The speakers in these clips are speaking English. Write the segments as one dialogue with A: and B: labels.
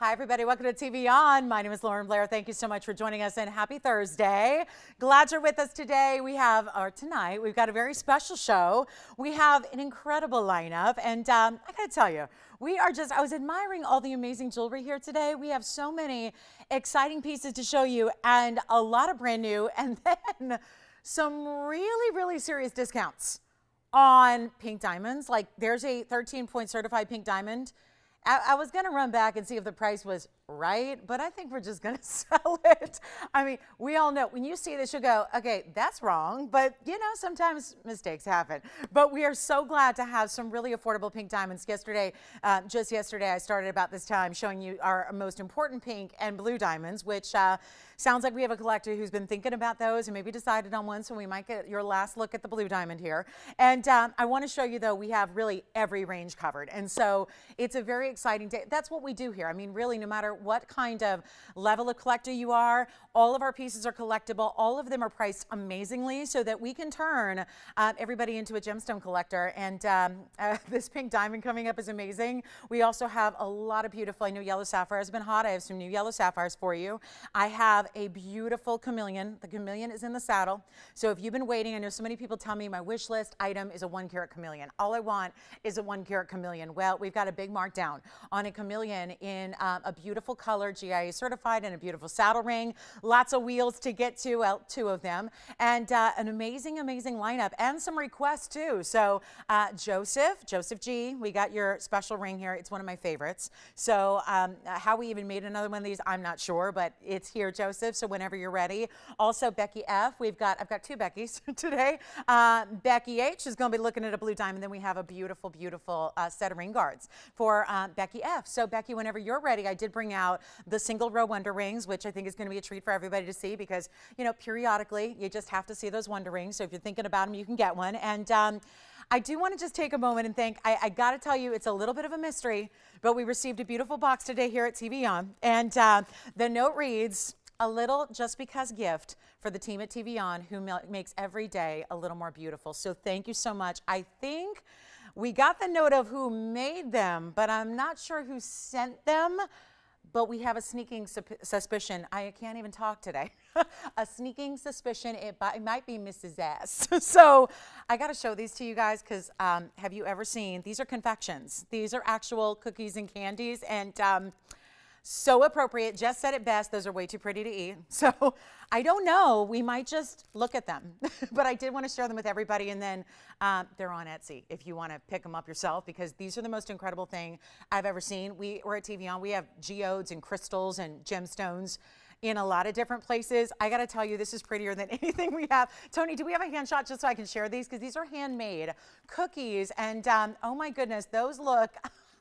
A: Hi, everybody. Welcome to TVON. My name is Lauren Blair. Thank you so much for joining us, and happy Thursday. Glad you're with us today. Tonight, we've got a very special show. We have an incredible lineup, and I got to tell you, I was admiring all the amazing jewelry here today. We have so many exciting pieces to show you, and a lot of brand new, and then some really, really serious discounts on pink diamonds. Like, there's a 13-point certified pink diamond. I was going to run back and see if the price was right, but I think we're just going to sell it. I mean, we all know when you see this, you'll go, okay, that's wrong. But, you know, sometimes mistakes happen. But we are so glad to have some really affordable pink diamonds. Just yesterday, I started about this time showing you our most important pink and blue diamonds, which sounds like we have a collector who's been thinking about those and maybe decided on one, so we might get your last look at the blue diamond here. And I want to show you, though, we have really every range covered. And so it's a very exciting day. That's what we do here. I mean, really, no matter what kind of level of collector you are, all of our pieces are collectible. All of them are priced amazingly so that we can turn everybody into a gemstone collector. And this pink diamond coming up is amazing. We also have a lot of beautiful, I know yellow sapphire has been hot. I have some new yellow sapphires for you. I have a beautiful chameleon. The chameleon is in the saddle. So if you've been waiting, I know so many people tell me my wish list item is a 1-carat chameleon. All I want is a 1-carat chameleon. Well, we've got a big markdown on a chameleon in a beautiful color, GIA certified, and a beautiful saddle ring. Lots of wheels to get to, well, 2 of them, and an amazing, amazing lineup, and some requests too. So Joseph G, we got your special ring here. It's one of my favorites. So how we even made another one of these, I'm not sure, but it's here, Joseph. So whenever you're ready. Also Becky F, I've got 2 Beckys today. Becky H is going to be looking at a blue diamond. Then we have a beautiful, beautiful set of ring guards for Becky F. So Becky, whenever you're ready, I did bring out the single row wonder rings, which I think is going to be a treat for everybody to see because, you know, periodically you just have to see those wonder rings. So if you're thinking about them, you can get one. And I do want to just take a moment and thank, I got to tell you, it's a little bit of a mystery, but we received a beautiful box today here at TVON. And the note reads, a little just because gift for the team at TVON who makes every day a little more beautiful. So thank you so much. I think we got the note of who made them, but I'm not sure who sent them. But we have a sneaking suspicion. I can't even talk today. A sneaking suspicion it might be Mrs. S. So I got to show these to you guys because have you ever seen, these are confections. These are actual cookies and candies, and so appropriate. Jess said it best. Those are way too pretty to eat. So I don't know. We might just look at them. But I did want to share them with everybody. And then they're on Etsy if you want to pick them up yourself, because these are the most incredible thing I've ever seen. We're at TVON. We have geodes and crystals and gemstones in a lot of different places. I got to tell you, this is prettier than anything we have. Tony, do we have a hand shot just so I can share these? Because these are handmade cookies. And oh my goodness, those look,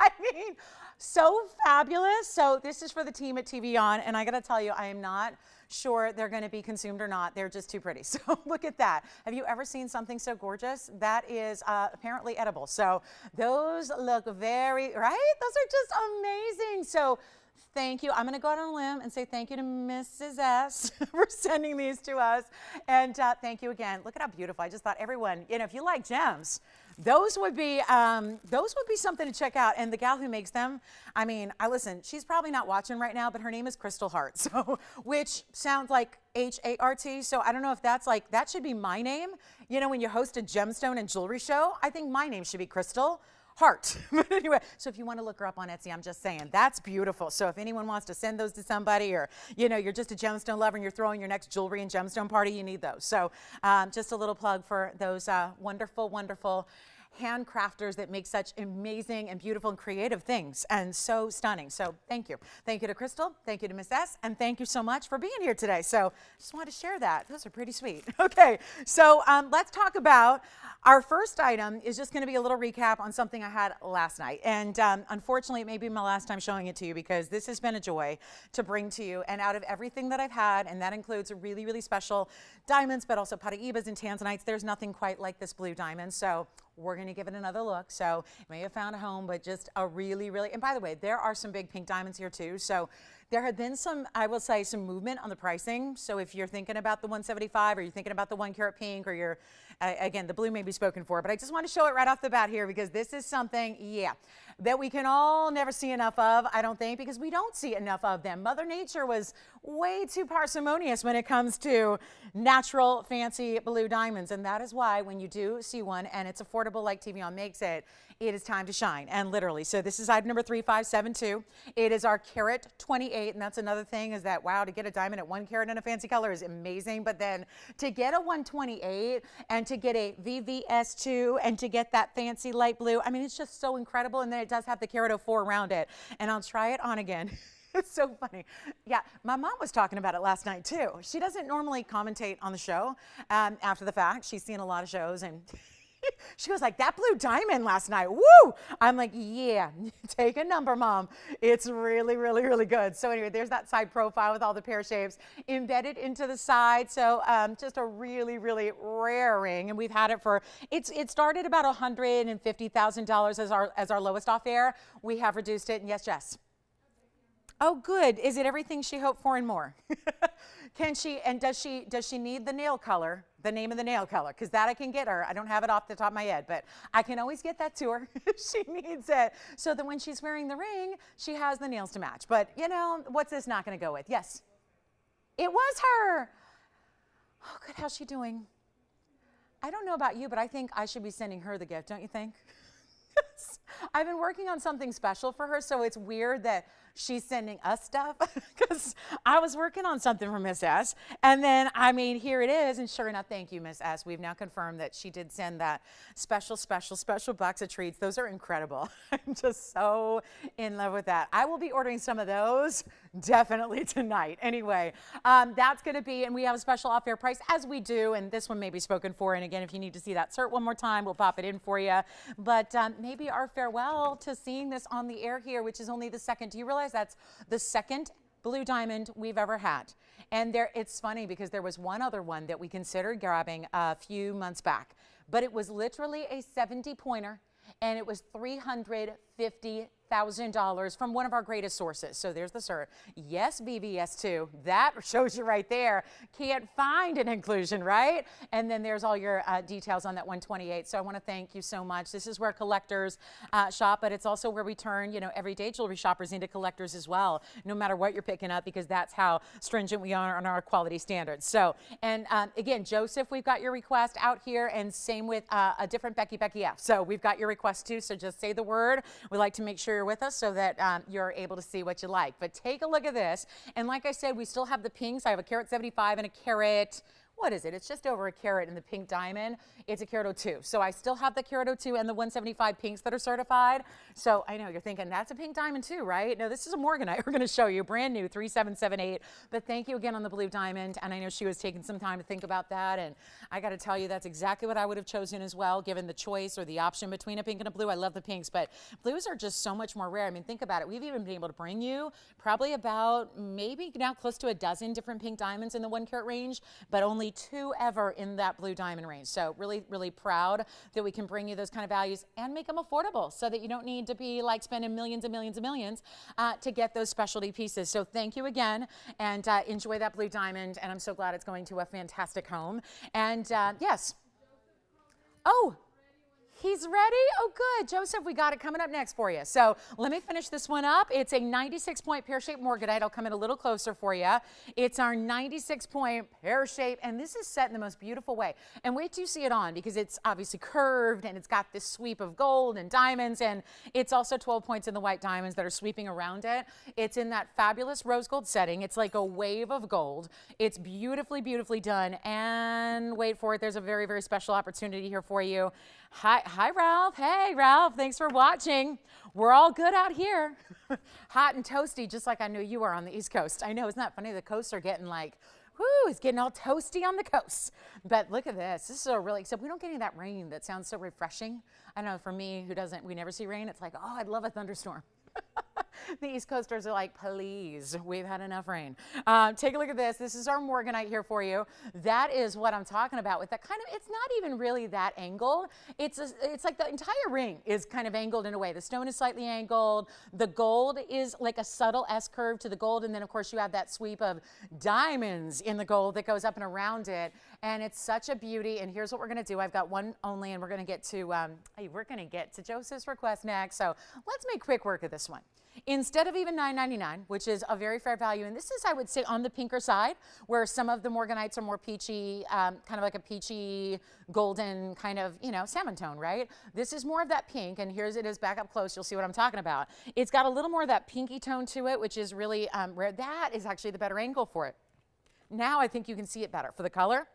A: I mean, so fabulous. So this is for the team at TVON, and I got to tell you, I am not sure they're going to be consumed or not. They're just too pretty. So look at that. Have you ever seen something so gorgeous? That is apparently edible. So those look very, right? Those are just amazing. So thank you. I'm going to go out on a limb and say thank you to Mrs. S for sending these to us. And thank you again. Look at how beautiful. I just thought everyone, you know, if you like gems, those would be something to check out. And the gal who makes them, I mean, listen, she's probably not watching right now, but her name is Crystal Hart, so which sounds like H-A-R-T. So I don't know if that's like, that should be my name. You know, when you host a gemstone and jewelry show, I think my name should be Crystal Hart. But anyway, so if you want to look her up on Etsy, I'm just saying, that's beautiful. So if anyone wants to send those to somebody, or, you know, you're just a gemstone lover and you're throwing your next jewelry and gemstone party, you need those. So just a little plug for those wonderful, wonderful handcrafters that make such amazing and beautiful and creative things, and so stunning. So thank you. Thank you to Crystal. Thank you to Miss S. And thank you so much for being here today. So just wanted to share that. Those are pretty sweet. Okay, so let's talk about our first item. Is just going to be a little recap on something I had last night. And unfortunately, it may be my last time showing it to you, because this has been a joy to bring to you. And out of everything that I've had, and that includes really, really special diamonds, but also Paraibas and Tanzanites, there's nothing quite like this blue diamond. So we're going to give it another look. So you may have found a home, but just a really, really, and by the way, there are some big pink diamonds here too. So there have been some, I will say, some movement on the pricing. So if you're thinking about the 175, or you're thinking about the 1-carat pink, or you're again, the blue may be spoken for, but I just want to show it right off the bat here because this is something, that we can all never see enough of, I don't think, because we don't see enough of them. Mother Nature was way too parsimonious when it comes to natural, fancy blue diamonds, and that is why when you do see one and it's affordable like TVON makes it, it is time to shine, and literally. So this is item number 3572. It is our carat 28, and that's another thing is that, wow, to get a diamond at 1 carat in a fancy color is amazing, but then to get a 128 and to get a VVS2 and to get that fancy light blue, I mean, it's just so incredible, and then it does have the carat 04 around it, and I'll try it on again. It's so funny. Yeah, my mom was talking about it last night too. She doesn't normally commentate on the show after the fact. She's seen a lot of shows, and she was like, that blue diamond last night, woo! I'm like, yeah, take a number, Mom. It's really, really, really good. So anyway, there's that side profile with all the pear shapes embedded into the side. So just a really, really rare ring. And we've had it for, it started about $150,000 as our lowest off air. We have reduced it, and yes, Jess. Oh, good. Is it everything she hoped for and more? Can she, and does she need the nail color, the name of the nail color? Because that I can get her. I don't have it off the top of my head, but I can always get that to her. She needs it. So that when she's wearing the ring, she has the nails to match. But, you know, what's this not going to go with? Yes. It was her. Oh, good. How's she doing? I don't know about you, but I think I should be sending her the gift, don't you think? I've been working on something special for her, so it's weird that she's sending us stuff because I was working on something for Miss S. And then, I mean, here it is. And sure enough, thank you, Miss S. We've now confirmed that she did send that special box of treats. Those are incredible. I'm just so in love with that. I will be ordering some of those definitely tonight. Anyway, that's going to be, and we have a special off-air price as we do. And this one may be spoken for. And again, if you need to see that cert one more time, we'll pop it in for you. But maybe our farewell to seeing this on the air here, which is only the second. Do you realize that's the second blue diamond we've ever had? And it's funny because there was one other one that we considered grabbing a few months back, but it was literally a 70-pointer, and it was $350,000 from one of our greatest sources. So there's the cert. Yes, VVS2. That shows you right there. Can't find an inclusion, right? And then there's all your details on that 128. So I want to thank you so much. This is where collectors shop, but it's also where we turn, you know, everyday jewelry shoppers into collectors as well, no matter what you're picking up, because that's how stringent we are on our quality standards. So, and again, Joseph, we've got your request out here, and same with a different Becky F. So we've got your request too. So just say the word. We like to make sure you're with us so that you're able to see what you like. But take a look at this. And like I said, we still have the pinks. I have a carat 75 and a carat, what is it? It's just over a carat in the pink diamond. It's a carat 02. So I still have the carat 02 and the 175 pinks that are certified. So I know you're thinking that's a pink diamond too, right? No, this is a Morganite we're going to show you, brand new, 3778. But thank you again on the blue diamond. And I know she was taking some time to think about that. And I got to tell you, that's exactly what I would have chosen as well, given the choice or the option between a pink and a blue. I love the pinks, but blues are just so much more rare. I mean, think about it. We've even been able to bring you probably about maybe now close to a dozen different pink diamonds in the 1 carat range, but only 2 ever in that blue diamond range. So really, really proud that we can bring you those kind of values and make them affordable so that you don't need to be like spending millions and millions and millions to get those specialty pieces. So thank you again, and enjoy that blue diamond. And I'm so glad it's going to a fantastic home. And yes. Oh, he's ready? Oh, good. Joseph, we got it coming up next for you. So let me finish this one up. It's a 96-point pear-shaped Morganite. I'll come in a little closer for you. It's our 96-point pear-shape, and this is set in the most beautiful way. And wait till you see it on, because it's obviously curved, and it's got this sweep of gold and diamonds, and it's also 12 points in the white diamonds that are sweeping around it. It's in that fabulous rose gold setting. It's like a wave of gold. It's beautifully, beautifully done. And wait for it. There's a very, very special opportunity here for you. Hi, Ralph. Hey, Ralph. Thanks for watching. We're all good out here. Hot and toasty, just like I knew you are on the East Coast. I know, isn't that funny? The coasts are getting like, whoo, it's getting all toasty on the coast. But look at this. This is so really, except we don't get any of that rain that sounds so refreshing. I know for me, we never see rain, it's like, oh, I'd love a thunderstorm. The East Coasters are like, please, we've had enough rain. Take a look at this. This is our Morganite here for you. That is what I'm talking about with that kind of, it's not even really that angled. It's like the entire ring is kind of angled in a way. The stone is slightly angled. The gold is like a subtle S curve to the gold. And then, of course, you have that sweep of diamonds in the gold that goes up and around it. and it's such a beauty. And here's what we're going to do. I've got one only, and we're going to get to Joseph's request next. So let's make quick work of this one. Instead of even $9.99, which is a very fair value, and this is, I would say, on the pinker side, where some of the Morganites are more peachy, kind of like a peachy, golden kind of, salmon tone, right? This is more of that pink, and here's it is back up close. You'll see what I'm talking about. It's got a little more of that pinky tone to it, which is really rare. That is actually the better angle for it. Now I think you can see it better for the color.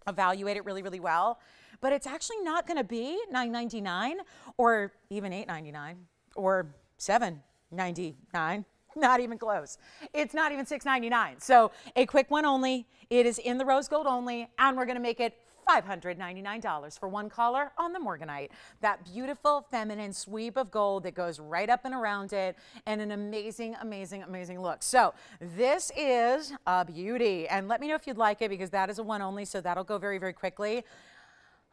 A: Evaluate it really, really well. But it's actually not going to be $9.99 or even $8.99 or $7.99, not even close. It's not even $6.99. So a quick one only. It is in the rose gold only, and we're going to make it $599 for one collar on the Morganite. That beautiful feminine sweep of gold that goes right up and around it, and an amazing, amazing, amazing look. So this is a beauty, and let me know if you'd like it, because that is a one only, so that'll go very, very quickly.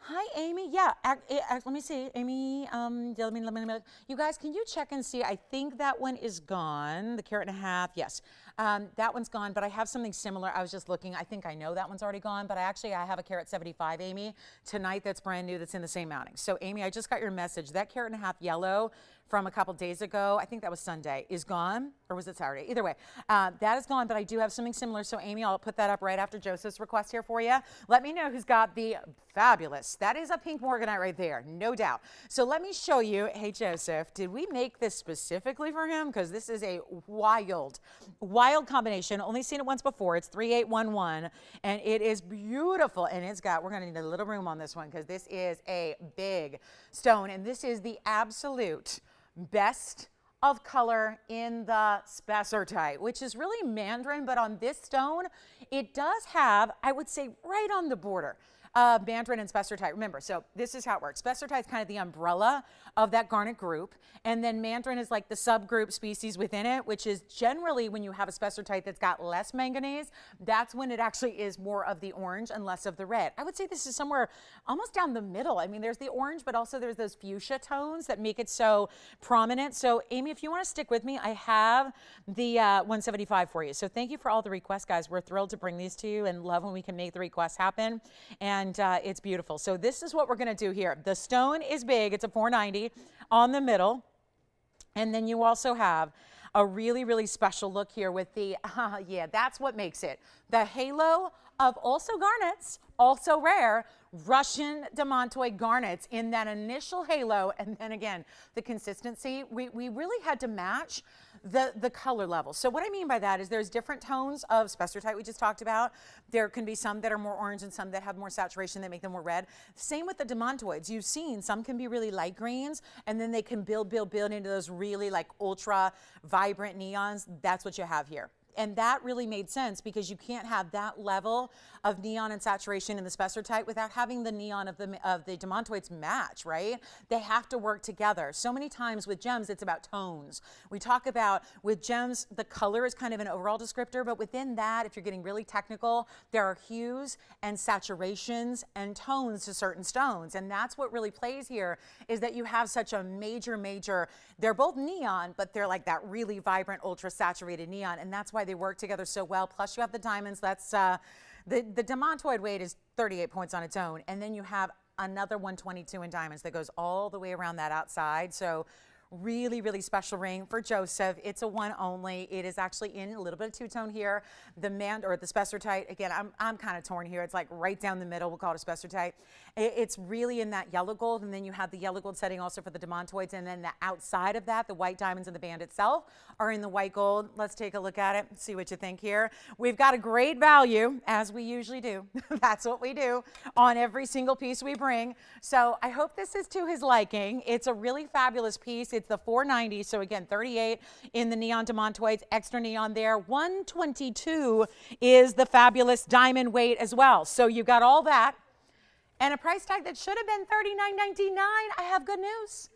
A: Hi, Amy. Yeah, let me see. Amy, you guys, can you check and see? I think that one is gone. The carat and a half, yes. That one's gone, but I have something similar. I was just looking. I think I know that one's already gone, but I have a carat 75, Amy, tonight that's brand new, that's in the same mounting. So, Amy, I just got your message. That carat and a half yellow from a couple days ago, I think that was Sunday, is gone, or was it Saturday? Either way, that is gone, but I do have something similar. So, Amy, I'll put that up right after Joseph's request here for you. Let me know who's got the fabulous. That is a pink Morganite right there, no doubt. So let me show you. Hey, Joseph, did we make this specifically for him? Because this is a wild combination. Only seen it once before. It's 3811, and it is beautiful. And we're going to need a little room on this one, because this is a big stone, and this is the absolute best of color in the spessartite, which is really mandarin, but on this stone, it does have, I would say, right on the border, mandarin and spessartite. Remember, so this is how it works. Spessartite is kind of the umbrella of that garnet group, and then mandarin is like the subgroup species within it, which is generally when you have a spessartite that's got less manganese, that's when it actually is more of the orange and less of the red. I would say this is somewhere almost down the middle. I mean, there's the orange, but also there's those fuchsia tones that make it so prominent. So, Amy, if you want to stick with me, I have the 175 for you. So thank you for all the requests, guys. We're thrilled to bring these to you, and love when we can make the requests happen. And it's beautiful. So this is what we're going to do here. The stone is big. It's a 490 on the middle. And then you also have a really, really special look here with the, that's what makes it. The halo of also garnets, also rare, Russian demantoid garnets in that initial halo. And then again, the consistency, we really had to match the color level. So what I mean by that is there's different tones of spessartite we just talked about. There can be some that are more orange and some that have more saturation that make them more red. Same with the demantoids. You've seen some can be really light greens, and then they can build into those really like ultra vibrant neons. That's what you have here. And that really made sense, because you can't have that level of neon and saturation in the spessartite without having the neon of the demantoids match, right? They have to work together. So many times with gems, it's about tones. We talk about with gems, the color is kind of an overall descriptor, but within that, if you're getting really technical, there are hues and saturations and tones to certain stones. And that's what really plays here, is that you have such a major, they're both neon, but they're like that really vibrant, ultra saturated neon. And that's why they work together so well. Plus you have the diamonds. That's the demantoid weight is 38 points on its own, and then you have another 122 in diamonds that goes all the way around that outside. So really, really special ring for Joseph. It's a one only. It is actually in a little bit of two-tone here. The spessartite, again, I'm kind of torn here. It's like right down the middle. We'll call it a spessartite. It's really in that yellow gold, and then you have the yellow gold setting also for the demantoids, and then the outside of that, the white diamonds in the band itself are in the white gold. Let's take a look at it, see what you think here. We've got a great value, as we usually do. That's what we do on every single piece we bring. So I hope this is to his liking. It's a really fabulous piece. It's the 490, so again, 38 in the neon demantoids, extra neon there. 122 is the fabulous diamond weight as well. So you got all that. And a price tag that should have been $39.99. I have good news.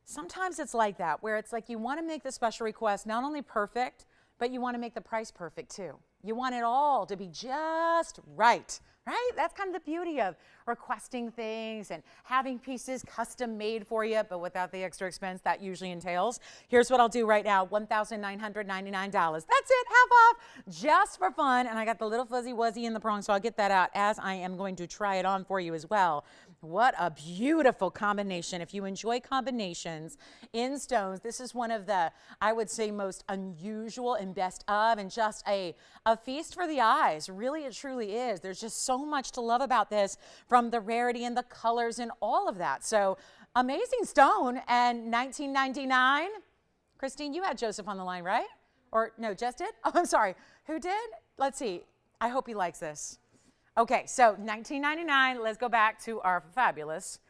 A: Sometimes it's like that, where it's like you want to make the special request not only perfect, but you want to make the price perfect too. You want it all to be just right, right? That's kind of the beauty of requesting things and having pieces custom made for you, but without the extra expense that usually entails. Here's what I'll do right now, $1,999. That's it, half off, just for fun. And I got the little fuzzy wuzzy in the prong, so I'll get that out as I am going to try it on for you as well. What a beautiful combination. If you enjoy combinations in stones, this is one of the, I would say, most unusual and best of, and just a feast for the eyes. Really, it truly is. There's just so much to love about this, from the rarity and the colors and all of that. So amazing stone. And $19.99. Christine, you had Joseph on the line, right? Or no, Jess did? Oh, I'm sorry. Who did? Let's see. I hope he likes this. Okay, so $19.99. Let's go back to our fabulous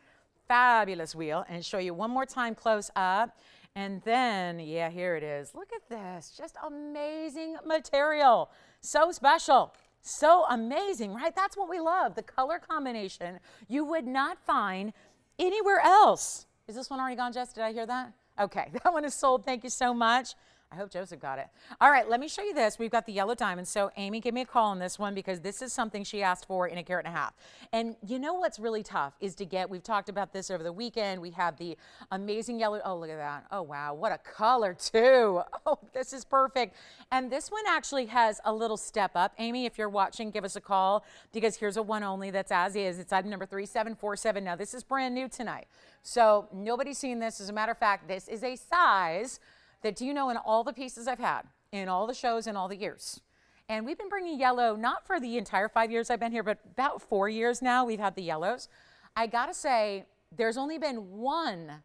A: wheel and show you one more time close up. And then, yeah, here it is. Look at this. Just amazing material. So special. So amazing, right? That's what we love. The color combination you would not find anywhere else. Is this one already gone, Jess? Did I hear that? Okay, that one is sold. Thank you so much. I hope Joseph got it. All right, let me show you this. We've got the yellow diamond. So Amy gave me a call on this one because this is something she asked for in 1.5 carats. And you know what's really tough is to get, we've talked about this over the weekend. We have the amazing yellow. Oh, look at that. Oh, wow. What a color too. Oh, this is perfect. And this one actually has a little step up. Amy, if you're watching, give us a call because here's a one only that's as is. It's item number 3747. Now, this is brand new tonight. So nobody's seen this. As a matter of fact, this is a size that, do you know, in all the pieces I've had, in all the shows in all the years, and we've been bringing yellow, not for the entire 5 years I've been here, but about 4 years now we've had the yellows. I gotta say, there's only been one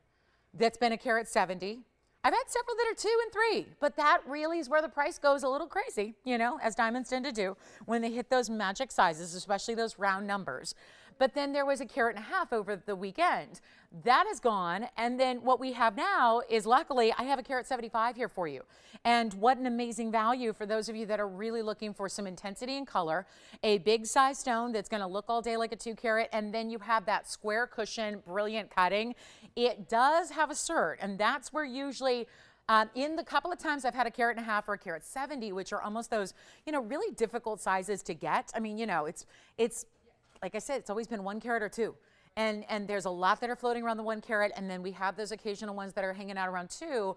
A: that's been 1.70 carats. I've had several that are 2 and 3, but that really is where the price goes a little crazy, you know, as diamonds tend to do when they hit those magic sizes, especially those round numbers. But then there was 1.5 carats over the weekend. That is gone. And then what we have now is, luckily, I have 1.75 carats here for you. And what an amazing value for those of you that are really looking for some intensity and color. A big size stone that's going to look all day like a 2 carat. And then you have that square cushion, brilliant cutting. It does have a cert. And that's where usually, in the couple of times I've had 1.5 carats or 1.70 carats, which are almost those, you know, really difficult sizes to get. I mean, you know, it's like I said, it's always been 1 carat or 2. And there's a lot that are floating around the 1 carat, and then we have those occasional ones that are hanging out around 2.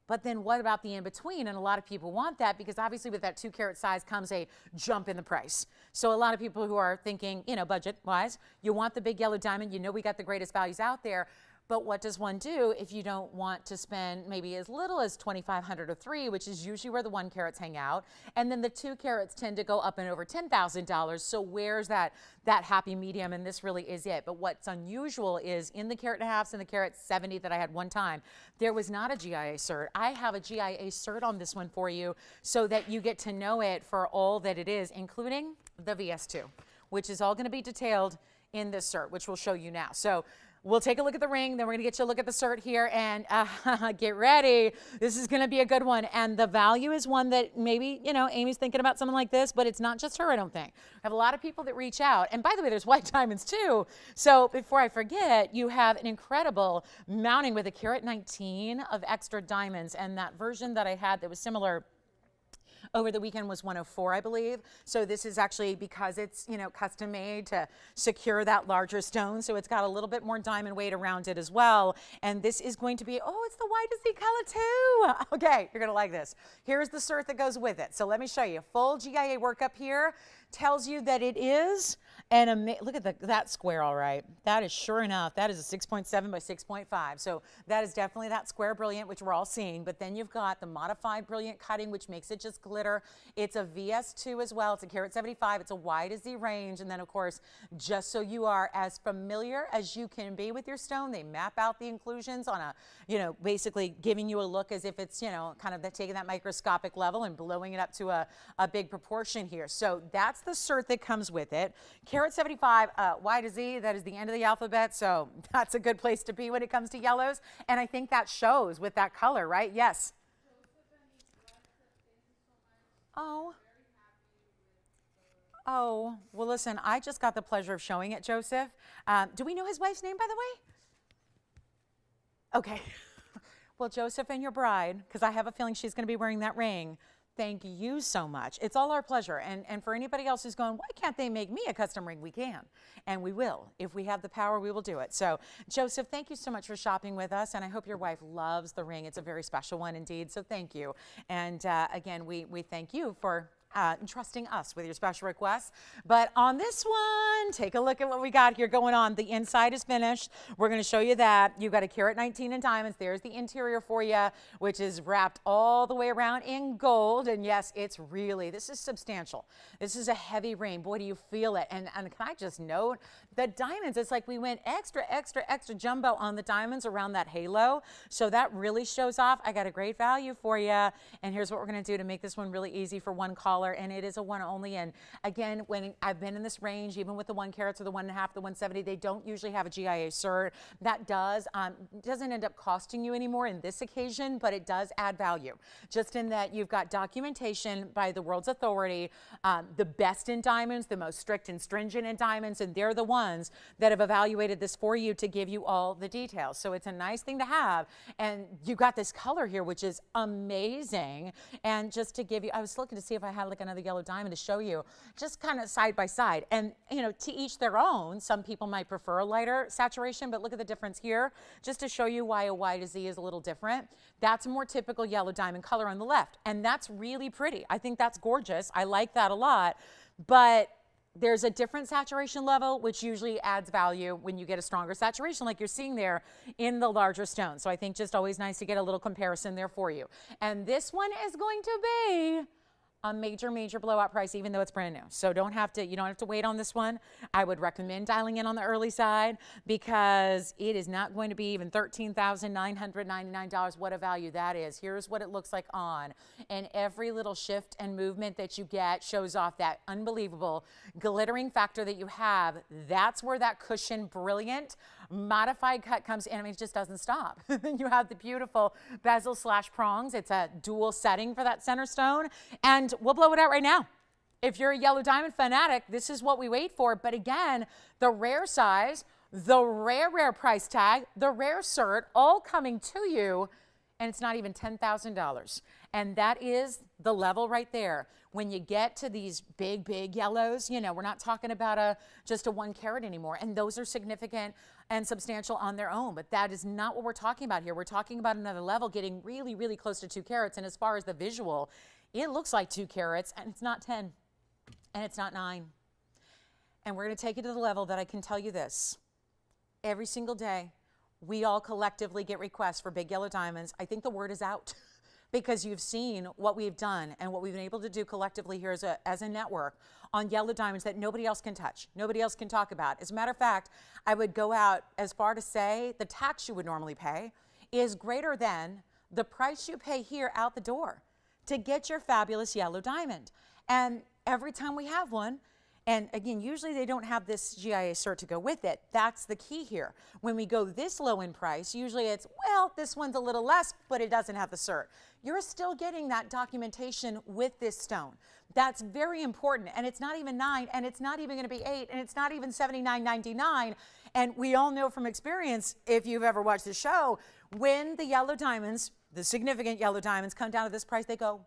A: But then what about the in-between? And a lot of people want that because obviously with that 2 carat size comes a jump in the price. So a lot of people who are thinking, you know, budget-wise, you want the big yellow diamond, you know we got the greatest values out there. But what does one do if you don't want to spend maybe as little as $2,500 or $3,000, which is usually where the 1 carats hang out, and then the 2 carats tend to go up and over $10,000. So where's that happy medium? And this really is it. But what's unusual is in the 1.5 carats and the 1.70 that I had one time, there was not a GIA cert. I have a GIA cert on this one for you so that you get to know it for all that it is, including the VS2, which is all going to be detailed in this cert, which we'll show you now. So we'll take a look at the ring, then we're gonna get you a look at the cert here, and get ready. This is gonna be a good one. And the value is one that maybe, you know, Amy's thinking about something like this, but it's not just her, I don't think. I have a lot of people that reach out. And by the way, there's white diamonds too. So before I forget, you have an incredible mounting with 1.19 carat of extra diamonds. And that version that I had that was similar over the weekend was 104, I believe. So this is actually, because it's, you know, custom made to secure that larger stone. So it's got a little bit more diamond weight around it as well. And this is going to be, oh, it's the white as the color too. Okay, you're gonna like this. Here's the cert that goes with it. So let me show you. Full GIA workup here tells you that it is an look at that square, all right. That is sure enough, that is a 6.7 by 6.5. So that is definitely that square brilliant, which we're all seeing. But then you've got the modified brilliant cutting, which makes it just glitter. It's a VS2 as well. It's 1.75 carat. It's a wide as the range. And then of course, just so you are as familiar as you can be with your stone, they map out the inclusions on a, you know, basically giving you a look as if it's, you know, kind of taking that microscopic level and blowing it up to a big proportion here. So that's the cert that comes with it. 1.75 Y to Z, that is the end of the alphabet, so that's a good place to be when it comes to yellows, and I think that shows with that color, right? Yes. Oh. Oh, well listen, I just got the pleasure of showing it, Joseph. Do we know his wife's name, by the way? Okay. Well, Joseph and your bride, because I have a feeling she's going to be wearing that ring, Thank you so much. It's all our pleasure. And for anybody else who's going, why can't they make me a custom ring? We can, and we will. If we have the power, we will do it. So, Joseph, thank you so much for shopping with us, and I hope your wife loves the ring. It's a very special one indeed, so thank you. And again, we thank you for entrusting us with your special requests. But on this one, take a look at what we got here going on. The inside is finished. We're going to show you that. You've got a carat 19 in diamonds. There's the interior for you, which is wrapped all the way around in gold. And yes, it's really, this is substantial. This is a heavy ring. Boy, do you feel it. And can I just note, the diamonds, it's like we went extra jumbo on the diamonds around that halo. So that really shows off. I got a great value for you. And here's what we're going to do to make this one really easy for one caller. And it is a one only. And again, when I've been in this range, even with the 1 carats or the 1.5, the 170, they don't usually have a GIA cert. That doesn't end up costing you anymore in this occasion, but it does add value. Just in that you've got documentation by the world's authority, the best in diamonds, the most strict and stringent in diamonds, and they're the ones that have evaluated this for you to give you all the details. So it's a nice thing to have. And you got this color here, which is amazing. And just to give you, I was looking to see if I had like another yellow diamond to show you, just kind of side by side. And you know, to each their own. Some people might prefer a lighter saturation, but look at the difference here, just to show you why a Y to Z is a little different. That's a more typical yellow diamond color on the left, and that's really pretty. I think that's gorgeous. I like that a lot, but there's a different saturation level, which usually adds value when you get a stronger saturation like you're seeing there in the larger stone. So I think just always nice to get a little comparison there for you. And this one is going to be a major blowout price, even though it's brand new. So you don't have to wait on this one. I would recommend dialing in on the early side because it is not going to be even $13,999. What a value that is. Here's what it looks like on. And every little shift and movement that you get shows off that unbelievable glittering factor that you have. That's where that cushion brilliant modified cut comes in. I mean, it just doesn't stop. Then you have the beautiful bezel / prongs. It's a dual setting for that center stone. And we'll blow it out right now. If you're a yellow diamond fanatic, this is what we wait for. But again, the rare size, the rare price tag, the rare cert, all coming to you, and it's not even $10,000. And that is the level right there. When you get to these big yellows, you know, we're not talking about just a 1 carat anymore. And those are significant and substantial on their own. But that is not what we're talking about here. We're talking about another level, getting really close to 2 carats. And as far as the visual, it looks like 2 carats, and it's not 10, and it's not 9. And we're going to take it to the level that I can tell you this. Every single day, we all collectively get requests for big yellow diamonds. I think the word is out because you've seen what we've done and what we've been able to do collectively here as a network on yellow diamonds that nobody else can touch, nobody else can talk about. As a matter of fact, I would go out as far to say the tax you would normally pay is greater than the price you pay here out the door to get your fabulous yellow diamond. And every time we have one, and again, usually they don't have this GIA cert to go with it. That's the key here. When we go this low in price, usually it's, well, this one's a little less, but it doesn't have the cert. You're still getting that documentation with this stone. That's very important. And it's not even 9, and it's not even going to be 8, and it's not even $79.99. And we all know from experience, if you've ever watched the show, when the yellow diamonds, the significant yellow diamonds come down to this price, they go.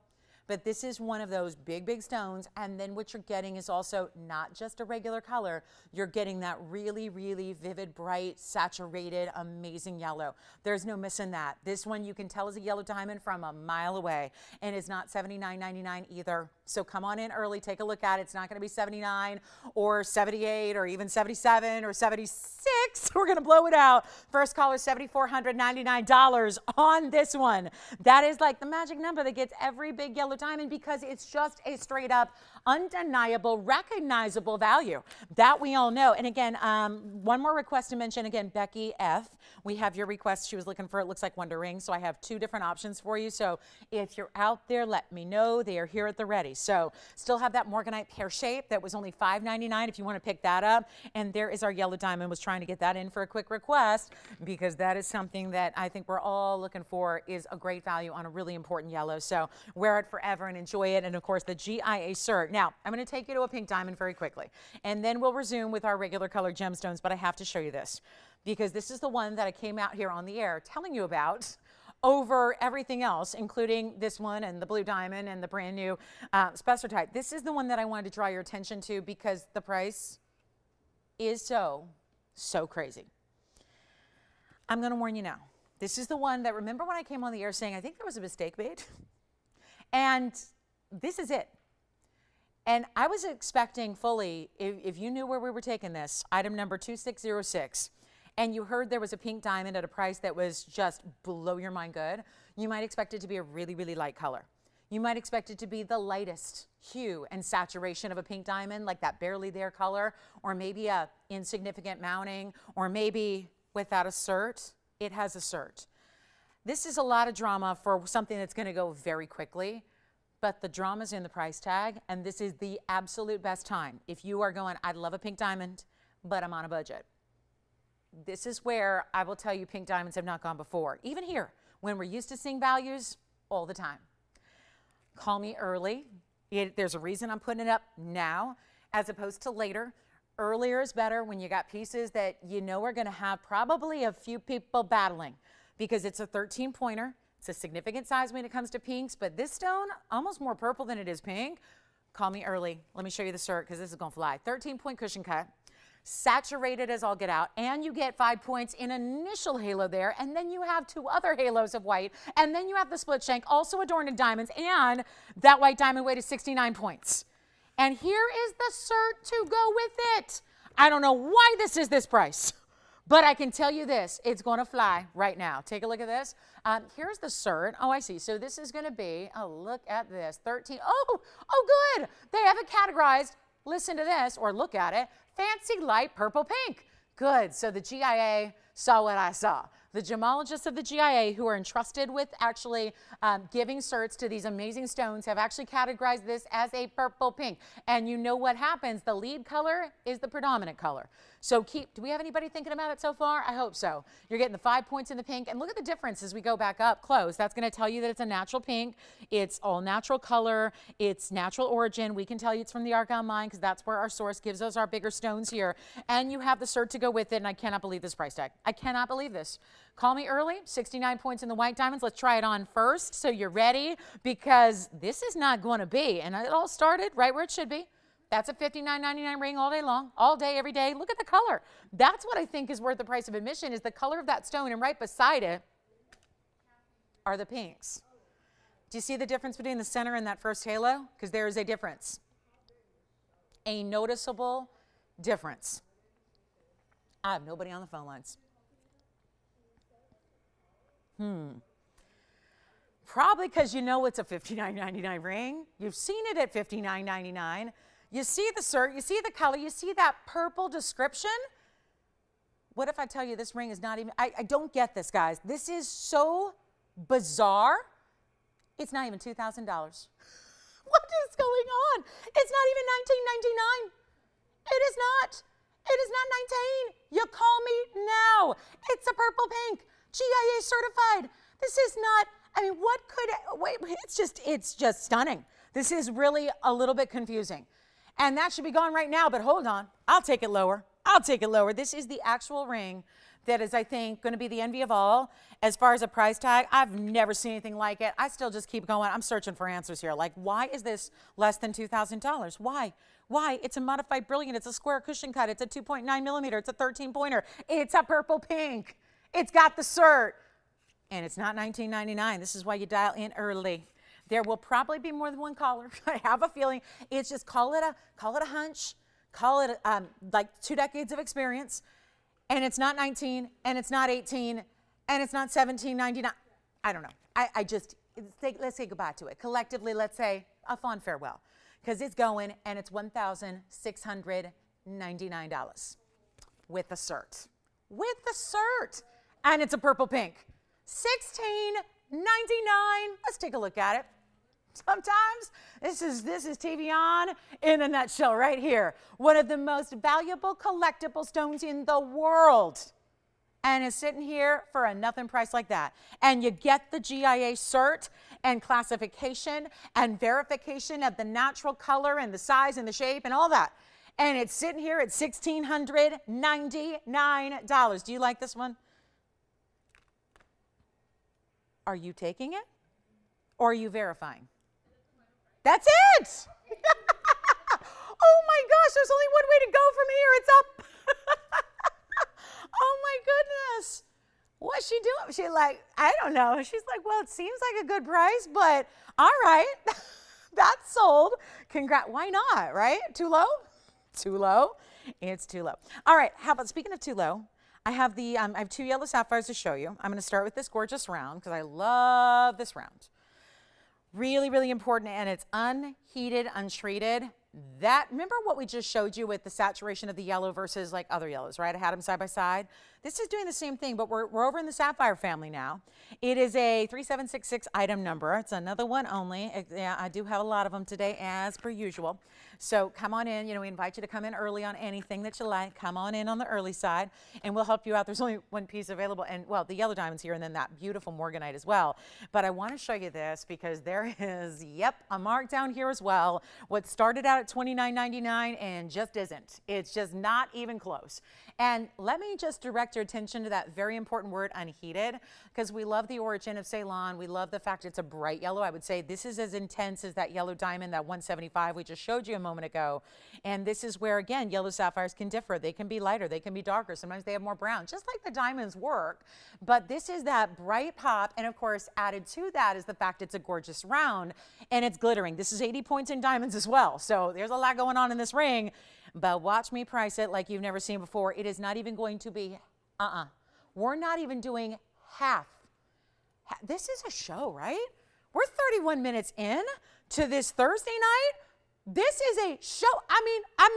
A: But this is one of those big stones. And then what you're getting is also not just a regular color. You're getting that really vivid, bright, saturated, amazing yellow. There's no missing that. This one you can tell is a yellow diamond from a mile away. And it's not $79.99 either. So come on in early, take a look at it. It's not going to be 79 or 78 or even 77 or 76. We're going to blow it out. First caller, $7,499 on this one. That is like the magic number that gets every big yellow diamond because it's just a straight up, undeniable, recognizable value that we all know. And again, one more request to mention, again, Becky F. We have your request. She was looking for, it looks like Wonder Ring. So I have 2 different options for you. So if you're out there, let me know. They are here at the ready. So still have that Morganite pear shape that was only $5.99 if you want to pick that up. And there is our yellow diamond. Was trying to get that in for a quick request because that is something that I think we're all looking for is a great value on a really important yellow. So wear it forever and enjoy it. And of course the GIA cert. Now I'm going to take you to a pink diamond very quickly and then we'll resume with our regular colored gemstones. But I have to show you this because this is the one that I came out here on the air telling you about over everything else, including this one and the blue diamond and the brand new Specirtype. This is the one that I wanted to draw your attention to because the price is so crazy. I'm going to warn you now. This is the one that, remember when I came on the air saying, I think there was a mistake made? And this is it. And I was expecting fully, if you knew where we were taking this, item number 2606, and you heard there was a pink diamond at a price that was just blow your mind good, you might expect it to be a really, really light color. You might expect it to be the lightest hue and saturation of a pink diamond, like that barely there color, or maybe a insignificant mounting, or maybe without a cert. It has a cert. This is a lot of drama for something that's going to go very quickly, but the drama's in the price tag, and this is the absolute best time. If you are going, I'd love a pink diamond, but I'm on a budget. This is where I will tell you pink diamonds have not gone before. Even here, when we're used to seeing values all the time. Call me early. There's a reason I'm putting it up now as opposed to later. Earlier is better when you got pieces that you know are going to have probably a few people battling because it's a 13-pointer. It's a significant size when it comes to pinks, but this stone, almost more purple than it is pink. Call me early. Let me show you the cert because this is going to fly. 13-point cushion cut. Saturated as all get out, and you get 5 points in initial halo there, and then you have 2 other halos of white, and then you have the split shank also adorned in diamonds, and that white diamond weight is 69 points. And here is the cert to go with it. I don't know why this is this price, but I can tell you this, it's going to fly right now. Take a look at this. Here's the cert. Oh, I see. So this is going to be, oh, look at this, 13. Oh, good. They have it categorized. Listen to this, or look at it. Fancy light purple pink. Good. So the GIA saw what I saw. The gemologists of the GIA who are entrusted with actually giving certs to these amazing stones have actually categorized this as a purple pink. And you know what happens? The lead color is the predominant color. So do we have anybody thinking about it so far? I hope so. You're getting the 5 points in the pink. And look at the difference as we go back up close. That's going to tell you that it's a natural pink. It's all natural color. It's natural origin. We can tell you it's from the Argyle mine because that's where our source gives us our bigger stones here. And you have the cert to go with it. And I cannot believe this price tag. I cannot believe this. Call me early. 69 points in the white diamonds. Let's try it on first so you're ready because this is not going to be. And it all started right where it should be. That's a $59.99 ring all day long, all day, every day. Look at the color. That's what I think is worth the price of admission is the color of that stone. And right beside it are the pinks. Do you see the difference between the center and that first halo? Because there is a difference. A noticeable difference. I have nobody on the phone lines. Probably because you know it's a $59.99 ring. You've seen it at $59.99. You see the cert, you see the color, you see that purple description. What if I tell you this ring is not even, I don't get this, guys. This is so bizarre. It's not even $2,000. What is going on? It's not even $19.99. It is not. It is not 19. You call me now. It's a purple pink, GIA certified. This is not, I mean, what could, wait, it's just stunning. This is really a little bit confusing. And that should be gone right now, but hold on. I'll take it lower. I'll take it lower. This is the actual ring that is, I think, going to be the envy of all. As far as a price tag, I've never seen anything like it. I still just keep going. I'm searching for answers here. Like, why is this less than $2,000? Why? Why? It's a modified brilliant. It's a square cushion cut. It's a 2.9 millimeter. It's a 13-pointer. It's a purple pink. It's got the cert. And it's not $19.99. This is why you dial in early. There will probably be more than one caller. I have a feeling. It's just call it a hunch. Call it like 2 decades of experience. And it's not 19, and it's not 18, and it's not $17.99. I don't know. Let's say goodbye to it. Collectively, let's say a fond farewell. Because it's going, and it's $1,699 with the cert. With the cert. And it's a purple pink. $16.99. Let's take a look at it. Sometimes this is TVON in a nutshell right here. One of the most valuable collectible stones in the world. And it's sitting here for a nothing price like that. And you get the GIA cert and classification and verification of the natural color and the size and the shape and all that. And it's sitting here at $1,699. Do you like this one? Are you taking it? Or are you verifying? That's it. Oh my gosh, there's only one way to go from here. It's up. Oh my goodness. What's she doing? She like, I don't know. She's like, well, it seems like a good price, but all right. That's sold. Congrats. Why not, right? Too low? Too low? It's too low. All right. How about, speaking of too low, I have I have 2 yellow sapphires to show you. I'm going to start with this gorgeous round because I love this round. Really, really important, and it's unheated, untreated. Remember what we just showed you with the saturation of the yellow versus like other yellows, right? I had them side by side. This is doing the same thing, but we're over in the Sapphire family now. It is a 3766 item number. It's another one only. Yeah, I do have a lot of them today as per usual. So come on in. We invite you to come in early on anything that you like. Come on in on the early side and we'll help you out. There's only one piece available, and well, the yellow diamond's here and then that beautiful Morganite as well. But I want to show you this because there is, yep, a markdown here as well. What started out at $29.99 and just isn't. It's just not even close. And let me just direct your attention to that very important word, unheated, because we love the origin of Ceylon. We love the fact it's a bright yellow. I would say this is as intense as that yellow diamond, that 175 we just showed you a moment ago. And this is where, again, yellow sapphires can differ. They can be lighter. They can be darker. Sometimes they have more brown, just like the diamonds work. But this is that bright pop. And of course, added to that is the fact it's a gorgeous round and it's glittering. This is 80 points in diamonds as well. So there's a lot going on in this ring. But watch me price it like you've never seen before. It is not even going to be, we're not even doing half. This is a show, right? We're 31 minutes in to this Thursday night. This is a show. I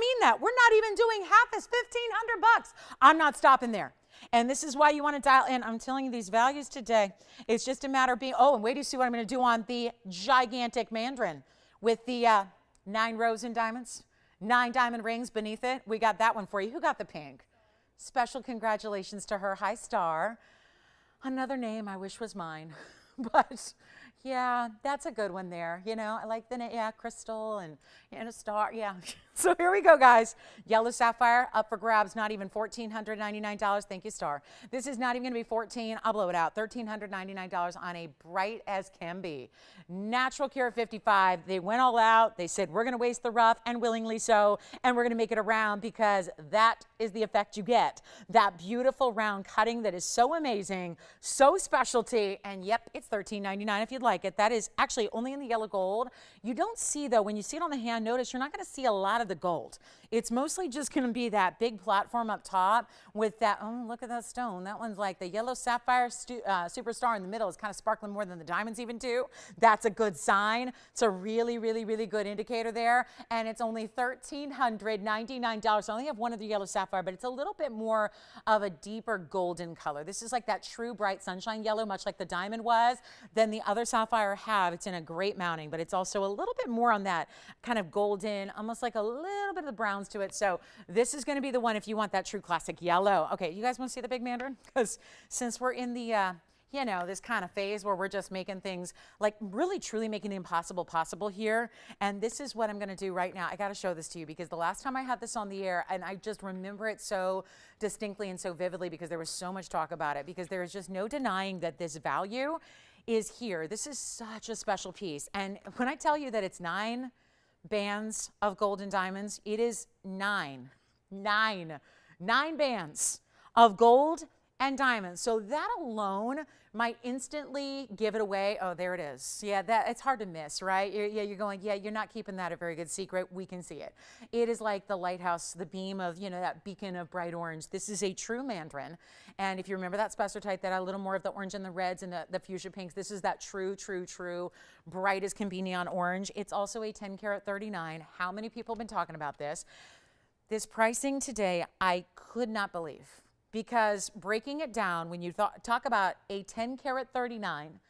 A: mean that. We're not even doing half as $1,500. I'm not stopping there. And this is why you want to dial in. I'm telling you these values today. It's just a matter of being, and wait till you see what I'm going to do on the gigantic mandarin with the 9 rows in diamonds. 9 diamond rings beneath it. We got that one for you. Who got the pink? Special congratulations to her. Hi, Star. Another name I wish was mine. But yeah, that's a good one there. I like the crystal and a star. Yeah. So here we go, guys. Yellow sapphire up for grabs. Not even $1,499. Thank you, Star. This is not even going to be $1,400. I'll blow it out. $1,399 on a bright as can be. Natural Cure 55. They went all out. They said, we're going to waste the rough, and willingly so, and we're going to make it a round because that is the effect you get. That beautiful round cutting that is so amazing, so specialty, and yep, it's $13.99 if you'd like it. That is actually only in the yellow gold. You don't see, though, when you see it on the hand, notice you're not going to see a lot of the gold. It's mostly just going to be that big platform up top with that, look at that stone. That one's like the yellow sapphire superstar in the middle is kind of sparkling more than the diamonds even do. That's a good sign. It's a really, really, really good indicator there. And it's only $1,399. I only have one of the yellow sapphire, but it's a little bit more of a deeper golden color. This is like that true bright sunshine yellow, much like the diamond was, than the other sapphire have. It's in a great mounting, but it's also a little bit more on that kind of golden, almost like a little bit of the browns to it. So this is going to be the one if you want that true classic yellow. Okay, you guys want to see the big mandarin? Because since we're in the this kind of phase where we're just making things like really truly making the impossible possible here. And this is what I'm going to do right now. I got to show this to you because the last time I had this on the air, and I just remember it so distinctly and so vividly because there was so much talk about it, because there is just no denying that this value is here. This is such a special piece. And when I tell you that it's 9 bands of gold and diamonds, it is 9 bands of gold and diamonds. So that alone might instantly give it away. Oh, there it is. Yeah, it's hard to miss, right? You're going, you're not keeping that a very good secret. We can see it. It is like the lighthouse, the beam of, that beacon of bright orange. This is a true mandarin. And if you remember that spessartite, that had a little more of the orange and the reds and the fuchsia pinks, this is that true, bright as can be neon orange. It's also a 10 karat 39. How many people have been talking about this? This pricing today, I could not believe. Because breaking it down, when you talk about a 10 karat 39,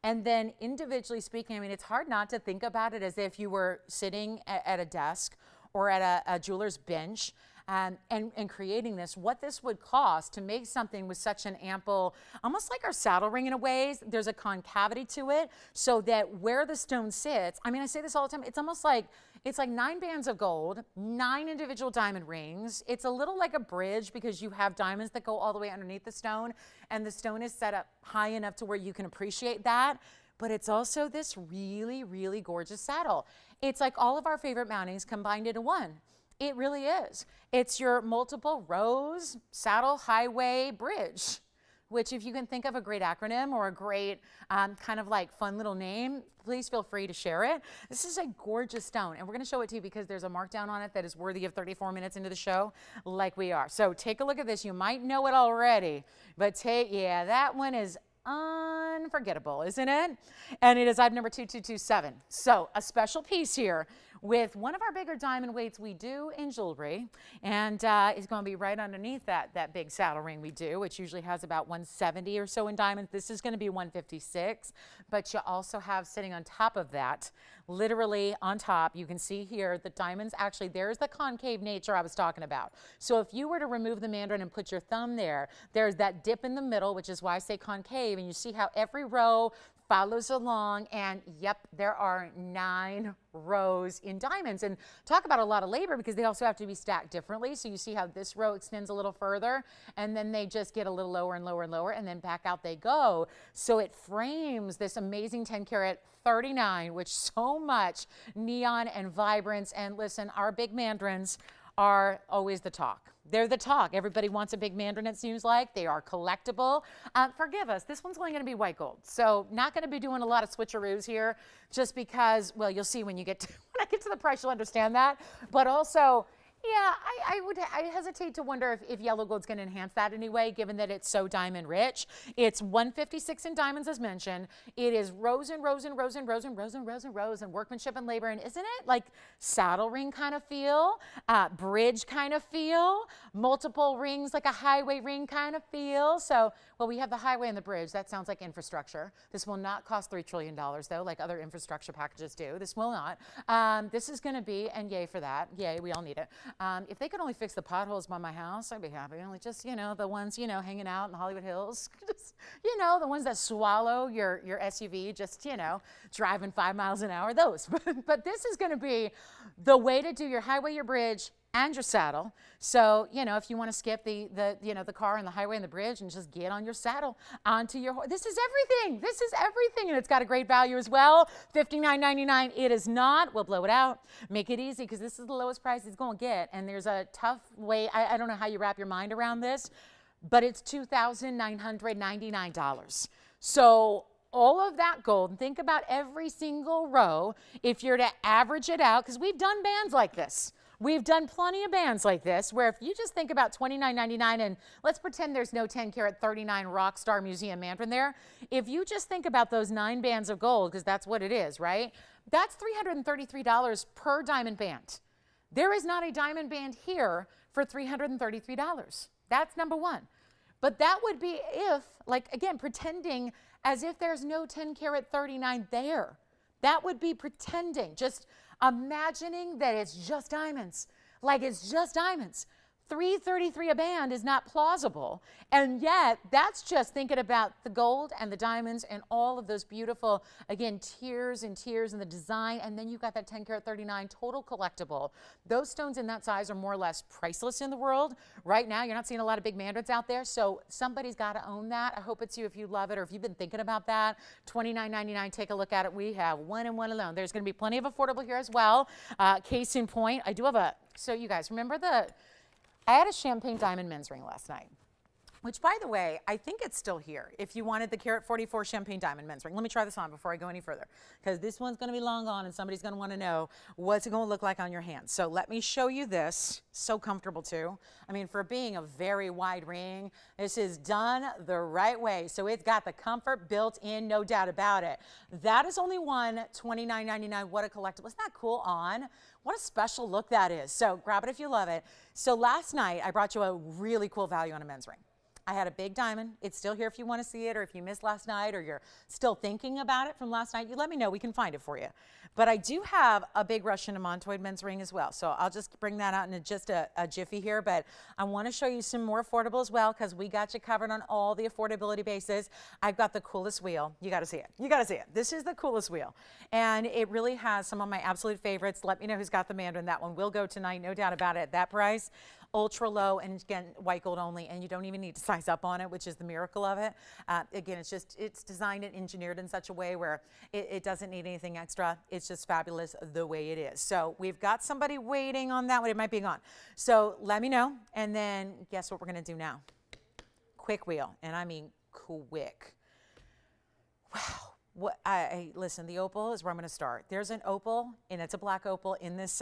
A: and then individually speaking, it's hard not to think about it as if you were sitting at a desk or at a jeweler's bench. and creating this, what this would cost to make something with such an ample, almost like our saddle ring in a way. There's a concavity to it so that where the stone sits, I mean, I say this all the time, it's almost like, it's like 9 bands of gold, 9 individual diamond rings. It's a little like a bridge because you have diamonds that go all the way underneath the stone, and the stone is set up high enough to where you can appreciate that. But it's also this really, really gorgeous saddle. It's like all of our favorite mountings combined into one. It really is. It's your multiple rows, saddle, highway, bridge, which if you can think of a great acronym or a great kind of like fun little name, please feel free to share it. This is a gorgeous stone, and we're going to show it to you because there's a markdown on it that is worthy of 34 minutes into the show like we are. So take a look at this. You might know it already, but yeah, that one is unforgettable, isn't it? And it is item number 2227. So a special piece here with one of our bigger diamond weights we do in jewelry, and it's going to be right underneath that big saddle ring we do, which usually has about 170 or so in diamonds. This is going to be 156, but you also have sitting on top of that, literally on top, you can see here the diamonds. Actually, there's the concave nature I was talking about. So if you were to remove the mandarin and put your thumb there, there's that dip in the middle, which is why I say concave, and you see how every row follows along, and yep, there are 9 rows in diamonds. And talk about a lot of labor because they also have to be stacked differently. So you see how this row extends a little further, and then they just get a little lower and lower and lower, and then back out they go. So it frames this amazing 10 karat 39, which so much neon and vibrance. And listen, our big mandarins are always the talk. They're the talk. Everybody wants a big mandarin, it seems like. They are collectible. Forgive us, this one's only going to be white gold. So not going to be doing a lot of switcheroos here just because, well, you'll see when you get to, when I get to the price, you'll understand that. But also, yeah, I hesitate to wonder if yellow gold's going to enhance that anyway, given that it's so diamond rich. It's 156 in diamonds as mentioned. It is rows and rows and rows and rows and rows and rows and rows and workmanship and labor. And isn't it like saddle ring kind of feel, bridge kind of feel, multiple rings like a highway ring kind of feel? So, well, we have the highway and the bridge. That sounds like infrastructure. This will not cost $3 trillion though, like other infrastructure packages do. This will not. This is going to be, and yay for that. Yay, we all need it. If they could only fix the potholes by my house, I'd be happy. Only just, you know, the ones, you know, hanging out in the Hollywood Hills. Just, you know, the ones that swallow your SUV, just, you know, driving 5 miles an hour, those. But this is going to be the way to do your highway, your bridge, and your saddle. So, you know, if you want to skip the car and the highway and the bridge and just get on your saddle onto your horse. This is everything. This is everything. And it's got a great value as well. $59.99. It is not. We'll blow it out. Make it easy because this is the lowest price it's going to get. And there's a tough way. I don't know how you wrap your mind around this, but it's $2,999. So all of that gold, and think about every single row. If you're to average it out, because we've done bands like this. We've done plenty of bands like this where if you just think about $29.99 and let's pretend there's no 10 karat 39 Rockstar Museum mandarin there. If you just think about those 9 bands of gold, because that's what it is, right? That's $333 per diamond band. There is not a diamond band here for $333. That's number one. But that would be if, like, again, pretending as if there's no 10 karat 39 there. That would be pretending, just imagining that it's just diamonds, like it's just diamonds. $333 a band is not plausible, and yet that's just thinking about the gold and the diamonds and all of those beautiful, again, tiers and tiers in the design, and then you've got that 10 karat 39 total collectible. Those stones in that size are more or less priceless in the world. Right now, you're not seeing a lot of big mandarins out there, so somebody's got to own that. I hope it's you if you love it or if you've been thinking about that. $29.99, take a look at it. We have one and one alone. There's going to be plenty of affordable here as well. Case in point, I do have a, so you guys, remember I had a champagne diamond men's ring last night, which, by the way, I think it's still here. If you wanted the carat 44 champagne diamond men's ring, let me try this on before I go any further, because this one's going to be long gone and somebody's going to want to know what's it going to look like on your hand. So let me show you this. So comfortable too. I mean, for being a very wide ring, this is done the right way. So it's got the comfort built in, no doubt about it. That is only one, $29.99. What a collectible. Isn't that cool on? What a special look that is. So grab it if you love it. So last night, I brought you a really cool value on a men's ring. I had a big diamond. It's still here if you want to see it, or if you missed last night, or you're still thinking about it from last night, you let me know. We can find it for you. But I do have a big Russian Amantoid men's ring as well. So I'll just bring that out in just a jiffy here. But I want to show you some more affordable as well, because we got you covered on all the affordability bases. I've got the coolest wheel. You got to see it. You got to see it. This is the coolest wheel. And it really has some of my absolute favorites. Let me know who's got the Mandarin. That one will go tonight, no doubt about it, at that price. Ultra low, and again, white gold only, and you don't even need to size up on it, which is the miracle of it. Again, it's designed and engineered in such a way where it doesn't need anything extra. It's just fabulous the way it is. So we've got somebody waiting on that one. It might be gone. So let me know, and then guess what we're going to do now? Quick wheel, and I mean quick. Wow. Listen, the opal is where I'm going to start. There's an opal, and it's a black opal in this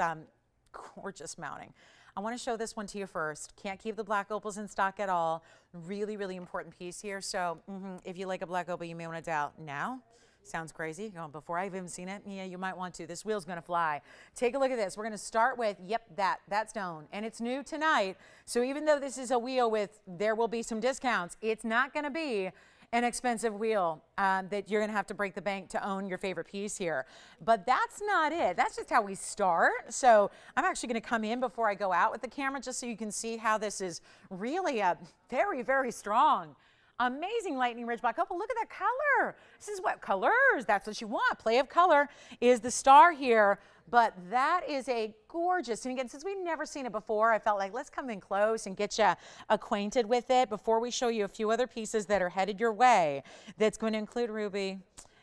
A: gorgeous mounting. I want to show this one to you first. Can't keep the black opals in stock at all. Really, really important piece here. So if you like a black opal, you may want to dial now. Sounds crazy. Before I've even seen it, yeah, you might want to. This wheel's going to fly. Take a look at this. We're going to start with, yep, that stone. And it's new tonight. So even though this is a wheel with, there will be some discounts, it's not going to be an expensive wheel that you're going to have to break the bank to own your favorite piece here. But that's not it. That's just how we start. So I'm actually going to come in before I go out with the camera just so you can see how this is really a very, very strong, amazing lightning ridge black opal. Look at that color. This is what colors, that's what you want. Play of color is the star here. But that is a gorgeous, and again, since we've never seen it before, I felt like let's come in close and get you acquainted with it before we show you a few other pieces that are headed your way. That's going to include ruby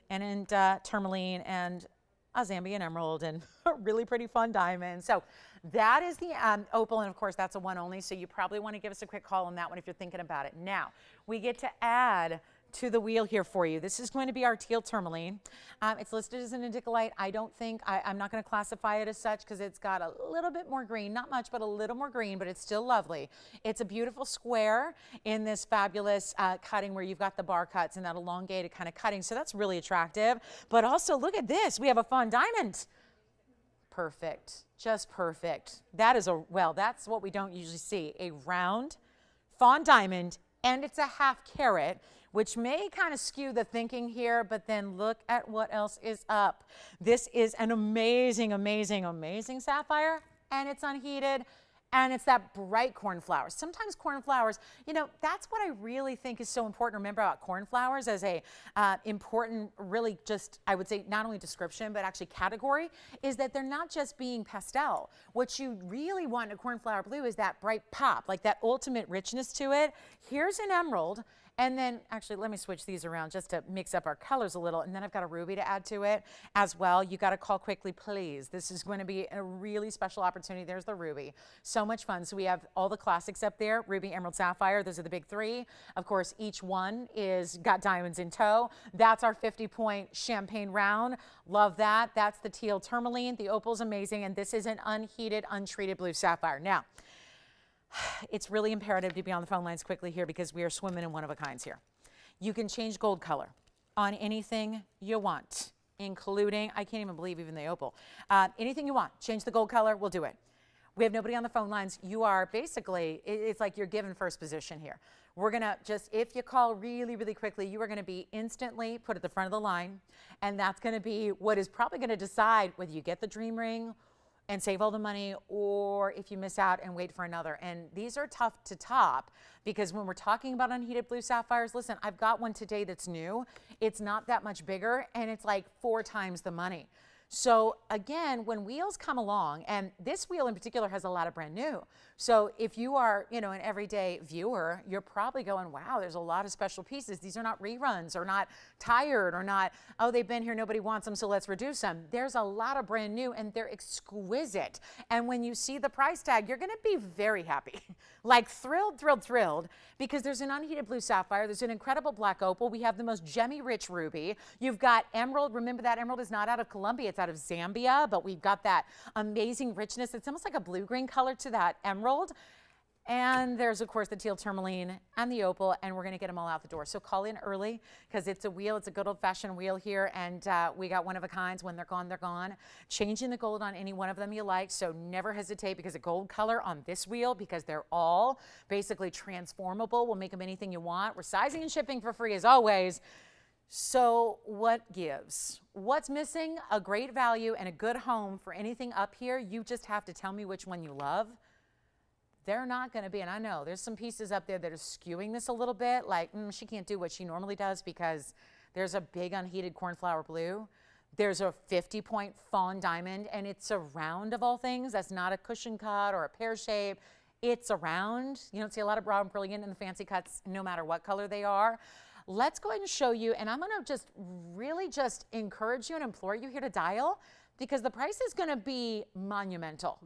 A: and tourmaline and a Zambian emerald and a really pretty Fawn Diamond. So that is the opal, and of course that's a one only, so you probably want to give us a quick call on that one if you're thinking about it. Now, we get to add to the wheel here for you. This is going to be our Teal Tourmaline. It's listed as an indicolite. I'm not going to classify it as such because it's got a little bit more green, not much, but a little more green, but it's still lovely. It's a beautiful square in this fabulous cutting where you've got the bar cuts and that elongated kind of cutting. So that's really attractive. But also look at this. We have a Fawn Diamond. Perfect, just perfect. That's what we don't usually see. A round Fawn Diamond, and it's a half carat, which may kind of skew the thinking here, but then look at what else is up. This is an amazing, amazing, amazing sapphire, and it's unheated, and it's that bright cornflower. Sometimes cornflowers, that's what I really think is so important to remember about cornflowers as a important, really just, I would say, not only description, but actually category, is that they're not just being pastel. What you really want in a cornflower blue is that bright pop, like that ultimate richness to it. Here's an emerald. And then, actually, let me switch these around just to mix up our colors a little. And then I've got a ruby to add to it as well. You got to call quickly, please. This is going to be a really special opportunity. There's the ruby. So much fun. So we have all the classics up there, ruby, emerald, sapphire. Those are the big three. Of course, each one is got diamonds in tow. That's our 50-point champagne round. Love that. That's the teal tourmaline. The opal's amazing. And this is an unheated, untreated blue sapphire. Now, it's really imperative to be on the phone lines quickly here because we are swimming in one-of-a-kinds here. You can change gold color on anything you want, including, I can't even believe even the opal. Anything you want, change the gold color, we'll do it. We have nobody on the phone lines. You are basically, it's like you're given first position here. We're going to just, if you call really, really quickly, you are going to be instantly put at the front of the line, and that's going to be what is probably going to decide whether you get the dream ring and save all the money, or if you miss out and wait for another. And these are tough to top because when we're talking about unheated blue sapphires, listen, I've got one today that's new. It's not that much bigger, and it's like 4 times the money. So again, when wheels come along, and this wheel in particular has a lot of brand new. So if you are, an everyday viewer, you're probably going, wow, there's a lot of special pieces. These are not reruns or not tired or not, oh, they've been here, nobody wants them, so let's reduce them. There's a lot of brand new, and they're exquisite. And when you see the price tag, you're going to be very happy, like thrilled, thrilled, thrilled, because there's an unheated blue sapphire. There's an incredible black opal. We have the most gemmy rich ruby. You've got emerald. Remember, that emerald is not out of Colombia. It's out of Zambia, but we've got that amazing richness. It's almost like a blue-green color to that emerald. And there's, of course, the Teal Tourmaline and the Opal, and we're going to get them all out the door. So call in early because it's a wheel. It's a good old-fashioned wheel here, and we got one-of-a-kinds. When they're gone, they're gone. Changing the gold on any one of them you like, so never hesitate because the gold color on this wheel, because they're all basically transformable. We'll make them anything you want. We're sizing and shipping for free as always. So what gives? What's missing? A great value and a good home for anything up here. You just have to tell me which one you love. They're not going to be, and I know there's some pieces up there that are skewing this a little bit, like she can't do what she normally does because there's a big unheated cornflower blue. There's a 50-point Fawn Diamond, and it's a round of all things. That's not a cushion cut or a pear shape. It's a round. You don't see a lot of brown brilliant in the fancy cuts, no matter what color they are. Let's go ahead and show you, and I'm going to just really just encourage you and implore you here to dial, because the price is going to be monumental,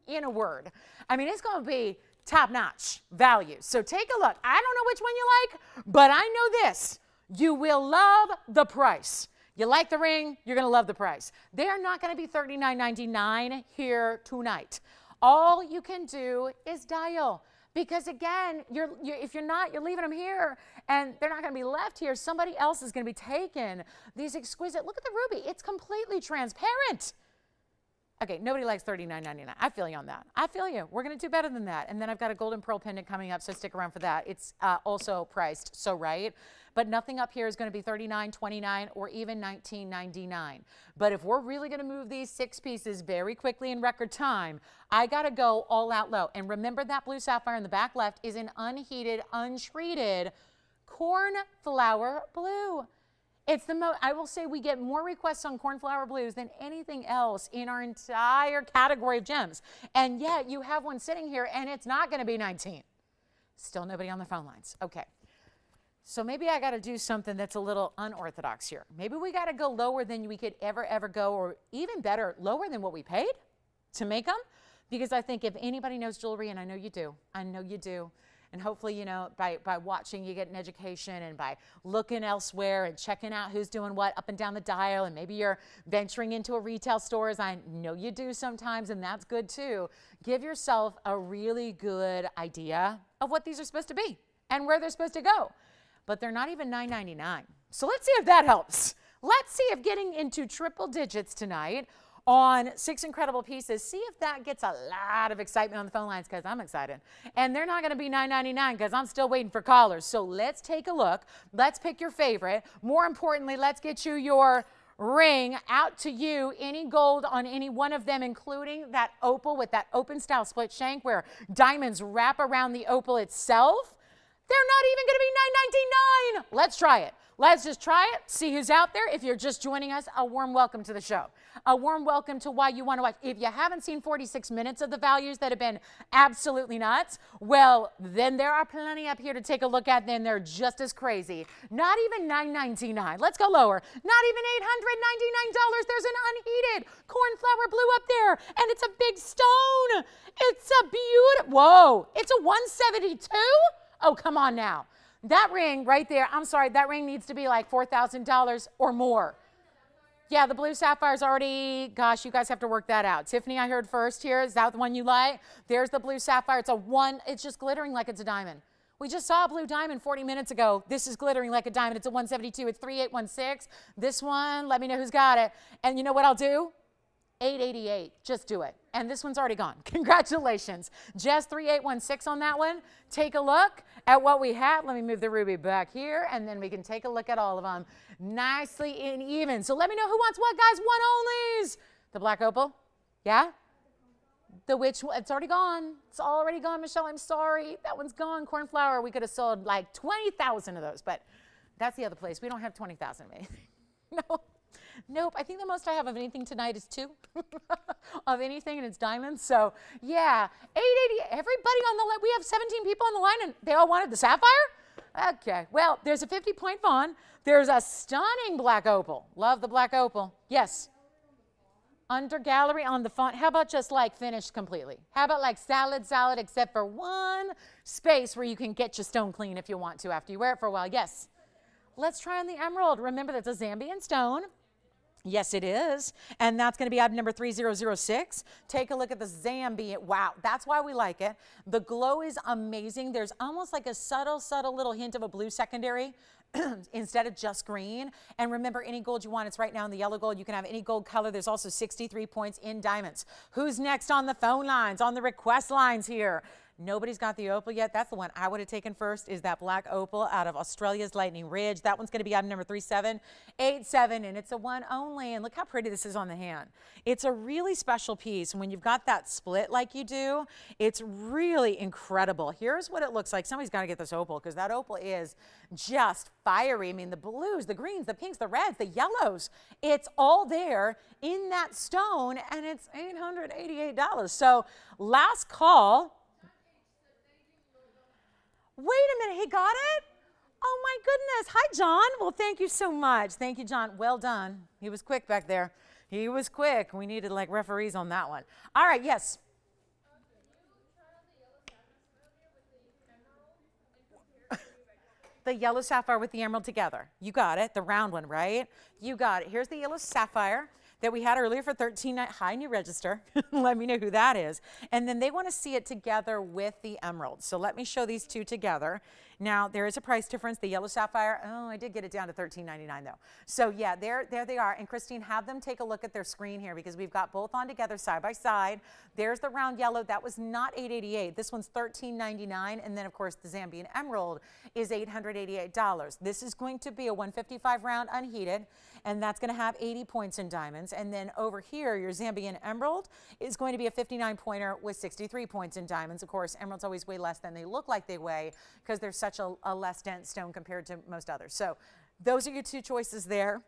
A: in a word. I mean, it's going to be top-notch value. So take a look. I don't know which one you like, but I know this. You will love the price. You like the ring, you're going to love the price. They are not going to be $39.99 here tonight. All you can do is dial. Because again, if you're not, you're leaving them here, and they're not going to be left here. Somebody else is going to be taking these exquisite. Look at the ruby. It's completely transparent. Okay, nobody likes $39.99. I feel you on that. I feel you. We're going to do better than that. And then I've got a golden pearl pendant coming up, so stick around for that. It's also priced so right. But nothing up here is going to be $39.29 or even $19.99. But if we're really going to move these 6 pieces very quickly in record time, I got to go all out low. And remember that blue sapphire in the back left is an unheated, untreated cornflower blue. It's the most, I will say we get more requests on cornflower blues than anything else in our entire category of gems. And yet you have one sitting here and it's not going to be 19. Still nobody on the phone lines. Okay. So maybe I got to do something that's a little unorthodox here. Maybe we got to go lower than we could ever go, or even better, lower than what we paid to make them. Because I think if anybody knows jewelry, and I know you do, and hopefully, you know, by watching, you get an education, and by looking elsewhere and checking out who's doing what up and down the dial, and maybe you're venturing into a retail store, as I know you do sometimes, and that's good too. Give yourself a really good idea of what these are supposed to be and where they're supposed to go. But they're not even $9.99. So let's see if that helps. Let's see if getting into triple digits tonight on 6 incredible pieces, see if that gets a lot of excitement on the phone lines, because I'm excited. And they're not going to be $9.99 because I'm still waiting for callers. So let's take a look. Let's pick your favorite. More importantly, let's get you your ring out to you. Any gold on any one of them, including that opal with that open style split shank where diamonds wrap around the opal itself. They're not even going to be $9.99. Let's try it. Let's just try it, see who's out there. If you're just joining us, a warm welcome to the show. A warm welcome to why you want to watch. If you haven't seen 46 minutes of the values that have been absolutely nuts, well, then there are plenty up here to take a look at, then they're just as crazy. Not even $9.99. Let's go lower. Not even $899. There's an unheated cornflower blue up there, and it's a big stone. It's a beautiful, whoa, it's a 172? Oh, come on now. That ring right there, I'm sorry, that ring needs to be like $4,000 or more. Yeah, the blue sapphire's already, gosh, you guys have to work that out. Tiffany, I heard first here. Is that the one you like? There's the blue sapphire. It's just glittering like it's a diamond. We just saw a blue diamond 40 minutes ago. This is glittering like a diamond. It's a 172. It's 3816. This one, let me know who's got it. And you know what I'll do? $888. Just do it. And this one's already gone. Congratulations. Just 3816 on that one. Take a look at what we have. Let me move the ruby back here, and then we can take a look at all of them nicely and even. So let me know who wants what, guys. One onlys. The black opal. Yeah? The which, it's already gone. It's already gone, Michelle. I'm sorry. That one's gone. Cornflower, we could have sold like 20,000 of those, but that's the other place. We don't have 20,000 of me. No. Nope, I think the most I have of anything tonight is 2 of anything, and it's diamonds. So, yeah, 880. Everybody on the line. We have 17 people on the line, and they all wanted the sapphire? Okay, well, there's a 50-point fawn. There's a stunning black opal. Love the black opal. Yes. Under gallery on the fawn. How about just like finished completely? How about like salad, except for one space where you can get your stone clean if you want to after you wear it for a while? Yes. Let's try on the emerald. Remember, that's a Zambian stone. Yes, it is. And that's going to be item number 3006. Take a look at the Zambian. Wow, that's why we like it. The glow is amazing. There's almost like a subtle little hint of a blue secondary instead of just green. And remember, any gold you want, it's right now in the yellow gold. You can have any gold color. There's also 63 points in diamonds. Who's next on the phone lines, on the request lines here? Nobody's got the opal yet. That's the one I would have taken first, is that black opal out of Australia's Lightning Ridge. That one's going to be item number 3787, and it's a one only. And look how pretty this is on the hand. It's a really special piece. When you've got that split like you do, it's really incredible. Here's what it looks like. Somebody's got to get this opal, because that opal is just fiery. I mean, the blues, the greens, the pinks, the reds, the yellows, it's all there in that stone, and it's $888. So last call. Wait a minute, he got it? Oh my goodness. Hi, John. Well, thank you so much. Thank you, John. Well done. He was quick back there. He was quick. We needed like referees on that one. All right, yes. The yellow sapphire with the emerald together. You got it. The round one, right? You got it. Here's the yellow sapphire that we had earlier for $13.99. Hi, new register. Let me know who that is. And then they want to see it together with the emerald. So let me show these two together. Now, there is a price difference. The yellow sapphire, oh, I did get it down to $13.99 though. So yeah, there they are. And Christine, have them take a look at their screen here, because we've got both on together side by side. There's the round yellow. That was not $888. This one's $13.99. And then of course the Zambian emerald is $888. This is going to be a 155 round unheated, and that's going to have 80 points in diamonds. And then over here, your Zambian emerald is going to be a 59 pointer with 63 points in diamonds. Of course, emeralds always weigh less than they look like they weigh, because they're such a less dense stone compared to most others. So those are your two choices there.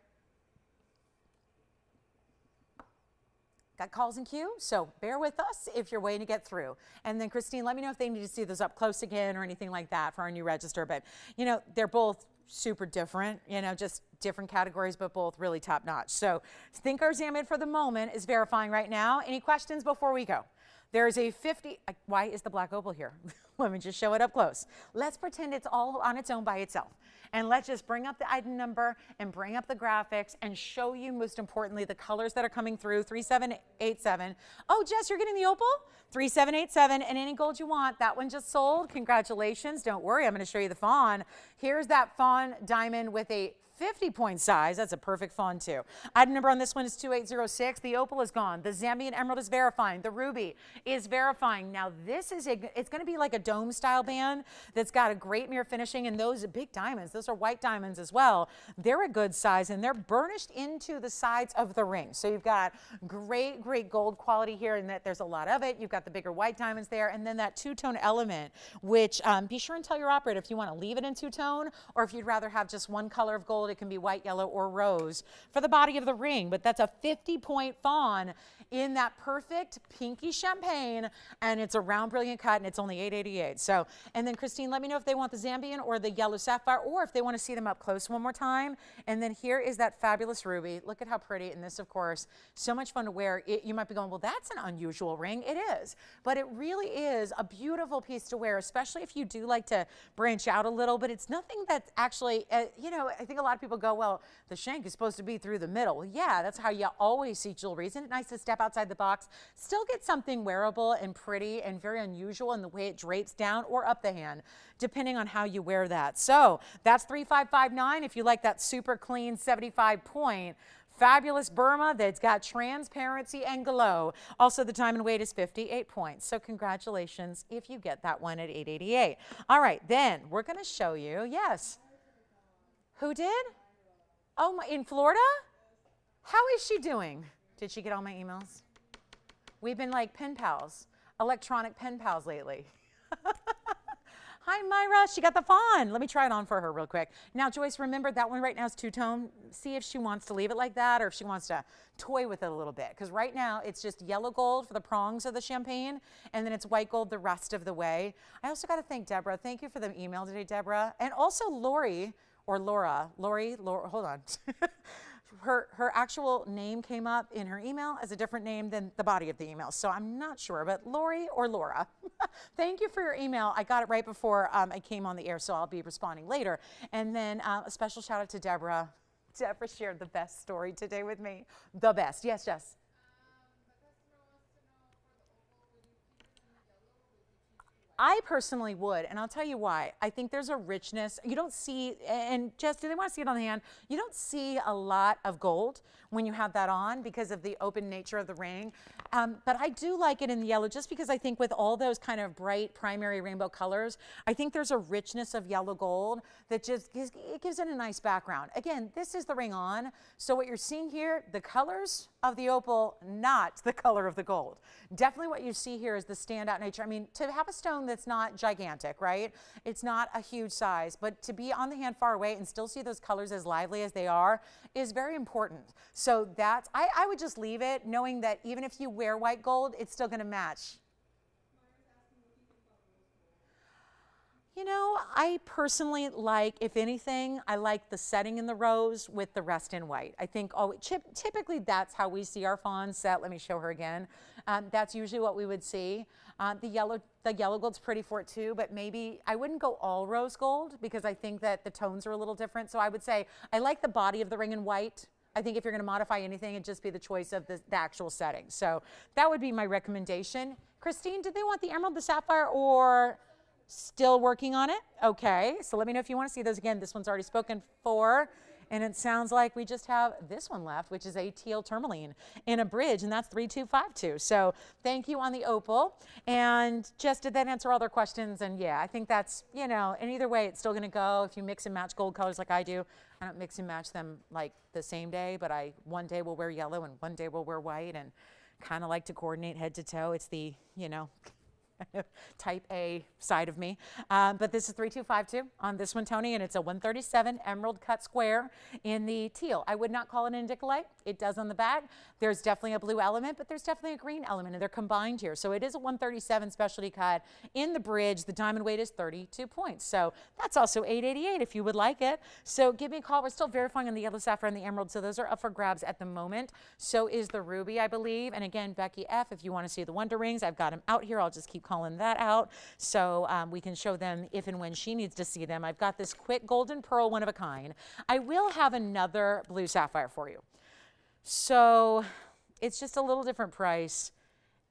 A: Got calls in queue, so bear with us if you're waiting to get through. And then Christine, let me know if they need to see those up close again or anything like that for our new register. But you know, they're both super different, you know, just different categories, but both really top notch. So think our Zambian for the moment is verifying right now. Any questions before we go? There is a 50, why is the black opal here? Let me just show it up close. Let's pretend it's all on its own by itself. And let's just bring up the item number and bring up the graphics and show you, most importantly, the colors that are coming through. 3787. Oh, Jess, you're getting the opal? 3787, and any gold you want. That one just sold. Congratulations. Don't worry, I'm going to show you the fawn. Here's that fawn diamond with a 50-point size. That's a perfect fawn too. Item number on this one is 2806. The opal is gone. The Zambian emerald is verifying. The ruby is verifying. Now this is it's going to be like a dome style band that's got a great mirror finishing, and those are big diamonds. Those are white diamonds as well. They're a good size, and they're burnished into the sides of the ring. So you've got great gold quality here, and that there's a lot of it. You've got the bigger white diamonds there, and then that two-tone element, which be sure and tell your operator if you want to leave it in two-tone, or if you'd rather have just one color of gold. It can be white, yellow, or rose for the body of the ring. But that's a 50-point fawn in that perfect pinky champagne, and it's a round brilliant cut, and it's only $888. So, and then Christine, let me know if they want the Zambian or the yellow sapphire, or if they want to see them up close one more time. And then here is that fabulous ruby. Look at how pretty. And this, of course, so much fun to wear. You might be going, well, that's an unusual ring. It is, but it really is a beautiful piece to wear, especially if you do like to branch out a little. But it's nothing that's actually, you know, I think a lot of people go, well, the shank is supposed to be through the middle. Well, yeah, that's how you always see jewelry. Isn't it nice to step outside the box, still get something wearable and pretty and very unusual in the way it drapes down or up the hand, depending on how you wear that. So that's 3559. If you like that super clean 75-point fabulous Burma that's got transparency and glow. Also, the diamond weight is 58 points. So congratulations if you get that one at 888. All right, then we're going to show you. Yes. Who did? Oh, in Florida? How is she doing? Did she get all my emails? We've been like pen pals, electronic pen pals lately. Hi, Myra. She got the fawn. Let me try it on for her real quick. Now, Joyce, remember that one right now is two-tone. See if she wants to leave it like that or if she wants to toy with it a little bit. Because right now, it's just yellow gold for the prongs of the champagne, and then it's white gold the rest of the way. I also got to thank Deborah. Thank you for the email today, Deborah. And also Lori, or Laura. Lori, hold on. Her actual name came up in her email as a different name than the body of the email. So I'm not sure, but Lori or Laura, thank you for your email. I got it right before I came on the air, so I'll be responding later. And then a special shout out to Deborah. Deborah shared the best story today with me. The best. Yes, Jess. I personally would, and I'll tell you why. I think there's a richness. You don't see, and Jess, do they want to see it on the hand? You don't see a lot of gold when you have that on because of the open nature of the ring. But I do like it in the yellow just because I think with all those kind of bright primary rainbow colors, I think there's a richness of yellow gold that just gives it a nice background. Again, this is the ring on. So what you're seeing here, the colors of the opal, not the color of the gold. Definitely what you see here is the standout nature. I mean, to have a stone that's not gigantic, right? It's not a huge size, but to be on the hand far away and still see those colors as lively as they are is very important. So that's, I would just leave it knowing that even if you wear white gold, it's still gonna match. You know, I personally like, if anything, I like the setting in the rose with the rest in white. I think typically that's how we see our fawns set. Let me show her again. That's usually what we would see. The yellow gold's pretty for it too, but maybe I wouldn't go all rose gold because I think that the tones are a little different. So I would say I like the body of the ring in white. I think if you're gonna modify anything, it'd just be the choice of the actual setting. So that would be my recommendation. Christine, did they want the emerald, the sapphire, or still working on it? Okay, so let me know if you want to see those again. This one's already spoken for, and it sounds like we just have this one left, which is a teal tourmaline in a bridge, and that's 3252. So thank you on the opal. And Jess, did that answer all their questions? And yeah, I think that's, you know, and either way, it's still going to go. If you mix and match gold colors like I do, I don't mix and match them like the same day, but one day will wear yellow and one day will wear white, and kind of like to coordinate head to toe. It's the, you know, type A side of me. But this is 3252 on this one, Tony, and it's a 137 emerald cut square in the teal. I would not call it an indicolite. It does on the back. There's definitely a blue element, but there's definitely a green element, and they're combined here. So it is a 137 specialty cut in the bridge. The diamond weight is 32 points. So that's also $888 if you would like it. So give me a call. We're still verifying on the yellow sapphire and the emerald, so those are up for grabs at the moment. So is the ruby, I believe. And again, Becky F., if you want to see the wonder rings, I've got them out here. I'll just keep calling that out so we can show them if and when she needs to see them. I've got this quick golden pearl, one of a kind. I will have another blue sapphire for you. So it's just a little different price,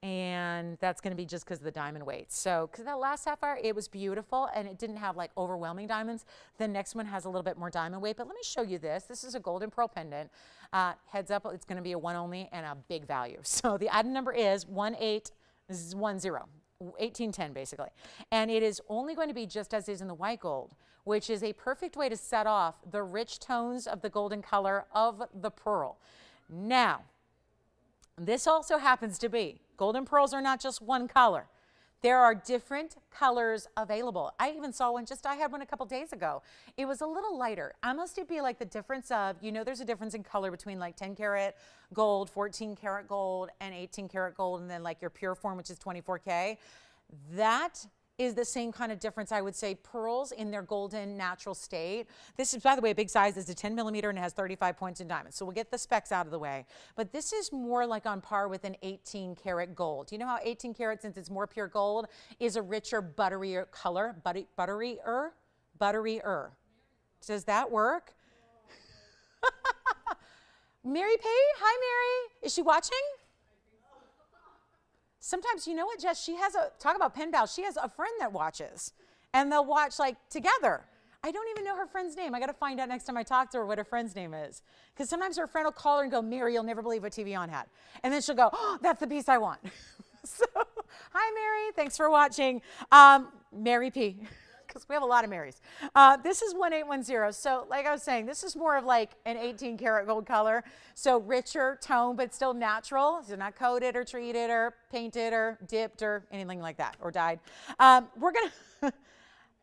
A: and that's going to be just because of the diamond weight. So because that last sapphire, it was beautiful and it didn't have like overwhelming diamonds. The next one has a little bit more diamond weight, but let me show you this. This is a golden pearl pendant. Heads up, it's going to be a 1 only and a big value. So the item number is 1810, 1810 basically. And it is only going to be just as is in the white gold, which is a perfect way to set off the rich tones of the golden color of the pearl. Now, this also happens to be, golden pearls are not just one color. There are different colors available. I even saw one I had one a couple days ago. It was a little lighter. Almost it'd be like the difference of, you know, there's a difference in color between like 10 karat gold, 14 karat gold, and 18 karat gold, and then like your pure form, which is 24K. That is the same kind of difference, I would say. Pearls in their golden natural state. This is, by the way, a big size. It's a 10 millimeter and it has 35 points in diamonds. So we'll get the specs out of the way. But this is more like on par with an 18 karat gold. You know how 18 karat, since it's more pure gold, is a richer, butterier color? Butterier? Does that work? Mary P? Hi, Mary. Is she watching? Sometimes, you know what, Jess, she has talk about pen pals, she has a friend that watches, and they'll watch like together. I don't even know her friend's name. I got to find out next time I talk to her what her friend's name is. Because sometimes her friend will call her and go, Mary, you'll never believe what TVON had. And then she'll go, oh, that's the piece I want. So, hi, Mary. Thanks for watching. Mary P. Because we have a lot of Marys. This is 1810. So like I was saying, this is more of like an 18 karat gold color. So richer tone, but still natural. So not coated or treated or painted or dipped or anything like that, or dyed. We're going to,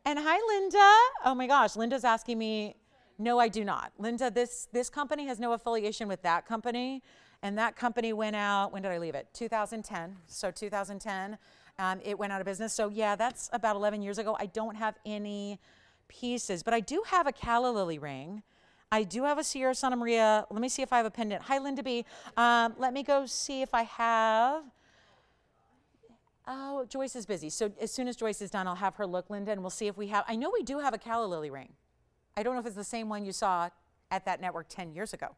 A: and hi, Linda. Oh my gosh, Linda's asking me, no, I do not. Linda, this company has no affiliation with that company. And that company went out, when did I leave it? 2010. So 2010. It went out of business. So yeah, that's about 11 years ago. I don't have any pieces, but I do have a calla lily ring. I do have a Sierra Santa Maria. Let me see if I have a pendant. Hi, Linda B. Let me go see if I have. Oh, Joyce is busy. So as soon as Joyce is done, I'll have her look, Linda, and we'll see if we have. I know we do have a calla lily ring. I don't know if it's the same one you saw at that network 10 years ago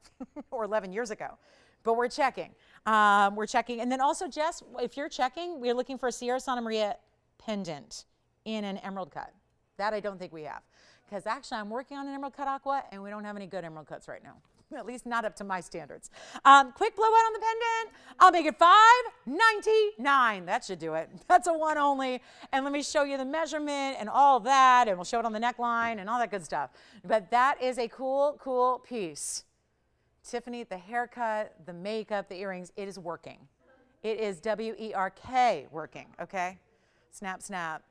A: or 11 years ago. But we're checking. We're checking. And then also, Jess, if you're checking, we're looking for a Sierra Santa Maria pendant in an emerald cut. That I don't think we have. Because actually, I'm working on an emerald cut aqua, and we don't have any good emerald cuts right now. At least not up to my standards. Quick blowout on the pendant. I'll make it $5.99. That should do it. That's a one only. And let me show you the measurement and all that, and we'll show it on the neckline and all that good stuff. But that is a cool, cool piece. Tiffany, the haircut, the makeup, the earrings, it is working. It is W-E-R-K working, okay? Snap, snap.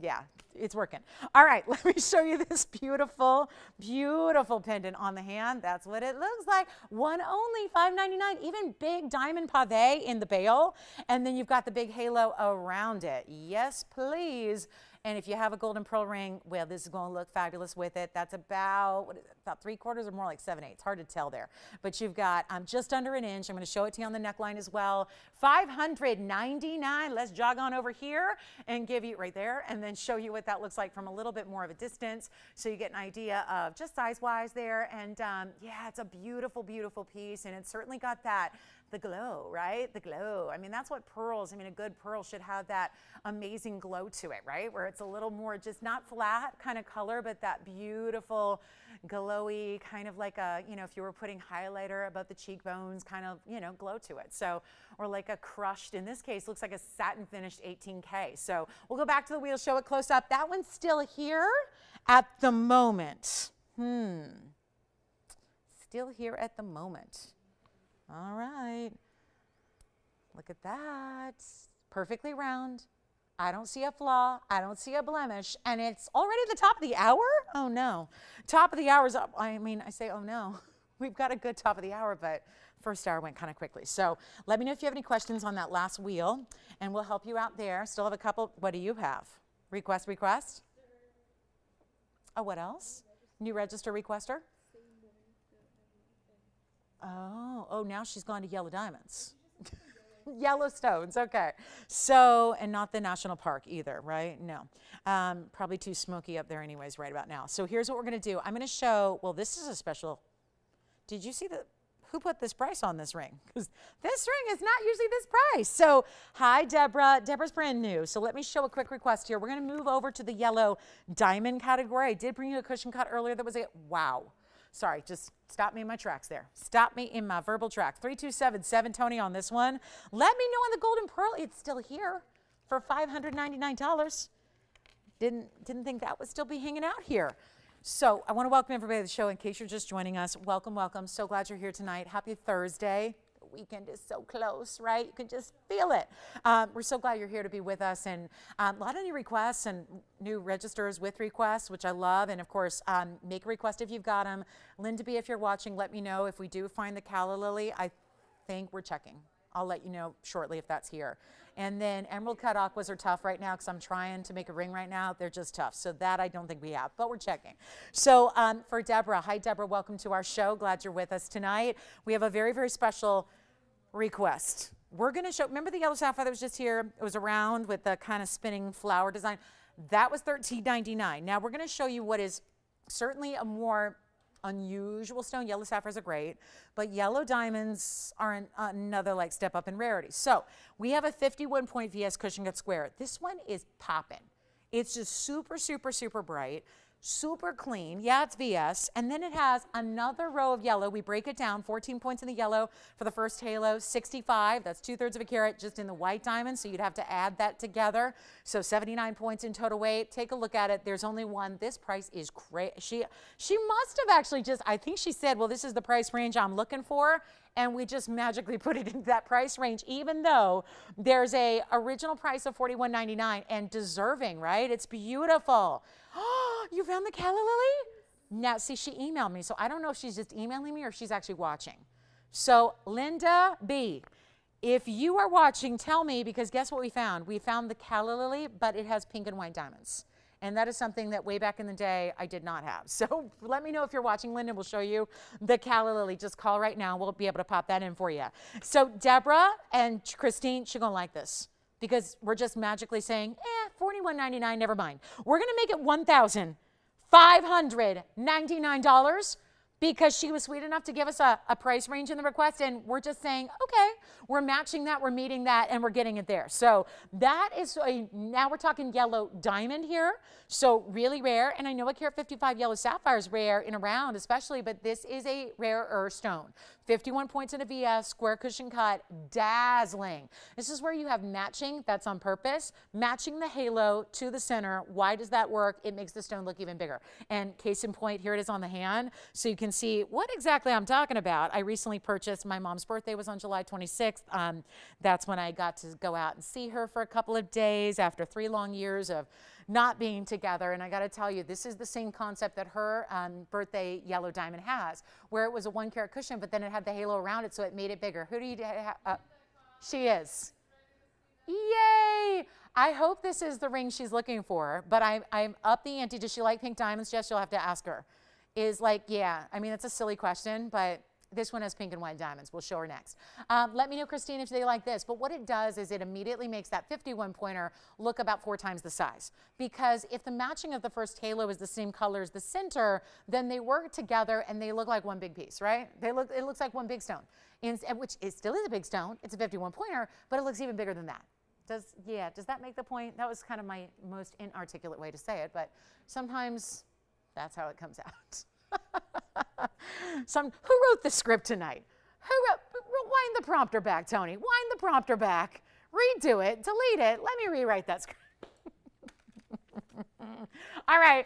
A: Yeah, it's working. All right, let me show you this beautiful, beautiful pendant on the hand. That's what it looks like. One only, $5.99. Even big diamond pave in the bail. And then you've got the big halo around it. Yes, please. And if you have a golden pearl ring, well, this is going to look fabulous with it. That's about, what is it, about 3/4 or more like 7/8. It's hard to tell there. But you've got just under an inch. I'm going to show it to you on the neckline as well. $599. Let's jog on over here and give you right there and then show you what that looks like from a little bit more of a distance so you get an idea of just size-wise there. And yeah, it's a beautiful, beautiful piece. And it's certainly got that, the glow, right? The glow. I mean, that's what pearls, I mean, a good pearl should have that amazing glow to it, right? Where it's a little more just not flat kind of color, but that beautiful glowy kind of like a, you know, if you were putting highlighter above the cheekbones, kind of, you know, glow to it. So, or like a crushed, in this case, looks like a satin finished 18K. So we'll go back to the wheel, show it close up. That one's still here at the moment. Still here at the moment. All right, look at that, perfectly round. I don't see a flaw, I don't see a blemish, and it's already the top of the hour? Oh no, top of the hour's up. I mean, I say, oh no, we've got a good top of the hour, but first hour went kind of quickly. So let me know if you have any questions on that last wheel, and we'll help you out there. Still have a couple. What do you have? Request? Oh, what else? New register requester? Oh, now she's gone to yellow diamonds. Yellowstones, okay. So, and not the national park either, right? No. Probably too smoky up there anyways right about now. So here's what we're going to do. I'm going to show, well, this is a special, did you see who put this price on this ring? Because this ring is not usually this price. So, hi, Deborah. Deborah's brand new. So let me show a quick request here. We're going to move over to the yellow diamond category. I did bring you a cushion cut earlier that was wow. Sorry, just stop me in my tracks there. Stop me in my verbal tracks. 3277 Tony on this one. Let me know on the golden pearl. It's still here for $599. Didn't think that would still be hanging out here. So I want to welcome everybody to the show. In case you're just joining us, welcome, welcome. So glad you're here tonight. Happy Thursday. The weekend is so close, right? You can just feel it. We're so glad you're here to be with us. And a lot of new requests and new registers with requests, which I love. And of course, make a request if you've got them. Linda B, if you're watching, let me know. If we do find the calla lily, I think we're checking. I'll let you know shortly if that's here. And then emerald cut aquas are tough right now because I'm trying to make a ring right now. They're just tough. So that I don't think we have, but we're checking. So for Deborah, hi Deborah, welcome to our show. Glad you're with us tonight. We have a very, very special request. We're going to show, remember the yellow sapphire that was just here? It was around with the kind of spinning flower design. That was $13.99. Now we're going to show you what is certainly a more unusual stone. Yellow sapphires are great, but yellow diamonds are another like step up in rarity. So we have a 51 point VS cushion cut square. This one is popping. It's just super, super, super bright. Super clean. Yeah, it's VS. And then it has another row of yellow. We break it down, 14 points in the yellow for the first halo, 65, that's 2/3 of a carat just in the white diamond, so you'd have to add that together. So 79 points in total weight. Take a look at it. There's only one. This price is crazy. She must have actually just, I think she said, well, this is the price range I'm looking for, and we just magically put it into that price range, even though there's a original price of $41.99 and deserving, right? It's beautiful. Oh, you found the calla lily? Now, see, she emailed me, so I don't know if she's just emailing me or if she's actually watching. So, Linda B, if you are watching, tell me, because guess what we found? We found the calla lily, but it has pink and white diamonds. And that is something that way back in the day I did not have. So let me know if you're watching, Linda. We'll show you the calla lily. Just call right now. We'll be able to pop that in for you. So Deborah and Christine, she's going to like this because we're just magically saying, $41.99, never mind. We're going to make it $1,599 because she was sweet enough to give us a price range in the request, and we're just saying, okay, we're matching that, we're meeting that, and we're getting it there. So that is now we're talking yellow diamond here, so really rare. And I know a carat 55 yellow sapphire is rare in a round especially, but this is a rarer stone. 51 points in a VS, square cushion cut, dazzling. This is where you have matching, that's on purpose, matching the halo to the center. Why does that work? It makes the stone look even bigger. And case in point, here it is on the hand, so you can see what exactly I'm talking about. I recently purchased, my mom's birthday was on July 26th. That's when I got to go out and see her for a couple of days after 3 long years of not being together. And I got to tell you, this is the same concept that her birthday yellow diamond has, where it was a 1 carat cushion, but then it had the halo around it, so it made it bigger. Who do you have? She is. Yay! I hope this is the ring she's looking for, but I'm up the ante. Does she like pink diamonds, Jess? You'll have to ask her. Is like, yeah, I mean, it's a silly question, but this one has pink and white diamonds. We'll show her next. Let me know, Christine, if they like this. But what it does is it immediately makes that 51 pointer look about 4 times the size. Because if the matching of the first halo is the same color as the center, then they work together and they look like one big piece, right? It looks like one big stone, which it still is a big stone. It's a 51 pointer, but it looks even bigger than that. Does that make the point? That was kind of my most inarticulate way to say it, but sometimes that's how it comes out. Who wrote the script tonight? Wind the prompter back, Tony. Wind the prompter back. Redo it. Delete it. Let me rewrite that script. All right.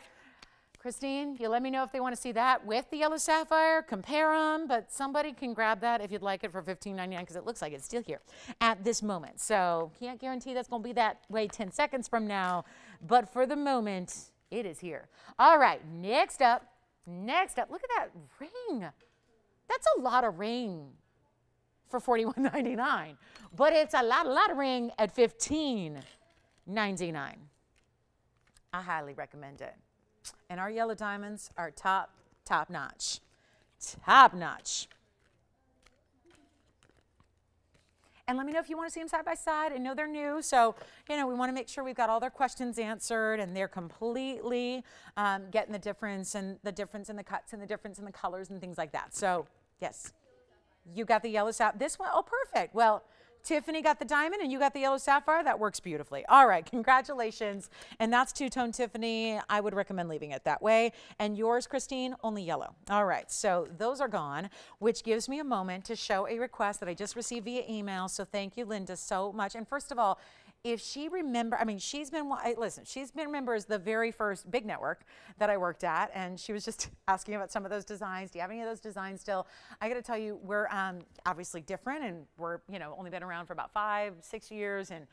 A: Christine, you let me know if they want to see that with the yellow sapphire. Compare them, but somebody can grab that if you'd like it for $15.99 because it looks like it's still here at this moment. So can't guarantee that's going to be that way 10 seconds from now, but for the moment, it is here. All right, next up, look at that ring. That's a lot of ring for $41.99, but it's a lot of ring at $15.99. I highly recommend it. And our yellow diamonds are top notch. Top notch. And let me know if you want to see them side by side. I know they're new, so we want to make sure we've got all their questions answered, and they're completely getting the difference in the cuts and the difference in the colors and things like that. So yes, you got the yellow sapphire. This one, oh, perfect. Well, Tiffany got the diamond and you got the yellow sapphire. That works beautifully. All right, congratulations. And that's two-tone Tiffany. I would recommend leaving it that way. And yours, Christine, only yellow. All right, so those are gone, which gives me a moment to show a request that I just received via email. So thank you, Linda, so much. And first of all, if she remember, I mean, she's been members the very first big network that I worked at, and she was just asking about some of those designs. Do you have any of those designs still? I got to tell you, we're obviously different, and we're only been around for about 5-6 years, and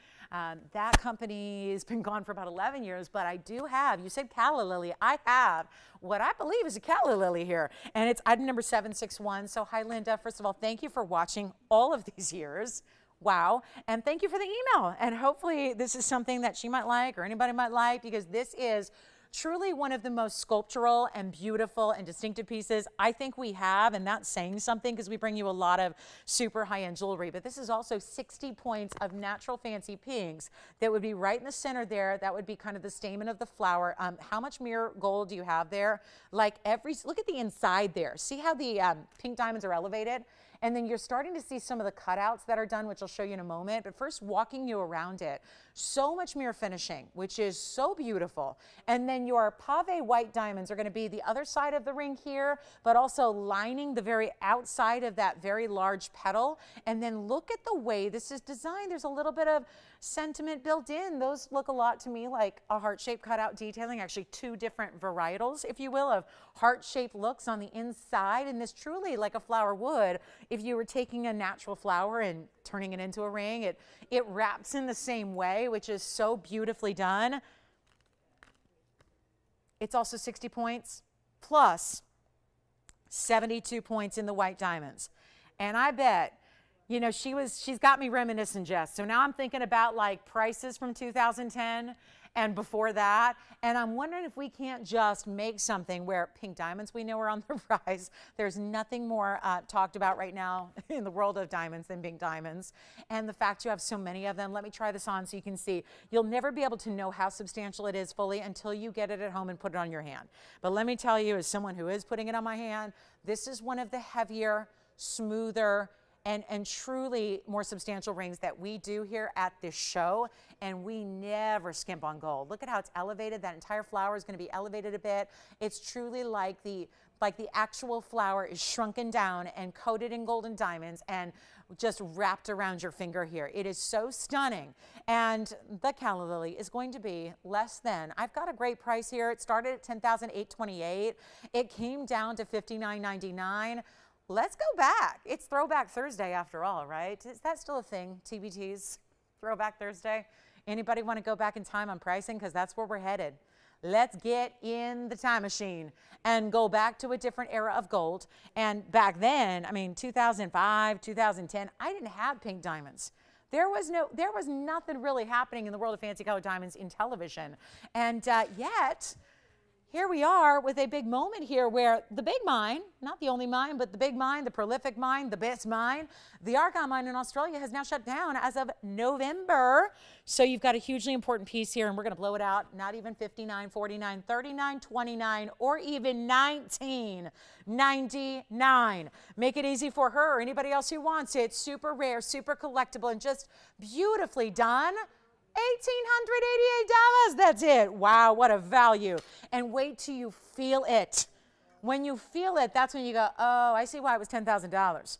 A: that company has been gone for about 11 years. But I do have, you said calla lily, I have what I believe is a calla lily here, and it's item number 761. So hi, Linda. First of all, thank you for watching all of these years. Wow. And thank you for the email. And hopefully this is something that she might like or anybody might like, because this is truly one of the most sculptural and beautiful and distinctive pieces I think we have. And that's saying something because we bring you a lot of super high-end jewelry. But this is also 60 points of natural fancy pinks that would be right in the center there. That would be kind of the stamen of the flower. How much mirror gold do you have there? Like look at the inside there. See how the pink diamonds are elevated? And then you're starting to see some of the cutouts that are done, which I'll show you in a moment. But first, walking you around it. So much mirror finishing, which is so beautiful. And then your pave white diamonds are going to be the other side of the ring here, but also lining the very outside of that very large petal. And then look at the way this is designed. There's a little bit of sentiment built in. Those look a lot to me like a heart-shaped cutout detailing, actually 2 different varietals, if you will, of heart-shaped looks on the inside. And this truly, like a flower would, if you were taking a natural flower and turning it into a ring, it wraps in the same way, which is so beautifully done. It's also 60 points plus 72 points in the white diamonds. And I bet, she's got me reminiscing, Jess. So now I'm thinking about like prices from 2010 and before that. And I'm wondering if we can't just make something where pink diamonds we know are on the rise. There's nothing more talked about right now in the world of diamonds than pink diamonds. And the fact you have so many of them, let me try this on so you can see. You'll never be able to know how substantial it is fully until you get it at home and put it on your hand. But let me tell you, as someone who is putting it on my hand, this is one of the heavier, smoother, and truly more substantial rings that we do here at this show, and we never skimp on gold. Look at how it's elevated. That entire flower is going to be elevated a bit. It's truly like the actual flower is shrunken down and coated in golden diamonds and just wrapped around your finger here. It is so stunning. And the calla lily is going to be less than, I've got a great price here. It started at $10,828. It came down to $59.99. Let's go back. It's Throwback Thursday after all, right? Is that still a thing, TBTs? Throwback Thursday? Anybody want to go back in time on pricing? Because that's where we're headed. Let's get in the time machine and go back to a different era of gold. And back then, I mean, 2005, 2010, I didn't have pink diamonds. There was nothing really happening in the world of fancy colored diamonds in television. And yet, here we are with a big moment here where the big mine, not the only mine, but the big mine, the prolific mine, the best mine, the Argyle mine in Australia has now shut down as of November. So you've got a hugely important piece here, and we're going to blow it out. Not even $59, $49, $39, $29, or even $19.99. Make it easy for her or anybody else who wants it. Super rare, super collectible, and just beautifully done. $1,888, that's it. Wow, what a value. And wait till you feel it. When you feel it, that's when you go, oh, I see why it was $10,000.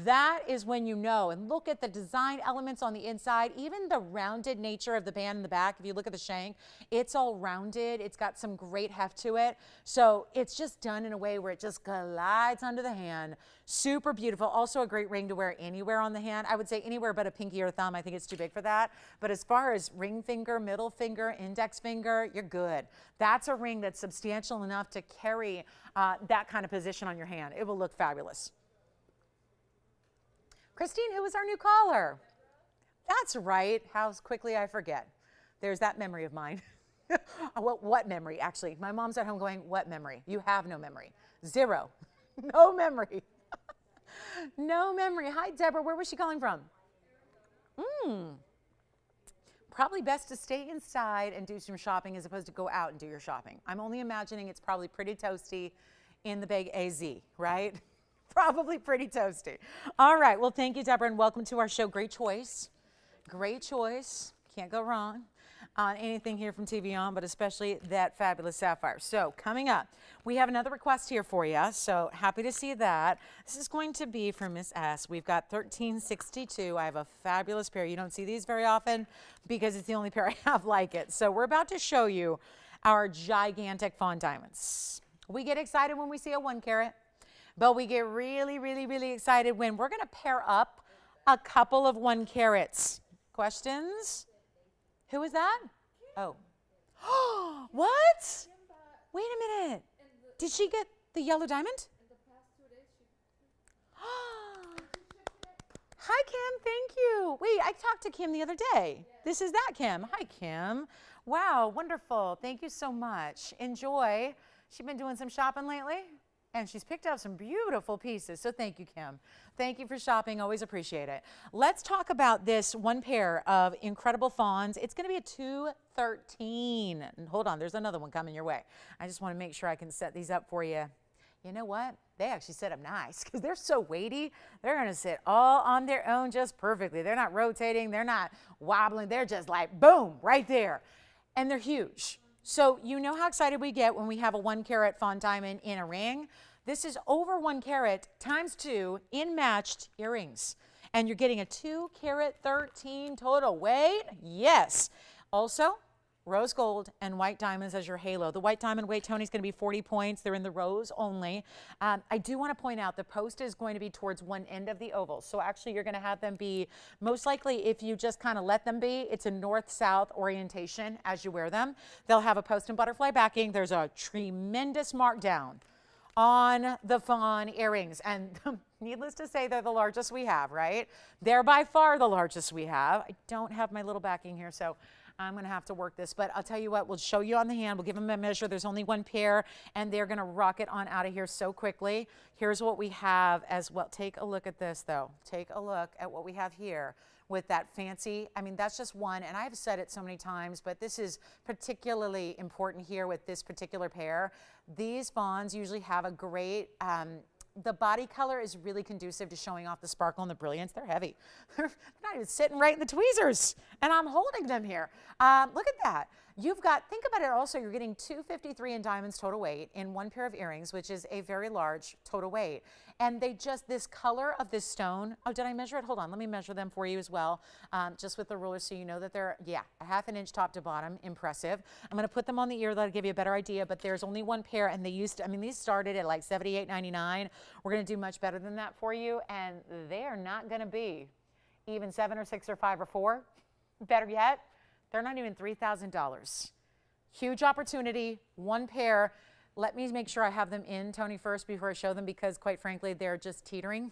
A: That is when you know. And look at the design elements on the inside, even the rounded nature of the band in the back. If you look at the shank, it's all rounded. It's got some great heft to it. So it's just done in a way where it just glides under the hand. Super beautiful. Also a great ring to wear anywhere on the hand. I would say anywhere but a pinky or a thumb. I think it's too big for that. But as far as ring finger, middle finger, index finger, you're good. That's a ring that's substantial enough to carry that kind of position on your hand. It will look fabulous. Christine, who is our new caller? That's right. How quickly I forget. There's that memory of mine. What memory, actually? My mom's at home going, what memory? You have no memory. Zero. No memory. No memory. Hi, Deborah. Where was she calling from? Probably best to stay inside and do some shopping as opposed to go out and do your shopping. I'm only imagining it's probably pretty toasty in the big AZ, right? Probably pretty toasty. All right. Well, thank you, Deborah, and welcome to our show. Great choice. Great choice. Can't go wrong on anything here from TVON, but especially that fabulous sapphire. So coming up, we have another request here for you. So happy to see that. This is going to be for Miss S. We've got 1362. I have a fabulous pair. You don't see these very often because it's the only pair I have like it. So we're about to show you our gigantic Fawn Diamonds. We get excited when we see a 1 carat. But we get really, really, really excited when we're going to pair up a couple of 1 carats. Questions? Who is that? Oh. What? Wait a minute. Did she get the yellow diamond? Hi, Kim. Thank you. Wait, I talked to Kim the other day. This is that Kim. Hi, Kim. Wow, wonderful. Thank you so much. Enjoy. She's been doing some shopping lately? And she's picked up some beautiful pieces. So thank you, Kim. Thank you for shopping. Always appreciate it. Let's talk about this 1 pair of incredible fawns. It's going to be a 213. And hold on, there's another one coming your way. I just want to make sure I can set these up for you. You know what? They actually set up nice because they're so weighty. They're going to sit all on their own just perfectly. They're not rotating. They're not wobbling. They're just like, boom, right there. And they're huge. So you know how excited we get when we have a 1 carat Fawn Diamond in a ring. This is over 1 carat times 2 in matched earrings. And you're getting a 2 carat 13 total weight. Yes. Also, rose gold and white diamonds as your halo. The white diamond weight, Tony, is going to be 40 points. They're in the rose only. I do want to point out the post is going to be towards one end of the oval. So actually you're going to have them be, most likely if you just kind of let them be, it's a north-south orientation as you wear them. They'll have a post and butterfly backing. There's a tremendous markdown on the fawn earrings. And needless to say, they're the largest we have, right? They're by far the largest we have. I don't have my little backing here, so I'm going to have to work this, but I'll tell you what, we'll show you on the hand. We'll give them a measure. There's only one pair, and they're going to rock it on out of here so quickly. Here's what we have as well. Take a look at this, though. Take a look at what we have here with that fancy, I mean, that's just one, and I've said it so many times, but this is particularly important here with this particular pair. These fawns usually have a great, the body color is really conducive to showing off the sparkle and the brilliance. They're heavy. They're not even sitting right in the tweezers, and I'm holding them here. Look at that. You've got, think about it also, you're getting 253 in diamonds total weight in one pair of earrings, which is a very large total weight. And they just, this color of this stone, oh, did I measure it? Hold on, let me measure them for you as well, just with the ruler so you know that they're, yeah, a ½ inch top to bottom, impressive. I'm gonna put them on the ear, that'll give you a better idea, but there's only one pair, and they used to, I mean, these started at like $78.99. We're gonna do much better than that for you, and they're not gonna be even 7 or 6 or 5 or 4. Better yet, they're not even $3,000. Huge opportunity, one pair. Let me make sure I have them in, Tony, first before I show them, because quite frankly, they're just teetering.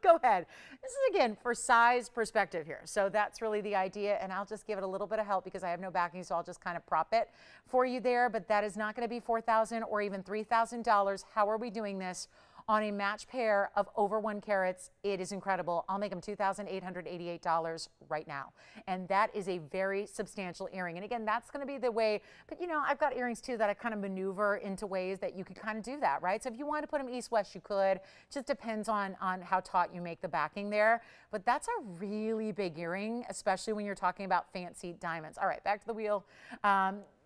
A: Go ahead. This is, again, for size perspective here. So that's really the idea, and I'll just give it a little bit of help because I have no backing, so I'll just kind of prop it for you there, but that is not going to be $4,000 or even $3,000. How are we doing this? On a match pair of over 1 carats, it is incredible. I'll make them $2,888 right now. And that is a very substantial earring. And again, that's gonna be the way, but you know, I've got earrings too that I kind of maneuver into ways that you could kind of do that, right? So if you wanted to put them east-west, you could. It just depends on how taut you make the backing there. But that's a really big earring, especially when you're talking about fancy diamonds. All right, back to the wheel.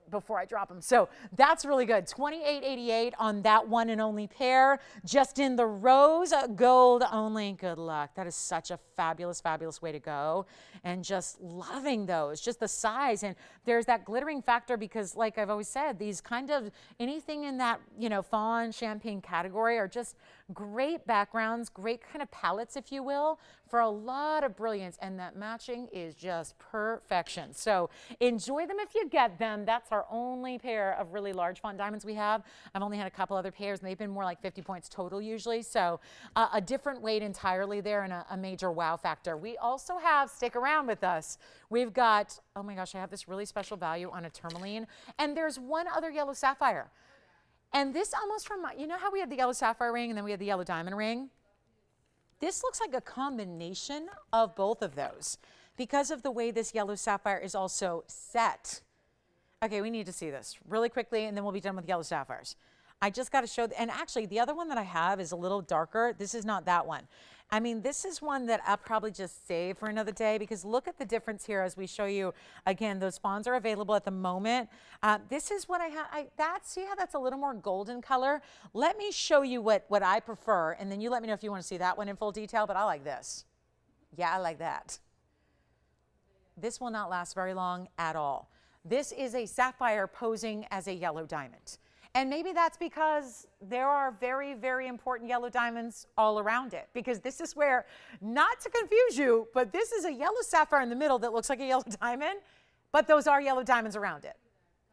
A: Before I drop them. So that's really good. $28.88 on that one and only pair, just in the rose gold only. Good luck. That is such a fabulous, fabulous way to go. And just loving those, just the size. And there's that glittering factor because, like I've always said, these kind of anything in that, you know, fawn champagne category are just great backgrounds, great kind of palettes, if you will, for a lot of brilliance. And that matching is just perfection. So enjoy them if you get them. That's our only pair of really large fawn diamonds we have. I've only had a couple other pairs, and they've been more like 50 points total usually. So a different weight entirely there, and a major wow factor. We also have, stick around with us, we've got, oh my gosh, I have this really special value on a tourmaline, and there's one other yellow sapphire. And this almost reminds, you know how we had the yellow sapphire ring and then we had the yellow diamond ring? This looks like a combination of both of those because of the way this yellow sapphire is also set. Okay, we need to see this really quickly, and then we'll be done with yellow sapphires. I just got to show, and actually the other one that I have is a little darker. This is not that one. I mean, this is one that I'll probably just save for another day because look at the difference here as we show you. Again, those fawns are available at the moment. This is what I have. See how that's a little more golden color? Let me show you what I prefer, and then you let me know if you want to see that one in full detail, but I like this. Yeah, I like that. This will not last very long at all. This is a sapphire posing as a yellow diamond. And maybe that's because there are very, very important yellow diamonds all around it. Because this is where, not to confuse you, but this is a yellow sapphire in the middle that looks like a yellow diamond, but those are yellow diamonds around it.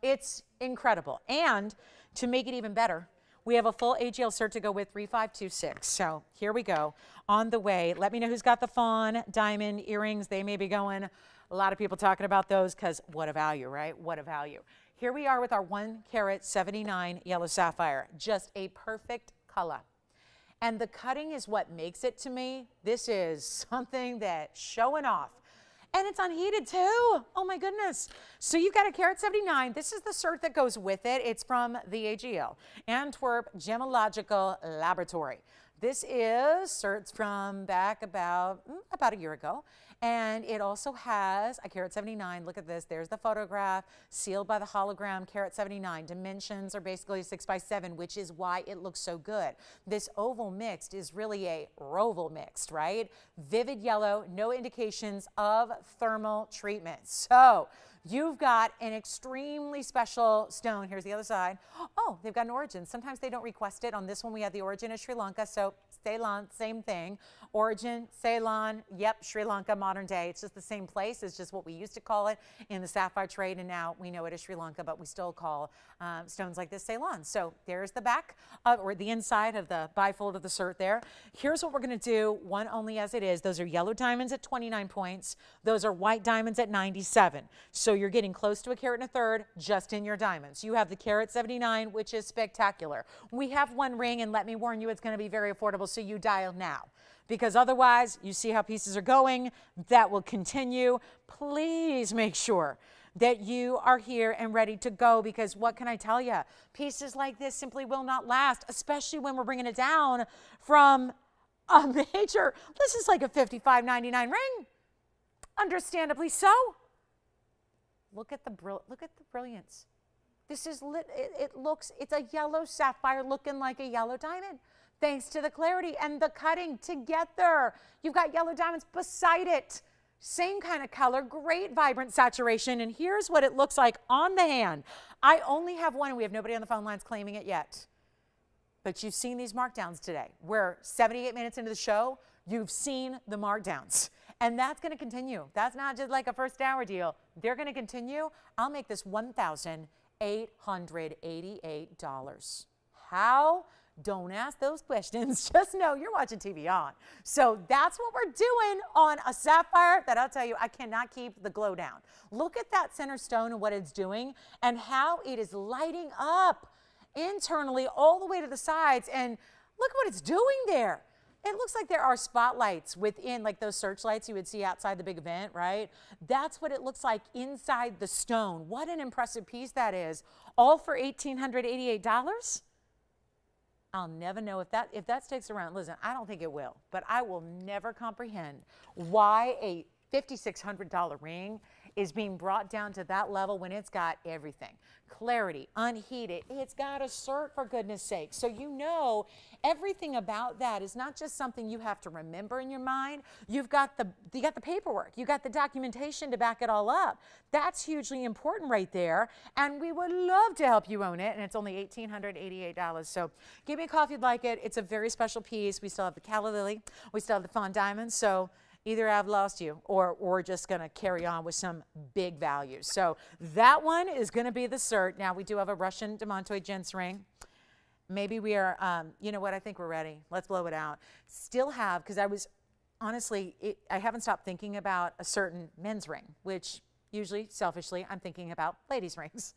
A: It's incredible. And to make it even better, we have a full AGL cert to go with 3526. So here we go. On the way. Let me know who's got the fawn diamond earrings. They may be going. A lot of people talking about those because what a value, right? What a value. Here we are with our 1 carat 79 yellow sapphire. Just a perfect color. And the cutting is what makes it to me. This is something that's showing off. And it's unheated too. Oh my goodness. So you've got a carat 79. This is the cert that goes with it. It's from the AGL, Antwerp Gemological Laboratory. This is certs from back about a year ago. And it also has a carat 79. Look at this. There's the photograph, sealed by the hologram, carat 79. Dimensions are basically 6x7, which is why it looks so good. This oval mixed is really a roval mixed, right? Vivid yellow, no indications of thermal treatment. So you've got an extremely special stone. Here's the other side. Oh, they've got an origin. Sometimes they don't request it. On this one, we had the origin of Sri Lanka, so Ceylon, same thing. origin, Ceylon, yep, Sri Lanka, modern day. It's just the same place. It's just what we used to call it in the sapphire trade, and now we know it as Sri Lanka, but we still call stones like this Ceylon. So there's the back or the inside of the bifold of the cert there. Here's what we're going to do, one only as it is. Those are yellow diamonds at 29 points. Those are white diamonds at 97. So you're getting close to a carat and a third just in your diamonds. You have the carat 79, which is spectacular. We have one ring, and let me warn you, it's going to be very affordable, so you dial now. Because otherwise, you see how pieces are going, that will continue. Please make sure that you are here and ready to go, because what can I tell you? Pieces like this simply will not last, especially when we're bringing it down from a major. This is like a $55.99 ring, understandably so. Look at the brilliance. This is lit. It's a yellow sapphire looking like a yellow diamond, thanks to the clarity and the cutting together. You've got yellow diamonds beside it. Same kind of color, great vibrant saturation, and here's what it looks like on the hand. I only have one, and we have nobody on the phone lines claiming it yet. But you've seen these markdowns today. We're 78 minutes into the show. You've seen the markdowns, and that's going to continue. That's not just like a first hour deal. They're going to continue. I'll make this $1,888. How? Don't ask those questions. Just know you're watching TVON. So that's what we're doing on a sapphire that I'll tell you, I cannot keep the glow down. Look at that center stone and what it's doing and how it is lighting up internally all the way to the sides. And look what it's doing there. It looks like there are spotlights within, like those searchlights you would see outside the big event, right? That's what it looks like inside the stone. What an impressive piece that is. All for $1,888? I'll never know if that sticks around. Listen, I don't think it will, but I will never comprehend why a $5,600 ring is being brought down to that level when it's got everything. Clarity, unheated, it's got a cert, for goodness sake. So you know everything about that is not just something you have to remember in your mind. You got the paperwork, you got the documentation to back it all up. That's hugely important right there, and we would love to help you own it, and it's only $1,888. So give me a call if you'd like it. It's a very special piece. We still have the calla lily, we still have the Fawn Diamond, so either I've lost you or we're just going to carry on with some big values. So that one is going to be the cert. Now, we do have a Russian demantoid gents ring. Maybe we are, you know what, I think we're ready. Let's blow it out. Still have, because I was, honestly, I haven't stopped thinking about a certain men's ring, which usually, selfishly, I'm thinking about ladies' rings.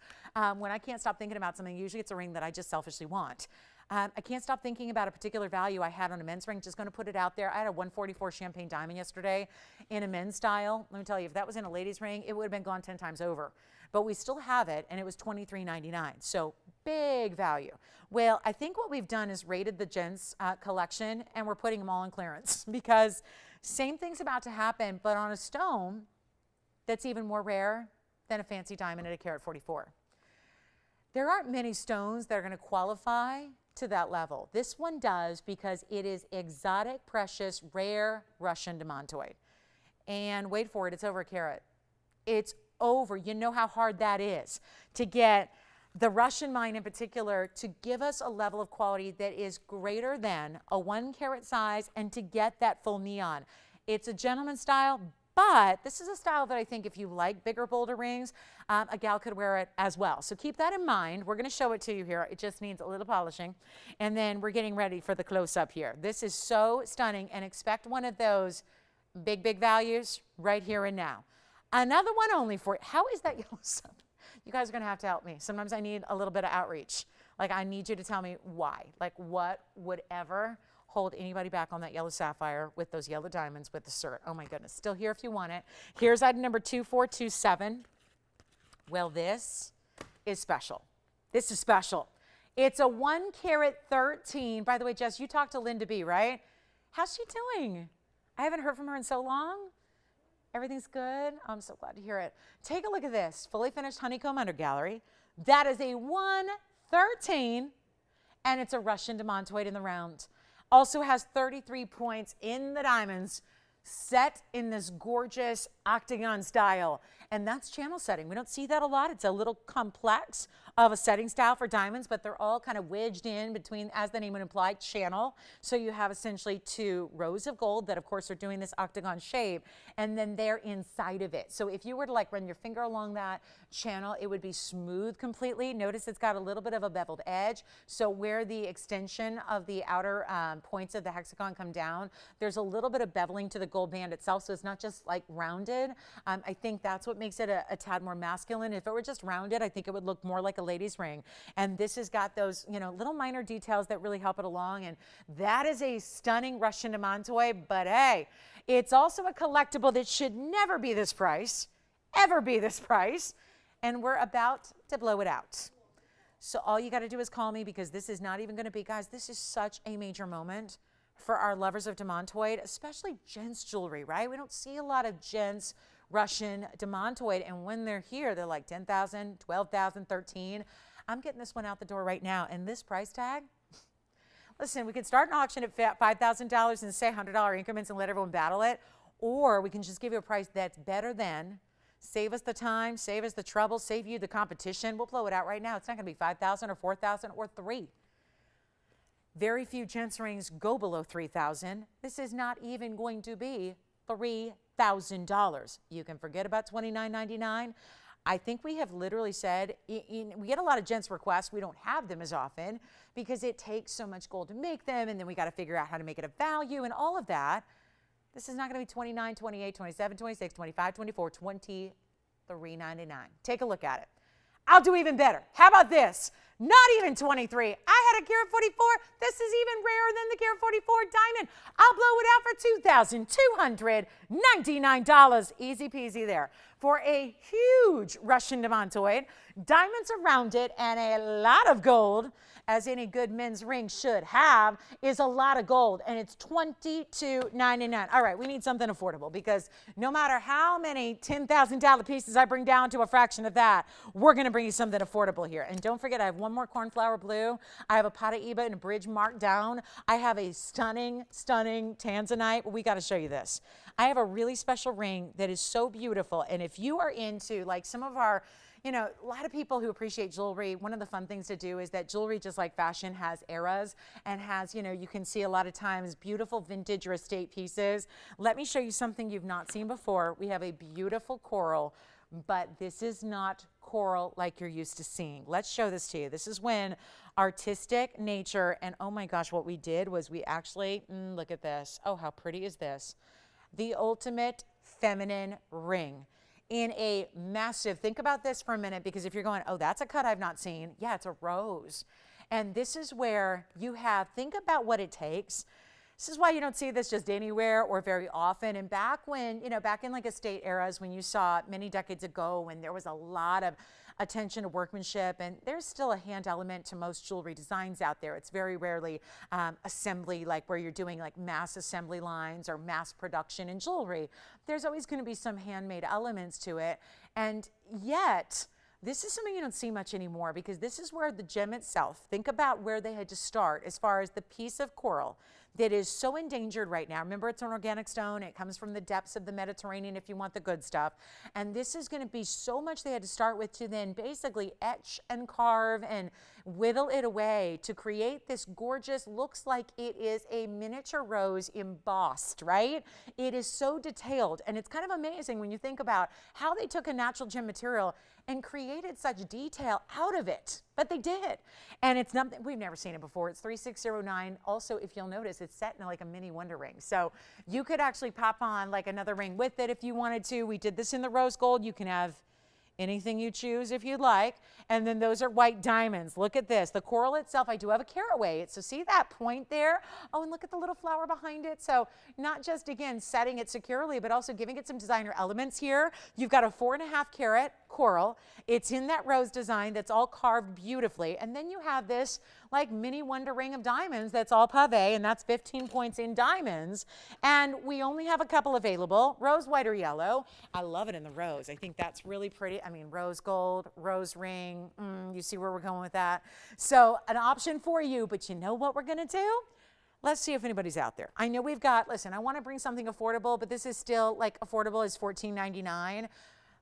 A: When I can't stop thinking about something, usually it's a ring that I just selfishly want. I can't stop thinking about a particular value I had on a men's ring. Just going to put it out there. I had a 144 champagne diamond yesterday in a men's style. Let me tell you, if that was in a ladies' ring, it would have been gone 10 times over. But we still have it, and it was $23.99. So big value. Well, I think what we've done is rated the gents collection, and we're putting them all on clearance because same thing's about to happen, but on a stone that's even more rare than a fancy diamond at a carat 44. There aren't many stones that are going to qualify to that level. This one does because it is exotic, precious, rare Russian demantoid. And wait for it, it's over a carat. It's over. You know how hard that is to get the Russian mine in particular to give us a level of quality that is greater than a 1 carat size and to get that full neon. It's a gentleman's style, but this is a style that I think if you like bigger, bolder rings, a gal could wear it as well. So keep that in mind. We're going to show it to you here. It just needs a little polishing. And then we're getting ready for the close-up here. This is so stunning, and expect one of those big, big values right here and now. Another one only for you. How is that yellow stuff? You guys are going to have to help me. Sometimes I need a little bit of outreach. Like, I need you to tell me why. Like, what would ever hold anybody back on that yellow sapphire with those yellow diamonds with the cert? Oh my goodness. Still here if you want it. Here's item number 2427. Well, this is special. This is special. It's a 1 carat 13. By the way, Jess, you talked to Linda B, right? How's she doing? I haven't heard from her in so long. Everything's good? I'm so glad to hear it. Take a look at this. Fully finished honeycomb under gallery. That is a 113, and it's a Russian demantoid in the round. Also has 33 points in the diamonds. set in this gorgeous octagon style. And that's channel setting. We don't see that a lot. It's a little complex of a setting style for diamonds, but they're all kind of wedged in between, as the name would imply, channel. So you have essentially 2 rows of gold that, of course, are doing this octagon shape, and then they're inside of it. So if you were to like run your finger along that channel, it would be smooth completely. Notice it's got a little bit of a beveled edge. So where the extension of the outer points of the hexagon come down, there's a little bit of beveling to the gold band itself. So it's not just like rounded. I think that's what makes it a tad more masculine. If it were just rounded, I think it would look more like a lady's ring. And this has got those, you know, little minor details that really help it along. And that is a stunning Russian diamantoid. But hey, it's also a collectible that should never be this price, ever be this price. And we're about to blow it out. So all you got to do is call me, because this is not even going to be, guys, this is such a major moment for our lovers of diamantoid, especially gents jewelry, right? We don't see a lot of gents Russian diamantoid, and when they're here, they're like 10,000, 12,000, 13. I'm getting this one out the door right now, and this price tag, listen, we could start an auction at $5,000 and say $100 increments and let everyone battle it, or we can just give you a price that's better than, save us the time, save us the trouble, save you the competition. We'll blow it out right now. It's not going to be 5,000 or 4,000 or 3. Very few gents rings go below 3,000. This is not even going to be $3,000. You can forget about $29.99. I think we have literally said, we get a lot of gents requests. We don't have them as often because it takes so much gold to make them, and then we got to figure out how to make it a value and all of that. This is not going to be 29, 28, 27, 26, 25, 24, 23.99. Take a look at it. I'll do even better. How about this? Not even 23. I had a carat 44. This is even rarer than the carat 44 diamond. I'll blow it out for $2,299. Easy peasy there. For a huge Russian diamantoid, diamonds around it, and a lot of gold, as any good men's ring should have, is a lot of gold, and it's $22.99. All right, we need something affordable, because no matter how many $10,000 pieces I bring down to a fraction of that, we're going to bring you something affordable here. And don't forget, I have one more cornflower blue. I have a Paraiba and a bridge marked down. I have a stunning, stunning Tanzanite. We got to show you this. I have a really special ring that is so beautiful, and if you are into like some of our, you know, a lot of people who appreciate jewelry, one of the fun things to do is that jewelry, just like fashion, has eras and has, you know, you can see a lot of times beautiful vintage or estate pieces. Let me show you something you've not seen before. We have a beautiful coral, but this is not coral like you're used to seeing. Let's show this to you. This is when artistic nature, and oh my gosh, what we did was we actually, look at this. Oh, how pretty is this? The ultimate feminine ring in a massive, think about this for a minute, because if you're going, oh, that's a cut I've not seen. Yeah, it's a rose. And this is where you have, think about what it takes. This is why you don't see this just anywhere or very often. And back when, you know, back in like estate eras, when you saw many decades ago, when there was a lot of attention to workmanship, and there's still a hand element to most jewelry designs out there. It's very rarely assembly, like where you're doing like mass assembly lines or mass production in jewelry. There's always going to be some handmade elements to it. And yet, this is something you don't see much anymore, because this is where the gem itself, think about where they had to start as far as the piece of coral that is so endangered right now. Remember, it's an organic stone. It comes from the depths of the Mediterranean if you want the good stuff. And this is going to be so much they had to start with to then basically etch and carve and whittle it away to create this gorgeous, looks like it is a miniature rose embossed, right? It is so detailed, and it's kind of amazing when you think about how they took a natural gem material and created such detail out of it. But they did. And it's nothing, we've never seen it before. It's 3609. Also, if you'll notice, it's set in like a mini wonder ring. So you could actually pop on like another ring with it if you wanted to. We did this in the rose gold. You can have anything you choose if you'd like. And then those are white diamonds. Look at this. The coral itself, I do have a carat weight. So see that point there? Oh, and look at the little flower behind it. So not just, again, setting it securely, but also giving it some designer elements here. You've got a 4.5 carat coral. It's in that rose design that's all carved beautifully. And then you have this like mini wonder ring of diamonds that's all pave, and that's 15 points in diamonds. And we only have a couple available, rose, white, or yellow. I love it in the rose. I think that's really pretty. I mean, rose gold, rose ring. You see where we're going with that? So an option for you, but you know what we're going to do? Let's see if anybody's out there. I know we've got, listen, I want to bring something affordable, but this is still like affordable as $14.99.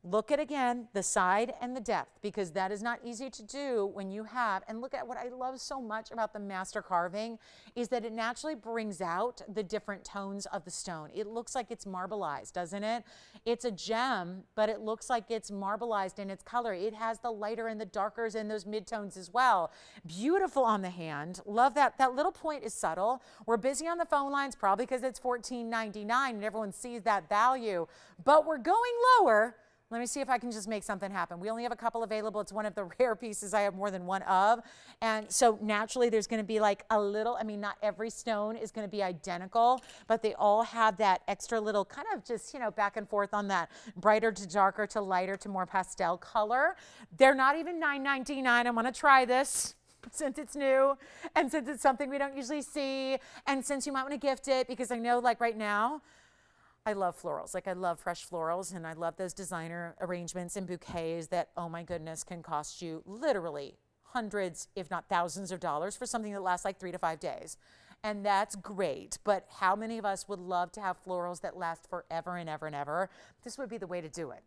A: Look at, again, the side and the depth, because that is not easy to do when you have, and look at what I love so much about the master carving is that it naturally brings out the different tones of the stone. It looks like it's marbleized, doesn't it? It's a gem, but it looks like it's marbleized in its color. It has the lighter and the darkers and those midtones as well. Beautiful on the hand. Love that. That little point is subtle. We're busy on the phone lines, probably because it's $14.99 and everyone sees that value, but we're going lower. Let me see if I can just make something happen. We only have a couple available. It's one of the rare pieces I have more than one of. And so naturally there's going to be like a little, I mean, not every stone is going to be identical, but they all have that extra little kind of just, you know, back and forth on that brighter to darker to lighter to more pastel color. They're not even $9.99. I want to try this since it's new and since it's something we don't usually see. And since you might want to gift it, because I know like right now, I love florals. Like I love fresh florals, and I love those designer arrangements and bouquets that, oh my goodness, can cost you literally hundreds, if not thousands of dollars for something that lasts like 3 to 5 days. And that's great. But how many of us would love to have florals that last forever and ever and ever? This would be the way to do it.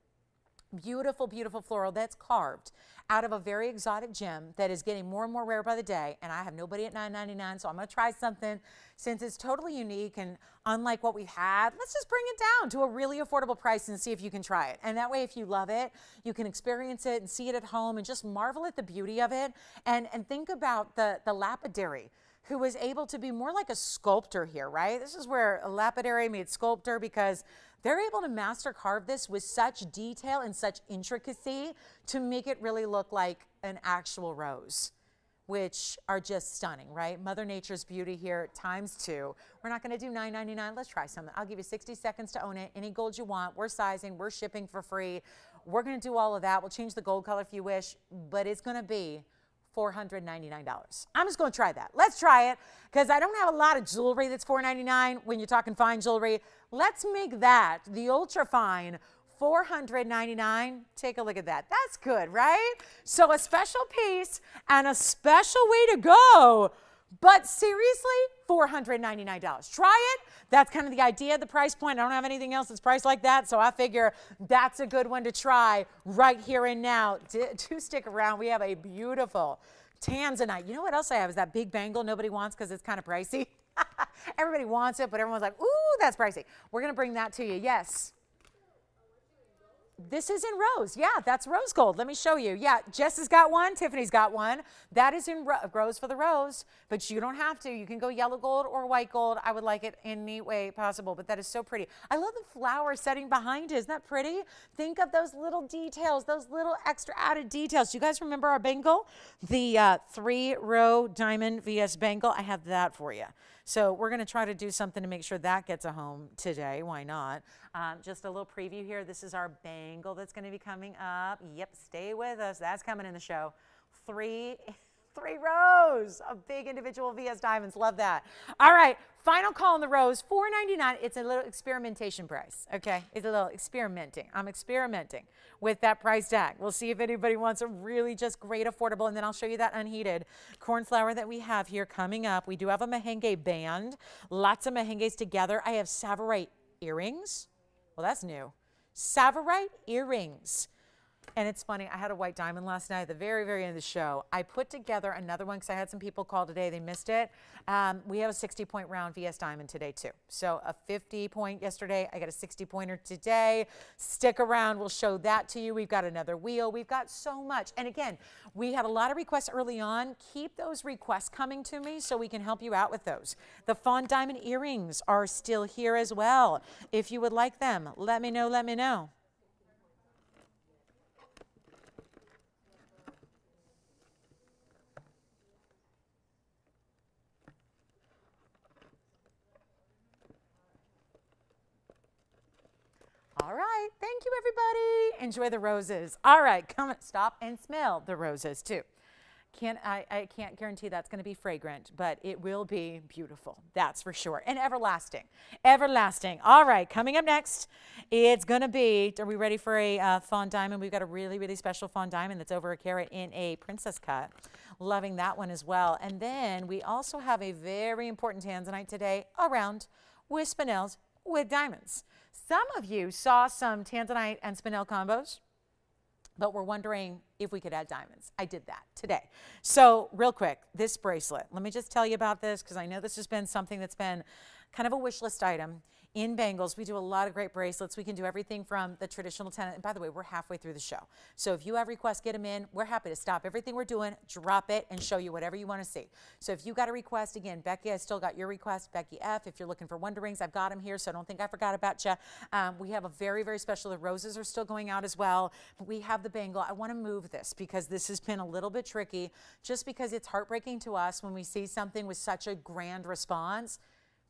A: Beautiful, beautiful floral that's carved out of a very exotic gem that is getting more and more rare by the day. And I have nobody at $9.99, so I'm going to try something. Since it's totally unique and unlike what we've had, let's just bring it down to a really affordable price and see if you can try it. And that way, if you love it, you can experience it and see it at home and just marvel at the beauty of it. And think about the lapidary who was able to be more like a sculptor here, right? This is where a lapidary made sculptor, because they're able to master carve this with such detail and such intricacy to make it really look like an actual rose, which are just stunning, right? Mother Nature's beauty here ×2. We're not going to do $9.99. Let's try something. I'll give you 60 seconds to own it. Any gold you want. We're sizing. We're shipping for free. We're going to do all of that. We'll change the gold color if you wish, but it's going to be $499. I'm just going to try that. Let's try it, because I don't have a lot of jewelry that's $499 when you're talking fine jewelry. Let's make that the ultra fine $499. Take a look at that. That's good, right? So a special piece and a special way to go. But seriously, $499. Try it. That's kind of the idea of the price point. I don't have anything else that's priced like that, so I figure that's a good one to try right here and now. Do stick around. We have a beautiful Tanzanite. You know what else I have is that big bangle nobody wants because it's kind of pricey. Everybody wants it, but everyone's like, ooh, that's pricey. We're going to bring that to you. Yes. This is in rose. Yeah, that's rose gold. Let me show you. Yeah, Jess has got one. Tiffany's got one. That is in rose for the rose, but you don't have to. You can go yellow gold or white gold. I would like it any way possible, but that is so pretty. I love the flower setting behind it. Isn't that pretty? Think of those little details, those little extra added details. Do you guys remember our bangle? The 3-row diamond VS bangle. I have that for you. So we're going to try to do something to make sure that gets a home today. Why not? Just a little preview here. This is our bangle that's going to be coming up. Yep, stay with us. That's coming in the show. Three rows of big individual VS diamonds. Love that. All right, final call on the rose. $499. It's a little experimentation price. Okay, it's a little experimenting. I'm experimenting with that price tag. We'll see if anybody wants a really just great affordable, and then I'll show you that unheated cornflower that we have here coming up. We do have a merengue band. Lots of merengues together. I have Sapphire earrings. Well, that's new. Sapphire earrings. And it's funny, I had a white diamond last night at the very, very end of the show. I put together another one because I had some people call today. They missed it. We have a 60-point round VS diamond today, too. So a 50-point yesterday. I got a 60-pointer today. Stick around. We'll show that to you. We've got another wheel. We've got so much. And again, we had a lot of requests early on. Keep those requests coming to me so we can help you out with those. The Fawn Diamond earrings are still here as well. If you would like them, let me know, let me know. All right, thank you, everybody. Enjoy the roses. All right, come stop and smell the roses too. I can't guarantee that's going to be fragrant, but it will be beautiful. That's for sure. And everlasting. Everlasting. All right, coming up next, it's going to be, are we ready for a Fawn Diamond? We've got a really, really special Fawn Diamond that's over a carat in a princess cut. Loving that one as well. And then we also have a very important Tanzanite today around with spinels with diamonds. Some of you saw some Tanzanite and spinel combos, but we're wondering if we could add diamonds. I did that today. So real quick, this bracelet, let me just tell you about this because I know this has been something that's been kind of a wish list item. In bangles, we do a lot of great bracelets. We can do everything from the traditional 10. And by the way, we're halfway through the show. So if you have requests, get them in. We're happy to stop everything we're doing, drop it, and show you whatever you want to see. So if you got a request, again, Becky, I still got your request. Becky F, if you're looking for Wonder Rings, I've got them here, so I don't think I forgot about you. We have a very, very special. The roses are still going out as well. But we have the bangle. I want to move this because this has been a little bit tricky just because it's heartbreaking to us when we see something with such a grand response,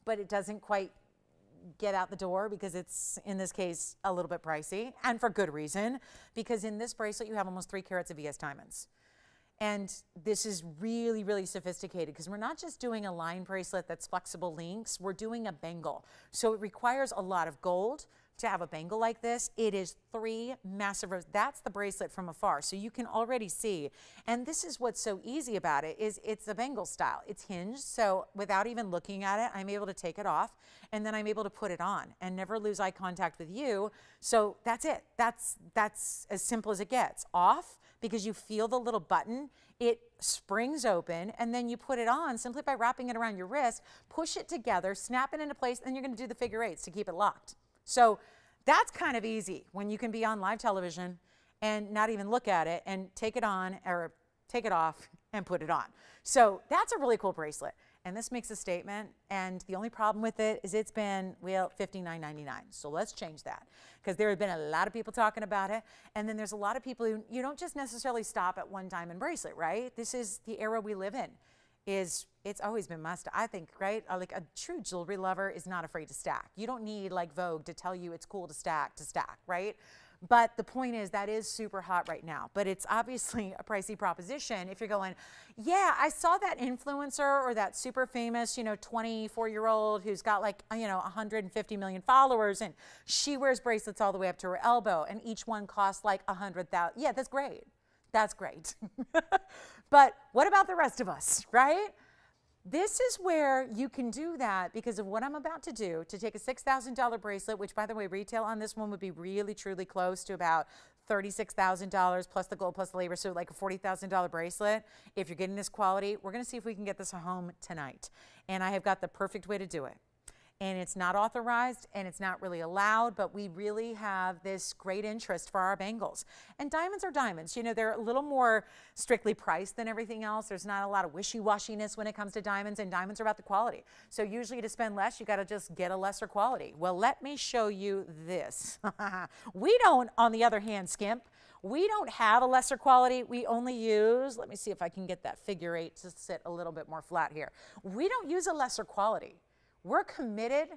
A: but it doesn't quite get out the door because it's, in this case, a little bit pricey, and for good reason, because in this bracelet you have almost 3 carats of VS diamonds. And this is really, really sophisticated because we're not just doing a line bracelet that's flexible links, we're doing a bangle. So it requires a lot of gold to have a bangle like this. It is 3 massive rows. That's the bracelet from afar. So you can already see, and this is what's so easy about it, is it's a bangle style. It's hinged, so without even looking at it, I'm able to take it off, and then I'm able to put it on and never lose eye contact with you. So that's it. That's as simple as it gets. Off, because you feel the little button, it springs open, and then you put it on simply by wrapping it around your wrist, push it together, snap it into place, and then you're gonna do the figure 8s to keep it locked. So that's kind of easy when you can be on live television and not even look at it and take it on or take it off and put it on. So that's a really cool bracelet. And this makes a statement. And the only problem with it is it's been, well, $59.99. So let's change that because there have been a lot of people talking about it. And then there's a lot of people who, you don't just necessarily stop at one diamond bracelet, right? This is the era we live in. It's always been must, I think, right? Like a true jewelry lover is not afraid to stack. You don't need like Vogue to tell you it's cool to stack, right? But the point is that is super hot right now, but it's obviously a pricey proposition. If you're going, yeah, I saw that influencer or that super famous, 24-year-old who's got like, 150 million followers and she wears bracelets all the way up to her elbow and each one costs like 100,000. Yeah, that's great. That's great. But what about the rest of us, right? This is where you can do that because of what I'm about to do, to take a $6,000 bracelet, which by the way, retail on this one would be really, truly close to about $36,000 plus the gold plus the labor, so like a $40,000 bracelet. If you're getting this quality, we're gonna see if we can get this home tonight. And I have got the perfect way to do it. And it's not authorized and it's not really allowed, but we really have this great interest for our bangles. And diamonds are diamonds. They're a little more strictly priced than everything else. There's not a lot of wishy-washiness when it comes to diamonds, and diamonds are about the quality. So usually to spend less, you gotta just get a lesser quality. Well, let me show you this. We don't, on the other hand, skimp. We don't have a lesser quality. We only use, let me see if I can get that figure 8 to sit a little bit more flat here. We don't use a lesser quality. We're committed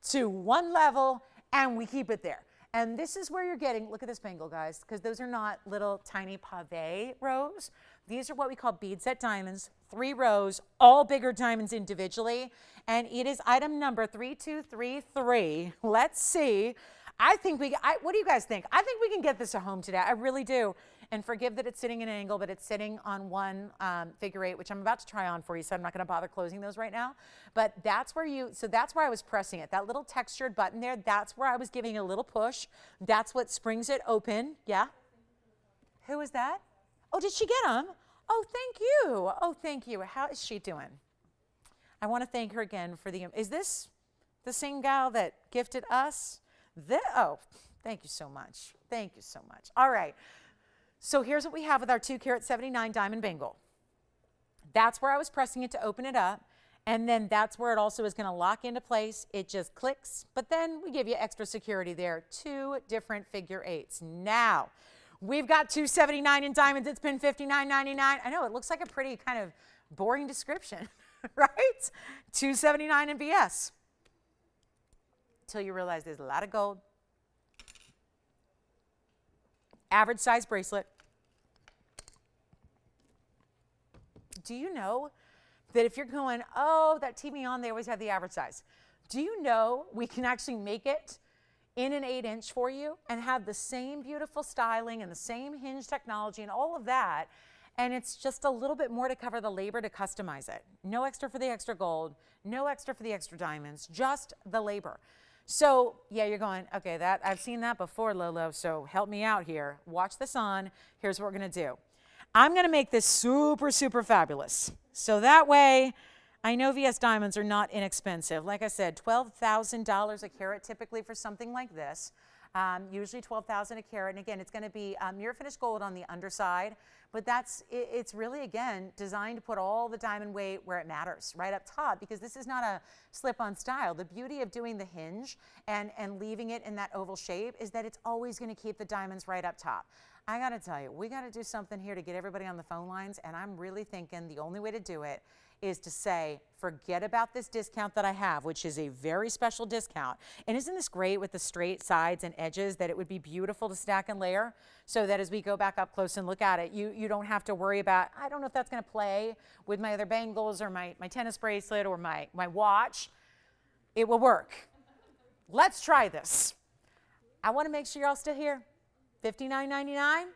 A: to one level and we keep it there. And this is where you're getting, look at this bangle, guys, because those are not little tiny pave rows. These are what we call bead set diamonds, 3 rows, all bigger diamonds individually. And it is item number 3233. Let's see. What do you guys think? I think we can get this at home today. I really do. And forgive that it's sitting in an angle, but it's sitting on one figure 8, which I'm about to try on for you, so I'm not gonna bother closing those right now. But that's where that's where I was pressing it. That little textured button there, that's where I was giving it a little push. That's what springs it open. Yeah? Who was that? Oh, did she get them? Oh, thank you. Oh, thank you. How is she doing? I wanna thank her again for is this the same gal that gifted us? Oh, thank you so much. Thank you so much. All right. So here's what we have with our 2 carat 79 diamond bangle. That's where I was pressing it to open it up. And then that's where it also is gonna lock into place. It just clicks, but then we give you extra security there. 2 different figure 8s. Now, we've got 279 in diamonds. It's been $59.99. I know, it looks like a pretty kind of boring description, right? 279 in VS. Until you realize there's a lot of gold. Average size bracelet. Do you know that if you're going, oh, that TVON, they always have the average size. Do you know we can actually make it in an 8-inch for you and have the same beautiful styling and the same hinge technology and all of that, and it's just a little bit more to cover the labor to customize it. No extra for the extra gold, no extra for the extra diamonds, just the labor. So yeah, you're going, okay, that I've seen that before, Lolo, so help me out here. Watch this on. Here's what we're gonna do. I'm gonna make this super, super fabulous. So that way, I know VS diamonds are not inexpensive. Like I said, $12,000 a carat typically for something like this. Usually $12,000 a carat. And again, it's going to be mirror finished gold on the underside, but it's really, again, designed to put all the diamond weight where it matters, right up top, because this is not a slip-on style. The beauty of doing the hinge and leaving it in that oval shape is that it's always going to keep the diamonds right up top. I got to tell you, we got to do something here to get everybody on the phone lines, and I'm really thinking the only way to do it is to say, forget about this discount that I have, which is a very special discount. And isn't this great with the straight sides and edges that it would be beautiful to stack and layer so that as we go back up close and look at it, you don't have to worry about, I don't know if that's going to play with my other bangles or my tennis bracelet or my watch. It will work. Let's try this. I want to make sure you're all still here. $59.99?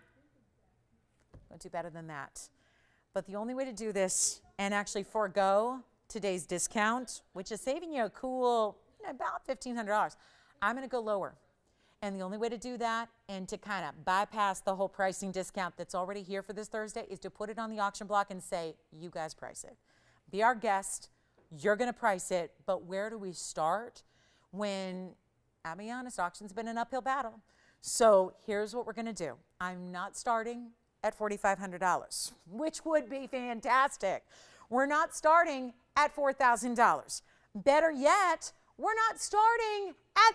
A: Don't do better than that. But the only way to do this and actually forego today's discount, which is saving you a cool about $1,500, I'm going to go lower. And the only way to do that and to kind of bypass the whole pricing discount that's already here for this Thursday is to put it on the auction block and say, you guys price it. Be our guest. You're going to price it. But where do we start when, I'll be honest, auction's been an uphill battle. So here's what we're going to do. I'm not starting at $4,500, which would be fantastic. We're not starting at $4,000. Better yet, we're not starting at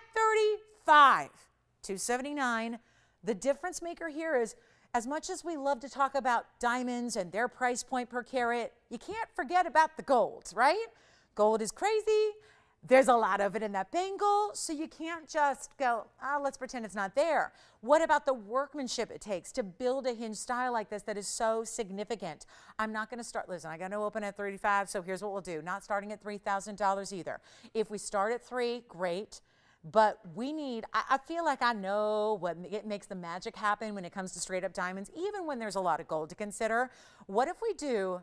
A: $35,279. The difference maker here is, as much as we love to talk about diamonds and their price point per carat, you can't forget about the gold, right? Gold is crazy. There's a lot of it in that bangle, so you can't just go, let's pretend it's not there. What about the workmanship it takes to build a hinge style like this that is so significant? I'm not going to start, listen, I got to open at $35,000, so here's what we'll do. Not starting at $3,000 either. If we start at $3,000, great, but we need, I feel like I know what it makes the magic happen when it comes to straight up diamonds, even when there's a lot of gold to consider. What if we do,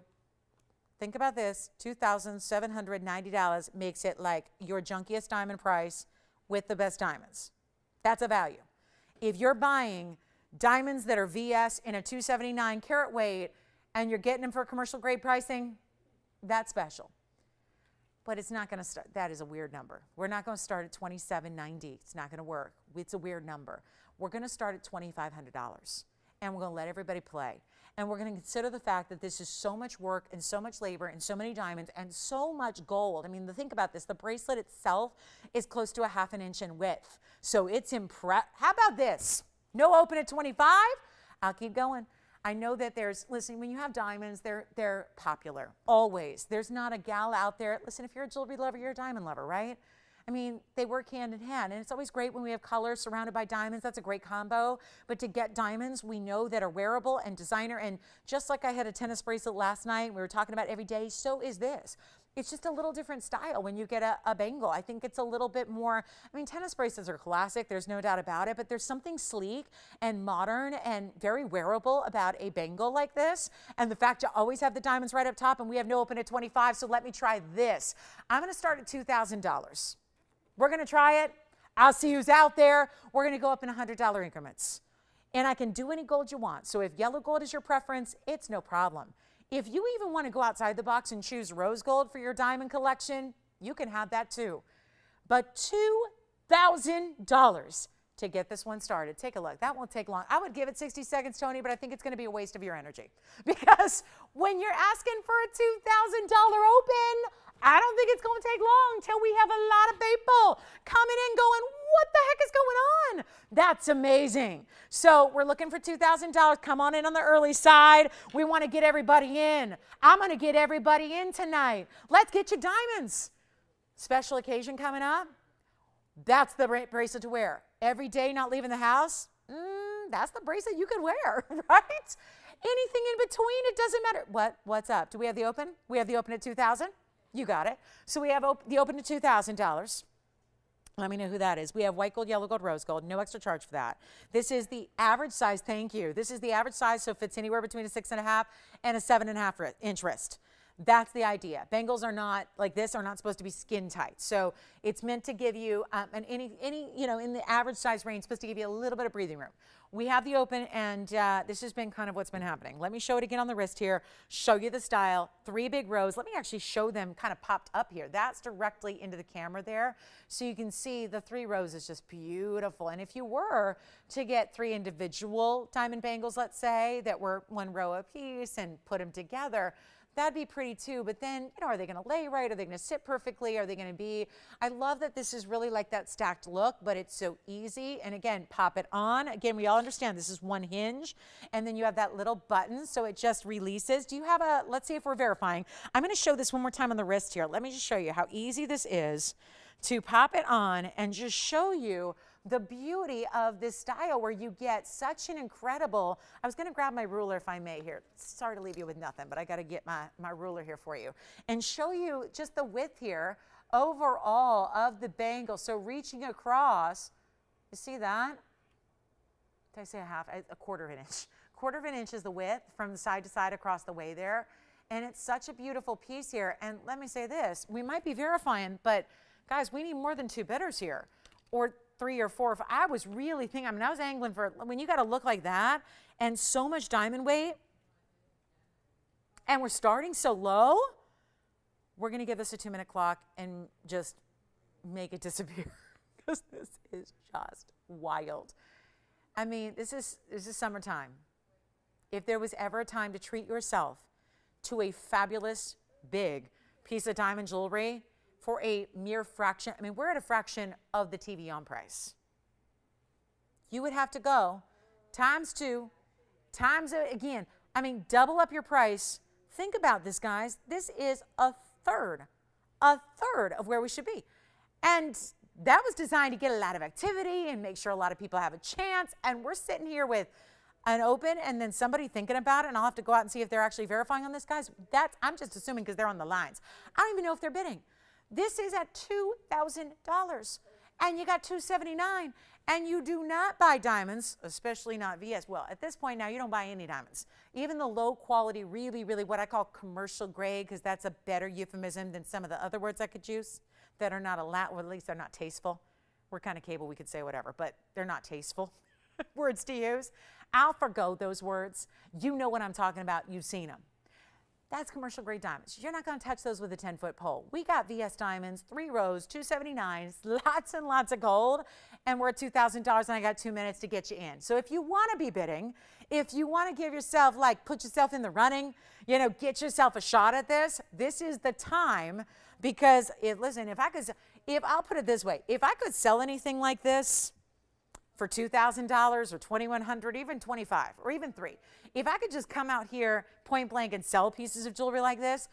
A: think about this, $2,790 makes it like your junkiest diamond price with the best diamonds. That's a value. If you're buying diamonds that are VS in a 279 carat weight and you're getting them for commercial grade pricing, that's special. But it's not going to start, that is a weird number. We're not going to start at $2,790. It's not going to work. It's a weird number. We're going to start at $2,500 and we're going to let everybody play. And we're going to consider the fact that this is so much work and so much labor and so many diamonds and so much gold. I mean, think about this. The bracelet itself is close to a ½ an inch in width. So it's How about this? No open at 25? I'll keep going. I know that listen, when you have diamonds, they're popular, always. There's not a gal out there. Listen, if you're a jewelry lover, you're a diamond lover, right? I mean, they work hand in hand, and it's always great when we have colors surrounded by diamonds. That's a great combo. But to get diamonds we know that are wearable and designer, and just like I had a tennis bracelet last night, we were talking about every day, so is this. It's just a little different style when you get a bangle. I think it's a little bit more, I mean, tennis bracelets are classic, there's no doubt about it, but there's something sleek and modern and very wearable about a bangle like this. And the fact you always have the diamonds right up top, and we have no open at 25, so let me try this. I'm gonna start at $2,000. We're going to try it. I'll see who's out there. We're going to go up in $100 increments. And I can do any gold you want. So if yellow gold is your preference, it's no problem. If you even want to go outside the box and choose rose gold for your diamond collection, you can have that too. But $2,000 to get this one started. Take a look. That won't take long. I would give it 60 seconds, Tony, but I think it's going to be a waste of your energy. Because when you're asking for a $2,000 open, I don't think it's going to take long till we have a lot of people coming in going, what the heck is going on? That's amazing. So we're looking for $2,000. Come on in on the early side. We want to get everybody in. I'm going to get everybody in tonight. Let's get you diamonds. Special occasion coming up. That's the bracelet to wear. Every day not leaving the house. That's the bracelet you could wear, right? Anything in between, it doesn't matter. What's up? Do we have the open? We have the open at $2,000. You got it. So we have the open to $2,000. Let me know who that is. We have white gold, yellow gold, rose gold. No extra charge for that. This is the average size. Thank you. This is the average size, so it fits anywhere between a 6.5 and a 7.5 inch wrist. That's the idea. Bangles are not like this, are not supposed to be skin tight. So it's meant to give you, and any in the average size range, supposed to give you a little bit of breathing room. We have the open, and this has been kind of what's been happening. Let me show it again on the wrist here, show you the style, 3 big rows. Let me actually show them kind of popped up here. That's directly into the camera there. So you can see the 3 rows is just beautiful. And if you were to get 3 individual diamond bangles, let's say, that were 1 row a piece and put them together, that'd be pretty too, but then, are they going to lay right? Are they going to sit perfectly? Are they going to be, I love that this is really like that stacked look, but it's so easy. And again, pop it on. Again, we all understand this is 1 hinge, and then you have that little button, so it just releases. Do you have a, let's see if we're verifying. I'm going to show this one more time on the wrist here. Let me just show you how easy this is to pop it on and just show you the beauty of this style where you get such an incredible, I was going to grab my ruler if I may here. Sorry to leave you with nothing, but I got to get my ruler here for you and show you just the width here overall of the bangle. So reaching across, you see that? Did I say a half? A quarter of an inch. Quarter of an inch is the width from side to side across the way there. And it's such a beautiful piece here. And let me say this, we might be verifying, but guys, we need more than 2 bidders here, or 3 or 4. I was really thinking, I was angling for, when you got to look like that and so much diamond weight, and we're starting so low, we're going to give this a 2-minute clock and just make it disappear because this is just wild. I mean, this is summertime. If there was ever a time to treat yourself to a fabulous, big piece of diamond jewelry, for a mere fraction, I mean, we're at a fraction of the TVON price. You would have to go times 2, times, again, I mean, double up your price. Think about this, guys. This is a third of where we should be. And that was designed to get a lot of activity and make sure a lot of people have a chance. And we're sitting here with an open and then somebody thinking about it, and I'll have to go out and see if they're actually verifying on this, guys. I'm just assuming because they're on the lines. I don't even know if they're bidding. This is at $2,000, and you got $279, and you do not buy diamonds, especially not VS. Well, at this point now, you don't buy any diamonds. Even the low quality, really, really what I call commercial grade, because that's a better euphemism than some of the other words I could use that are not well, at least they're not tasteful. We're kind of cable, we could say whatever, but they're not tasteful words to use. I'll forgo those words. You know what I'm talking about. You've seen them. That's commercial grade diamonds. You're not going to touch those with a 10-foot pole. We got VS diamonds, 3 rows, $279, lots and lots of gold, and we're at $2,000, and I got 2 minutes to get you in. So if you want to be bidding, if you want to give yourself, put yourself in the running, get yourself a shot at this, this is the time, because listen, I'll put it this way, if I could sell anything like this for $2,000 or $2,100, even $25, or even $3. If I could just come out here point blank and sell pieces of jewelry like this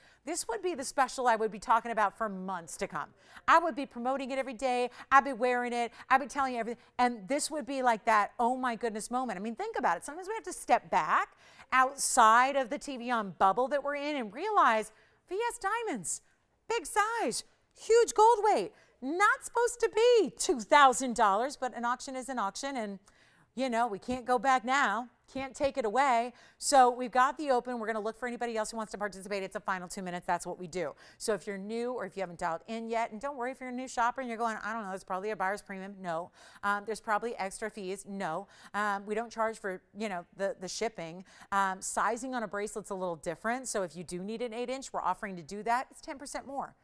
A: would be the special I would be talking about for months to come. I would be promoting it every day. I'd be wearing it. I'd be telling you everything. And this would be like that, oh my goodness moment. I mean, think about it. Sometimes we have to step back outside of the TVON bubble that we're in and realize VS diamonds, big size, huge gold weight. Not supposed to be $2,000, but an auction is an auction, and we can't go back now, can't take it away. So we've got the open. We're going to look for anybody else who wants to participate. It's a final 2 minutes. That's what we do. So if you're new or if you haven't dialed in yet, and don't worry if you're a new shopper and you're going, I don't know, it's probably a buyer's premium. No. There's probably extra fees. No. We don't charge for, the shipping. Sizing on a bracelet's a little different. So if you do need an 8-inch, we're offering to do that. It's 10% more.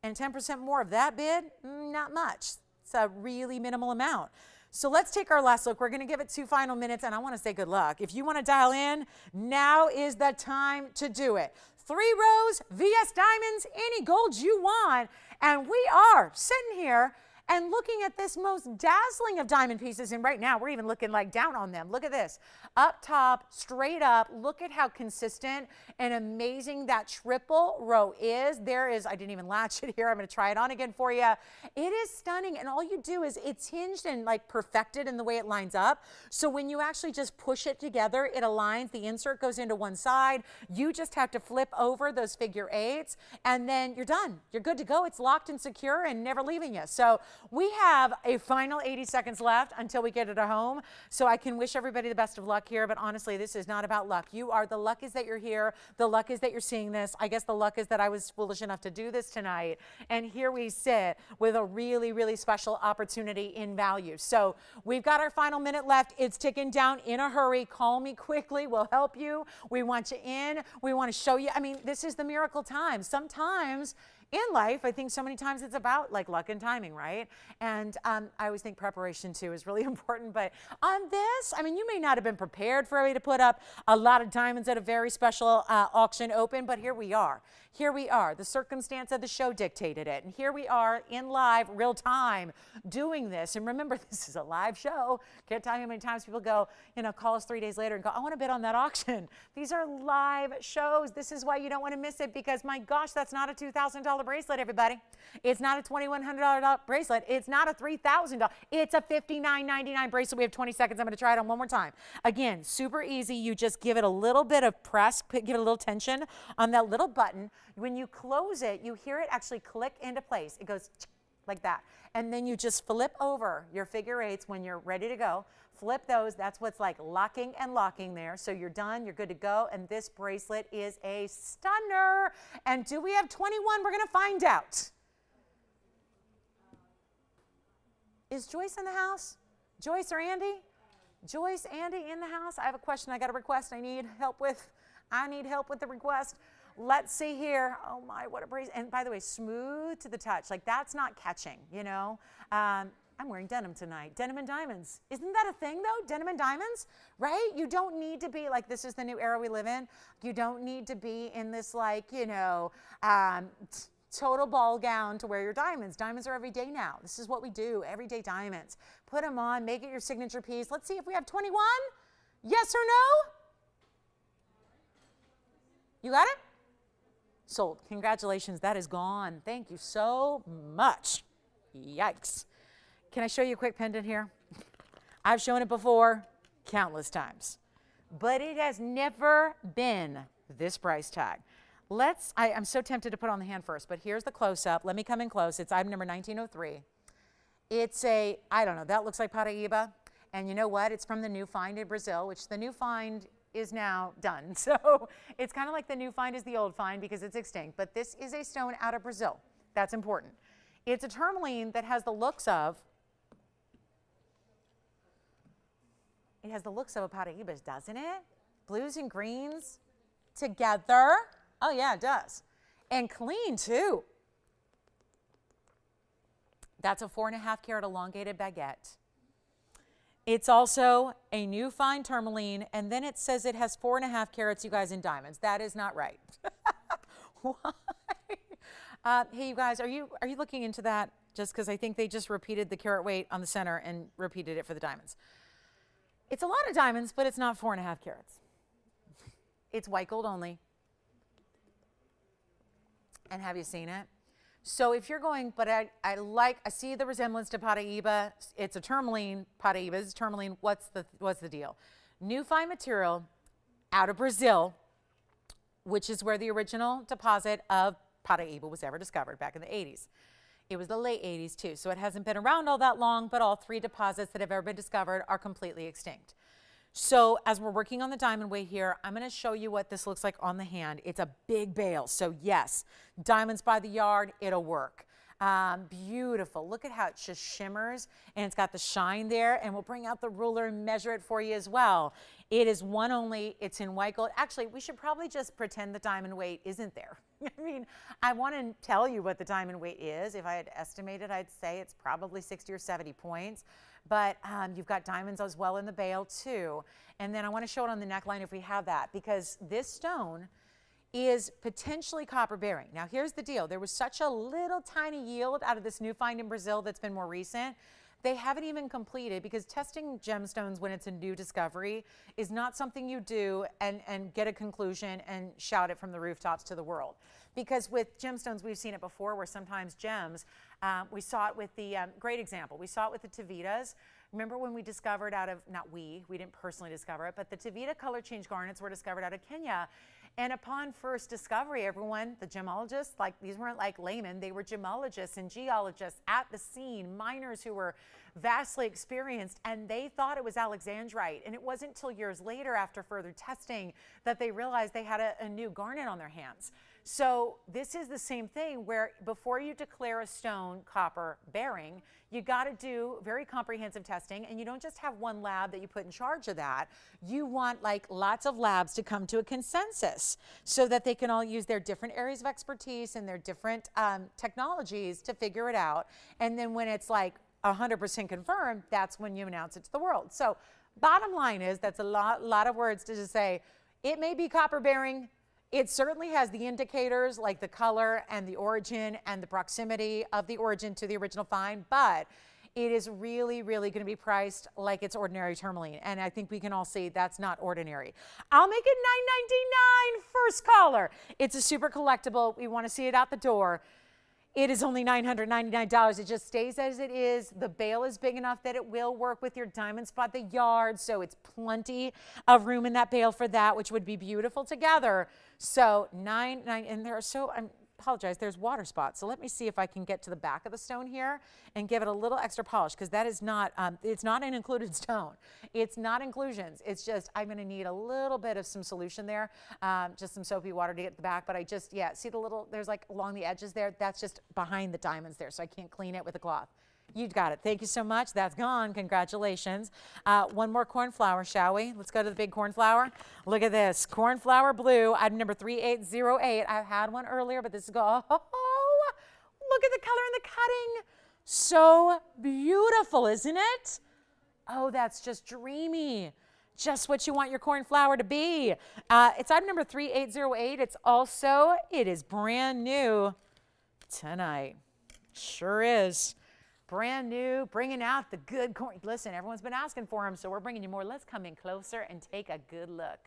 A: And 10% more of that bid, not much. It's a really minimal amount. So let's take our last look. We're going to give it 2 final minutes, and I want to say good luck. If you want to dial in, now is the time to do it. 3 rows, VS diamonds, any gold you want. And we are sitting here and looking at this most dazzling of diamond pieces. And right now, we're even looking down on them. Look at this. Up top, straight up. Look at how consistent and amazing that triple row is. I didn't even latch it here. I'm going to try it on again for you. It is stunning. And all you do is it's hinged and perfected in the way it lines up. So when you actually just push it together, it aligns. The insert goes into one side. You just have to flip over those figure 8s, and then you're done. You're good to go. It's locked and secure and never leaving you. So we have a final 80 seconds left until we get it home. So I can wish everybody the best of luck here, but honestly, this is not about luck. The luck is that you're here. The luck is that you're seeing this. I guess the luck is that I was foolish enough to do this tonight. And here we sit with a really, really special opportunity in value. So we've got our final minute left. It's ticking down in a hurry. Call me quickly. We'll help you. We want you in. We want to show you. I mean, this is the miracle time. Sometimes in life, I think so many times it's about like luck and timing, right? And I always think preparation too is really important. But on this, I mean, you may not have been prepared for me to put up a lot of diamonds at a very special auction open, but here we are. Here we are. The circumstance of the show dictated it. And here we are in live, real time, doing this. And remember, this is a live show. Can't tell you how many times people go, call us 3 days later and go, I want to bid on that auction. These are live shows. This is why you don't want to miss it, because my gosh, that's not a $2,000 bracelet, everybody. It's not a $2,100 bracelet. It's not a $3,000. It's a $59.99 bracelet. We have 20 seconds. I'm going to try it on one more time. Again, super easy. You just give it a little bit of press, give it a little tension on that little button. When you close it, you hear it actually click into place. It goes like that. And then you just flip over your figure eights when you're ready to go. Flip those. That's what's like locking and locking there. So you're done. You're good to go. And this bracelet is a stunner. And do we have 21? We're going to find out. Is Joyce in the house? Joyce or Andy? Joyce, Andy in the house? I have a question. I got a request I need help with. I need help with the request. Let's see here. Oh my, what a bracelet. And by the way, smooth to the touch. Like that's not catching, I'm wearing denim tonight. Denim and diamonds. Isn't that a thing though? Denim and diamonds, right? You don't need to be like, this is the new era we live in. You don't need to be in this like, total ball gown to wear your diamonds. Diamonds are every day now. This is what we do, everyday diamonds. Put them on, make it your signature piece. Let's see if we have 21. Yes or no? You got it? Sold. Congratulations. That is gone. Thank you so much. Yikes. Can I show you a quick pendant here? I've shown it before countless times, but it has never been this price tag. I'm so tempted to put on the hand first, but here's the close-up. Let me come in close. It's item number 1903. It's I don't know, that looks like Paraíba. And you know what? It's from the new find in Brazil, which the new find is now done. So it's kind of like the new find is the old find because it's extinct. But this is a stone out of Brazil. That's important. It's a tourmaline that has the looks of, a Paraíba, doesn't it? Blues and greens together. Oh yeah, it does. And clean too. That's a 4.5 carat elongated baguette. It's also a new fine tourmaline, and then it says it has 4.5 carats, you guys, in diamonds. That is not right. Why? Hey, you guys, are you looking into that? Just because I think they just repeated the carat weight on the center and repeated it for the diamonds. It's a lot of diamonds, but it's not 4.5 carats. It's white gold only. And have you seen it? So if you're going, but I see the resemblance to Paraíba. It's a tourmaline. Paraíba is tourmaline. What's the deal? New fine material out of Brazil, which is where the original deposit of Paraíba was ever discovered back in the 80s. It was the late 80s too, so it hasn't been around all that long, but all 3 deposits that have ever been discovered are completely extinct. So as we're working on the diamond weight here, I'm going to show you what this looks like on the hand. It's a big bale. So yes, diamonds by the yard, it'll work. Beautiful. Look at how it just shimmers and it's got the shine there, and we'll bring out the ruler and measure it for you as well. It is one only. It's in white gold. Actually, we should probably just pretend the diamond weight isn't there. I mean, I want to tell you what the diamond weight is. If I had estimated, I'd say it's probably 60 or 70 points. But you've got diamonds as well in the bale too. And then I want to show it on the neckline if we have that, because this stone is potentially copper bearing. Now here's the deal. There was such a little tiny yield out of this new find in Brazil that's been more recent. They haven't even completed, because testing gemstones when it's a new discovery is not something you do and get a conclusion and shout it from the rooftops to the world. Because with gemstones, we've seen it before where sometimes gems, we saw it with the, great example, we saw it with the Tavitas. Remember when we discovered out of, we didn't personally discover it, but the Tavita color change garnets were discovered out of Kenya. And upon first discovery, everyone, the gemologists, like these weren't like laymen, they were gemologists and geologists at the scene, miners who were vastly experienced, and they thought it was alexandrite. And it wasn't until years later, after further testing, that they realized they had a new garnet on their hands. So this is the same thing where before you declare a stone copper bearing, you got to do very comprehensive testing, and you don't just have one lab that you put in charge of that. You want like lots of labs to come to a consensus so that they can all use their different areas of expertise and their different technologies to figure it out. And then when it's like 100% confirmed, that's when you announce it to the world. So bottom line is, that's a lot of words to just say, it may be copper bearing. It certainly has the indicators like the color and the origin and the proximity of the origin to the original find, but it is really, really going to be priced like it's ordinary tourmaline. And I think we can all see that's not ordinary. I'll make it $9.99 first caller. It's a super collectible. We want to see it out the door. It is only $999. It just stays as it is. The bale is big enough that it will work with your diamond spot, the yard. So it's plenty of room in that bale for that, which would be beautiful together. So and there are I apologize, there's water spots. So let me see if I can get to the back of the stone here and give it a little extra polish, because that is not, it's not an included stone. It's not inclusions. It's just, I'm going to need a little bit of some solution there, just some soapy water to get to the back. But I just, yeah, see the little, there's like along the edges there, that's just behind the diamonds there. So I can't clean it with a cloth. You got it. Thank you so much. That's gone. Congratulations. One more cornflower, shall we? Let's go to the big cornflower. Look at this. Cornflower blue, item number 3808. I've had one earlier, but this is, oh, look at the color and the cutting. So beautiful, isn't it? Oh, that's just dreamy. Just what you want your cornflower to be. It's item number 3808. It is brand new tonight. Sure is. Brand new, bringing out the good corn. Listen, everyone's been asking for them, so we're bringing you more. Let's come in closer and take a good look,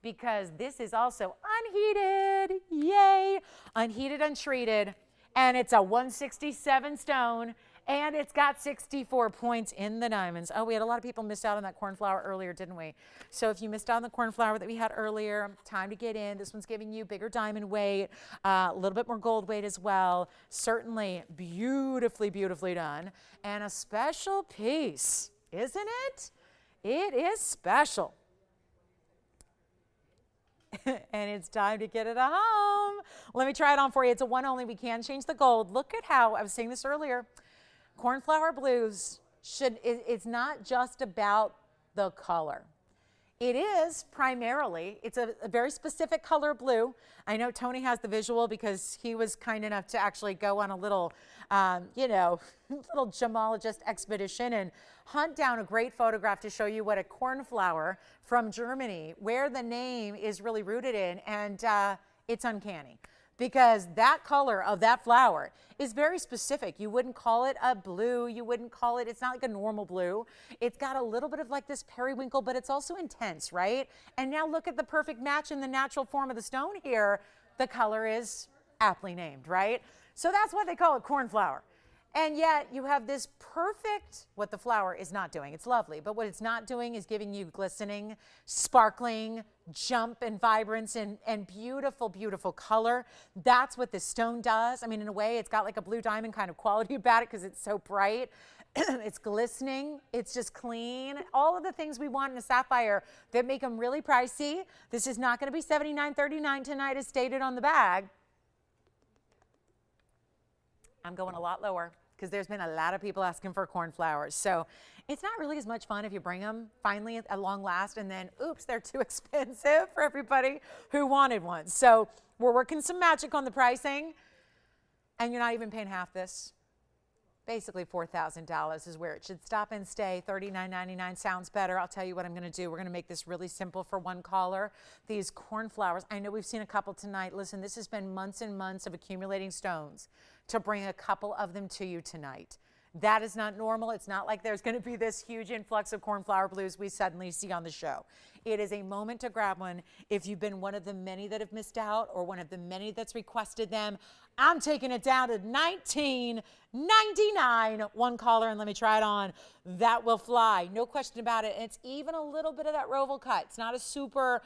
A: because this is also unheated. Yay! Unheated, untreated, and it's a 167 stone, and it's got 64 points in the diamonds. Oh, we had a lot of people miss out on that cornflower earlier, didn't we? So if you missed out on the cornflower that we had earlier, time to get in. This one's giving you bigger diamond weight, a little bit more gold weight as well. Certainly beautifully, beautifully done. And a special piece, isn't it? It is special. And it's time to get it home. Let me try it on for you. It's a one only. We can change the gold. Look at how, I was saying this earlier, cornflower blues it's not just about the color. It is primarily, it's a very specific color blue. I know Tony has the visual because he was kind enough to actually go on a little, little gemologist expedition and hunt down a great photograph to show you what a cornflower from Germany, where the name is really rooted in, and it's uncanny. Because that color of that flower is very specific. You wouldn't call it a blue. You wouldn't call it, it's not like a normal blue. It's got a little bit of like this periwinkle, but it's also intense, right? And now look at the perfect match in the natural form of the stone here. The color is aptly named, right? So that's what they call it, cornflower. And yet you have this perfect, what the flower is not doing. It's lovely, but what it's not doing is giving you glistening, sparkling, jump and vibrance and beautiful, beautiful color. That's what this stone does. I mean, in a way, it's got like a blue diamond kind of quality about it because it's so bright. It's glistening. It's just clean. All of the things we want in a sapphire that make them really pricey. This is not going to be $79.39 tonight as stated on the bag. I'm going a lot lower because there's been a lot of people asking for cornflowers. So it's not really as much fun if you bring them finally at long last and then, oops, they're too expensive for everybody who wanted one. So we're working some magic on the pricing, and you're not even paying half this. Basically $4,000 is where it should stop and stay. $39.99 sounds better. I'll tell you what I'm going to do. We're going to make this really simple for one caller. These cornflowers, I know we've seen a couple tonight. Listen, this has been months and months of accumulating stones to bring a couple of them to you tonight. That is not normal. It's not like there's going to be this huge influx of cornflower blues we suddenly see on the show. It is a moment to grab one. If you've been one of the many that have missed out or one of the many that's requested them, I'm taking it down to $19.99. One collar, and let me try it on. That will fly, no question about it. And it's even a little bit of that oval cut. It's not a super,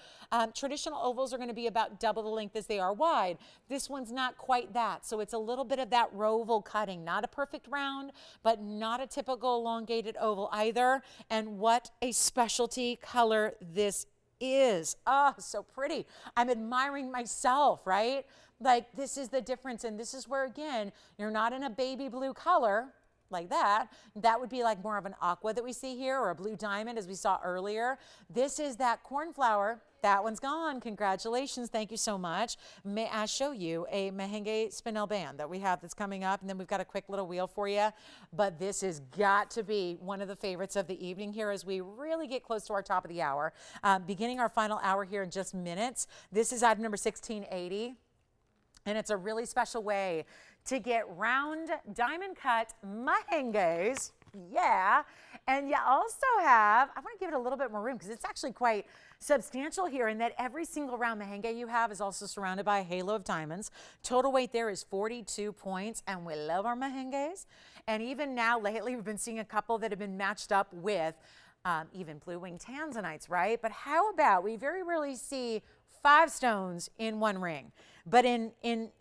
A: traditional ovals are going to be about double the length as they are wide. This one's not quite that. So it's a little bit of that oval cutting, not a perfect round, but not a typical elongated oval either. And what a specialty color this is. Oh, so pretty. I'm admiring myself, right? Like, this is the difference. And this is where, again, you're not in a baby blue color like that. That would be like more of an aqua that we see here, or a blue diamond as we saw earlier. This is that cornflower. That one's gone. Congratulations. Thank you so much. May I show you a Mahenge spinel band that we have that's coming up, and then we've got a quick little wheel for you. But this has got to be one of the favorites of the evening here as we really get close to our top of the hour. Beginning our final hour here in just minutes. This is item number 1680. And it's a really special way to get round diamond cut mahenges. Yeah. And you also have, I want to give it a little bit more room because it's actually quite substantial here in that every single round mahenge you have is also surrounded by a halo of diamonds. Total weight there is 42 points, and we love our mahenges. And even now lately we've been seeing a couple that have been matched up with even blue wing tanzanites, right? But how about, we very rarely see 5 stones in one ring. But in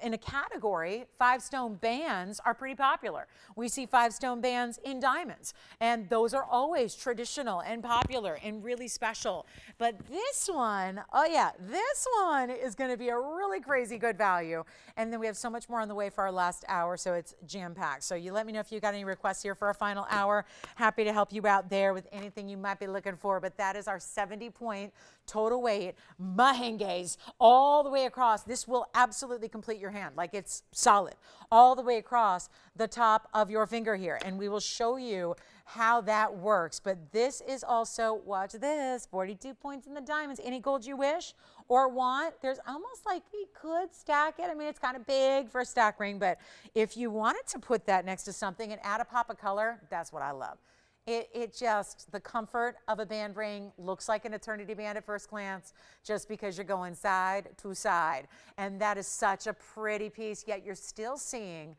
A: a category, 5-stone bands are pretty popular. We see 5-stone bands in diamonds, and those are always traditional and popular and really special. But this one, oh yeah, this one is going to be a really crazy good value. And then we have so much more on the way for our last hour, so it's jam-packed. So you let me know if you got any requests here for our final hour. Happy to help you out there with anything you might be looking for. But that is our 70-point total weight mahenges all the way across. This will absolutely complete your hand. Like, it's solid all the way across the top of your finger here, and we will show you how that works. But this is also, watch this, 42 points in the diamonds. Any gold you wish or want. There's almost like we could stack it. I mean, it's kind of big for a stack ring, but if you wanted to put that next to something and add a pop of color, that's what I love. It just, the comfort of a band ring looks like an eternity band at first glance, just because you're going side to side. And that is such a pretty piece, yet you're still seeing,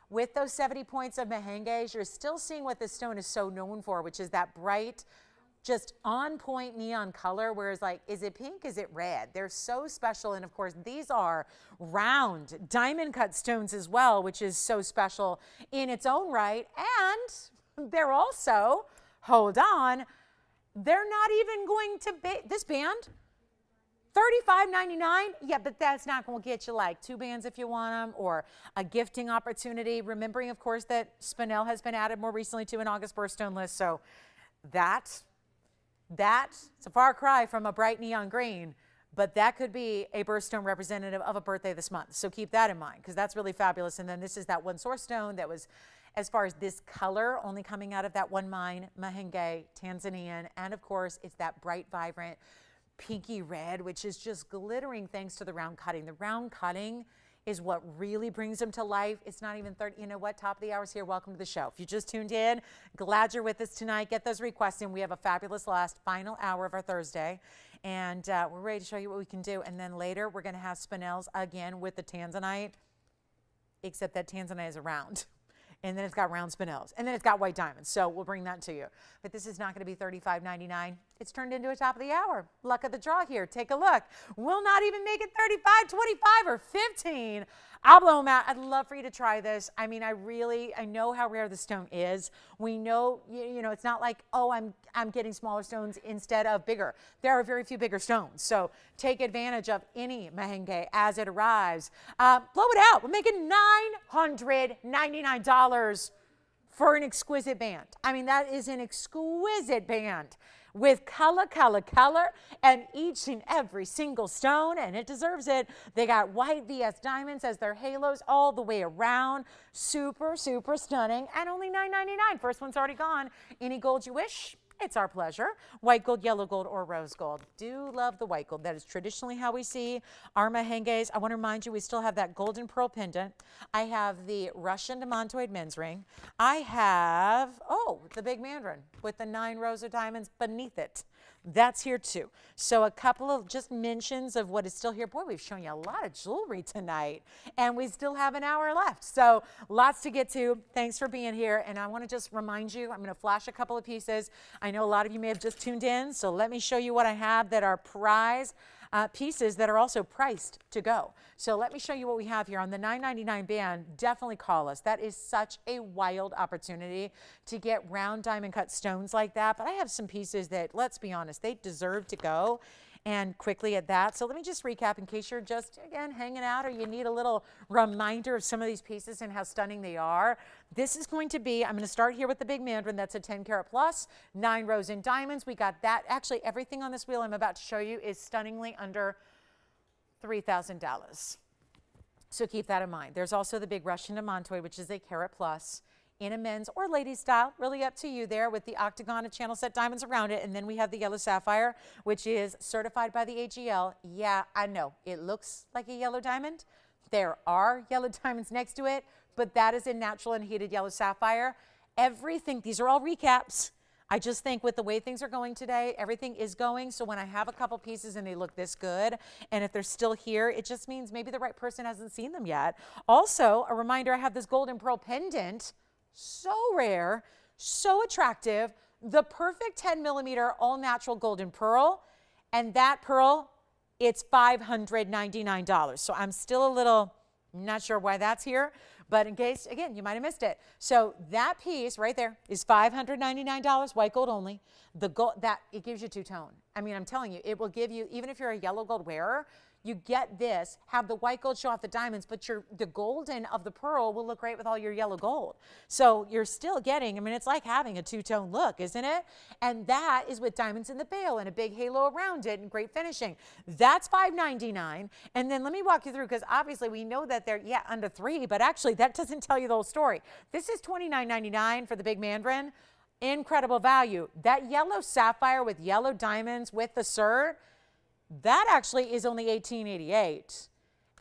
A: with those 70 points of mahenges, you're still seeing what this stone is so known for, which is that bright, just on point neon color, whereas like, is it pink, is it red? They're so special. And of course, these are round diamond cut stones as well, which is so special in its own right. And they're also, hold on, they're not even going to be, this band, $35.99. Yeah, but that's not going to get you like 2 bands if you want them, or a gifting opportunity. Remembering, of course, that spinel has been added more recently to an August birthstone list. So that's a far cry from a bright neon green, but that could be a birthstone representative of a birthday this month. So keep that in mind, because that's really fabulous. And then this is that one source stone that was, as far as this color, only coming out of that one mine, Mahenge, Tanzanian. And of course, it's that bright, vibrant, pinky red, which is just glittering thanks to the round cutting. The round cutting is what really brings them to life. It's not even 30, you know what, top of the hour's here. Welcome to the show. If you just tuned in, glad you're with us tonight. Get those requests in. We have a fabulous last final hour of our Thursday. And we're ready to show you what we can do. And then later, we're gonna have spinels again with the Tanzanite, except that Tanzanite is a round. And then it's got round spinels, and then it's got white diamonds. So we'll bring that to you. But this is not going to be $35.99. It's turned into a top of the hour. Luck of the draw here. Take a look. We'll not even make it 35, 25, or 15. I'll blow them out. I'd love for you to try this. I mean, I know how rare the stone is. We know, you know, it's not like, oh, I'm getting smaller stones instead of bigger. There are very few bigger stones. So take advantage of any mahenge as it arrives. Blow it out. We're making $999 for an exquisite band. I mean, that is an exquisite band with color, and each and every single stone, and it deserves it. They got white VS diamonds as their halos all the way around. Super, super stunning, and only $9.99. First one's already gone. Any gold you wish? It's our pleasure. White gold, yellow gold, or rose gold. Do love the white gold. That is traditionally how we see our mahenges. I want to remind you, we still have that golden pearl pendant. I have the Russian demantoid men's ring. I have, oh, the big mandarin with the 9 rows of diamonds beneath it. That's here too. So a couple of just mentions of what is still here. Boy, we've shown you a lot of jewelry tonight, and we still have an hour left. So lots to get to. Thanks for being here. And I want to just remind you, I'm going to flash a couple of pieces. I know a lot of you may have just tuned in, so let me show you what I have that are prize pieces that are also priced to go. So let me show you what we have here on the $9.99 band. Definitely call us. That is such a wild opportunity to get round diamond cut stones like that. But I have some pieces that, let's be honest, they deserve to go. And quickly at that. So let me just recap in case you're just, again, hanging out or you need a little reminder of some of these pieces and how stunning they are. This is going to be, I'm going to start here with the big mandarin. That's a 10 karat plus, 9 rows in diamonds. We got that. Actually, everything on this wheel I'm about to show you is stunningly under $3,000. So keep that in mind. There's also the big Russian Diamond, which is a carat plus, in a men's or ladies style, really up to you there, with the octagon and channel set diamonds around it. And then we have the yellow sapphire, which is certified by the AGL. Yeah, I know it looks like a yellow diamond. There are yellow diamonds next to it, but that is a natural and heated yellow sapphire. Everything, these are all recaps. I just think with the way things are going today, everything is going. So when I have a couple pieces and they look this good, and if they're still here, it just means maybe the right person hasn't seen them yet. Also, a reminder, I have this golden pearl pendant. So rare, so attractive, the perfect 10 millimeter all natural golden pearl. And that pearl, it's $599. So I'm still a little not sure why that's here, but in case, again, you might have missed it. So that piece right there is $599, white gold only. The gold, that it gives you two-tone. I mean, I'm telling you, it will give you, even if you're a yellow gold wearer, you get this, have the white gold show off the diamonds, but the golden of the pearl will look great with all your yellow gold. So you're still getting, I mean, it's like having a two-tone look, isn't it? And that is with diamonds in the bail and a big halo around it and great finishing. That's $599. And then let me walk you through, because obviously we know that they're, yeah, under $3, but actually that doesn't tell you the whole story. This is $29.99 for the big mandarin. Incredible value. That yellow sapphire with yellow diamonds with the cert, that actually is only $18.88.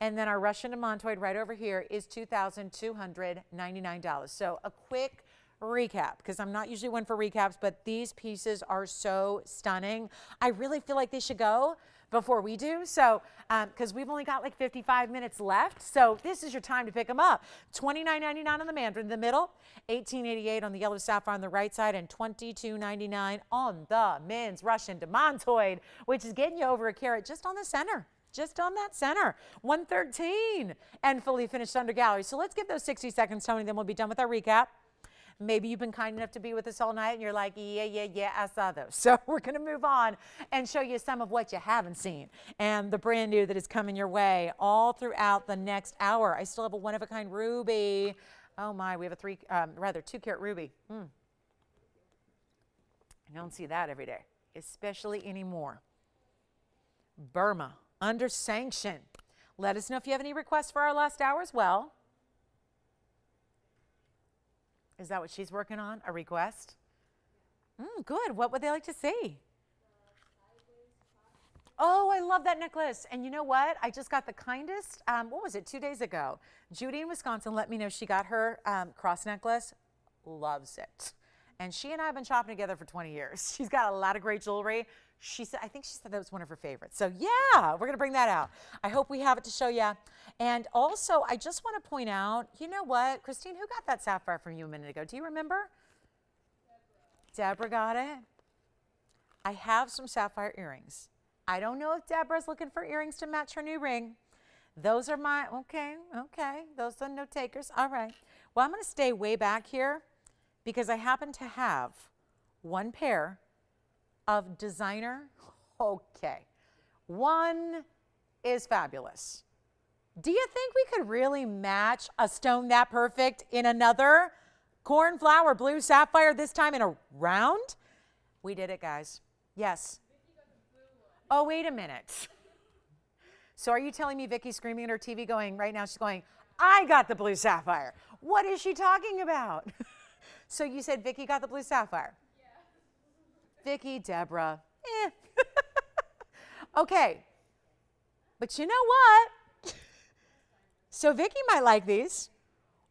A: And then our Russian Diamond right over here is $2,299. So a quick recap, because I'm not usually one for recaps, but these pieces are so stunning. I really feel like they should go before we do. So, because we've only got like 55 minutes left. So this is your time to pick them up. $29.99 on the mandarin in the middle, $18.88 on the yellow sapphire on the right side, and $22.99 on the men's Russian Diamond, which is getting you over a carat just on the center. Just on that center, $113 and fully finished under gallery. So let's give those 60 seconds, Tony, then we'll be done with our recap. Maybe you've been kind enough to be with us all night and you're like, yeah, I saw those. So we're going to move on and show you some of what you haven't seen and the brand new that is coming your way all throughout the next hour. I still have a one-of-a-kind ruby. Oh my, we have a 2-carat ruby. I don't see that every day, especially anymore. Burma, under sanction. Let us know if you have any requests for our last hour as well. Is that what she's working on? A request? Good. What would they like to see? Oh, I love that necklace. And you know what? I just got the kindest, what was it, 2 days ago. Judy in Wisconsin let me know she got her cross necklace. Loves it. And she and I have been shopping together for 20 years. She's got a lot of great jewelry. She said, I think she said that was one of her favorites. So yeah, we're going to bring that out. I hope we have it to show you. And also, I just want to point out, you know what, Christine, who got that sapphire from you a minute ago? Do you remember? Deborah got it. I have some sapphire earrings. I don't know if Deborah's looking for earrings to match her new ring. Those are my, okay. Those are no takers. All right. Well, I'm going to stay way back here because I happen to have one pair of designer. Okay. One is fabulous. Do you think we could really match a stone that perfect in another cornflower blue sapphire, this time in a round? We did it, guys. Yes. Oh, wait a minute. So are you telling me Vicky's screaming at her TV going, right now she's going, I got the blue sapphire. What is she talking about? So you said Vicky got the blue sapphire? Yeah. Vicky, Deborah, Okay. But you know what? So Vicky might like these,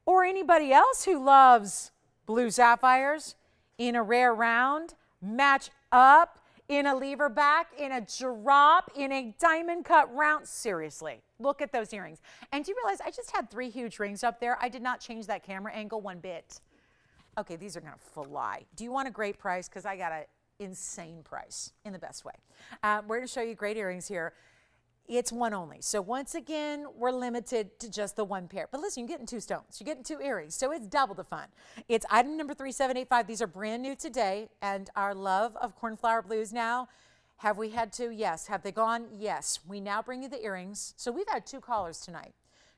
A: or anybody else who loves blue sapphires in a rare round, match up in a lever back, in a drop, in a diamond cut round. Seriously, look at those earrings. And do you realize I just had 3 huge rings up there? I did not change that camera angle one bit. Okay, these are gonna fly. Do you want a great price? Because I got an insane price in the best way. We're gonna show you great earrings here. It's one only. So once again, we're limited to just the 1 pair. But listen, you're getting 2 stones. You're getting 2 earrings. So it's double the fun. It's item number 3785. These are brand new today. And our love of cornflower blues now. Have we had 2? Yes. Have they gone? Yes. We now bring you the earrings. So we've had 2 callers tonight.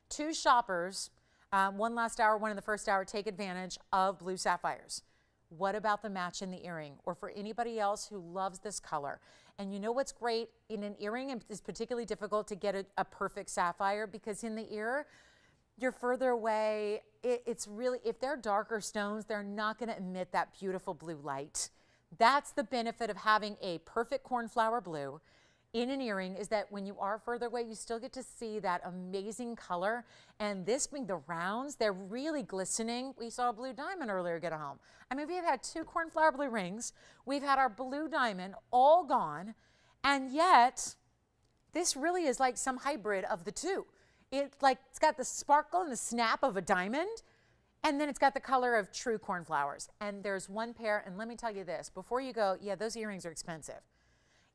A: 2 shoppers, one last hour, one in the first hour, take advantage of blue sapphires. What about the match in the earring? Or for anybody else who loves this color? And you know what's great? In an earring, it's particularly difficult to get a perfect sapphire because in the ear, you're further away. It's really, if they're darker stones, they're not going to emit that beautiful blue light. That's the benefit of having a perfect cornflower blue in an earring, is that when you are further away, you still get to see that amazing color. And this being the rounds, they're really glistening. We saw a blue diamond earlier get home. I mean, we've had 2 cornflower blue rings. We've had our blue diamond all gone. And yet, this really is like some hybrid of the 2. It's got the sparkle and the snap of a diamond, and then it's got the color of true cornflowers. And there's 1 pair, and let me tell you this, before you go, yeah, those earrings are expensive.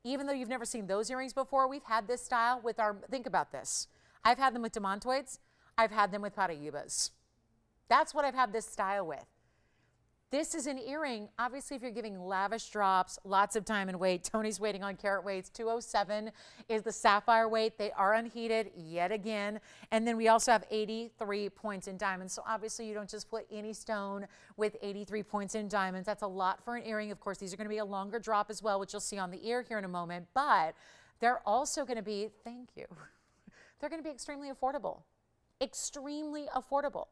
A: Even though you've never seen those earrings before, we've had this style with our, think about this. I've had them with demantoids. I've had them with paraibas. That's what I've had this style with. This is an earring, obviously, if you're giving lavish drops, lots of time and weight. Tony's waiting on carat weights. 207 is the sapphire weight. They are unheated yet again. And then we also have 83 points in diamonds. So obviously you don't just put any stone with 83 points in diamonds. That's a lot for an earring. Of course, these are going to be a longer drop as well, which you'll see on the ear here in a moment. But they're also going to be, thank you, they're going to be extremely affordable. Extremely affordable.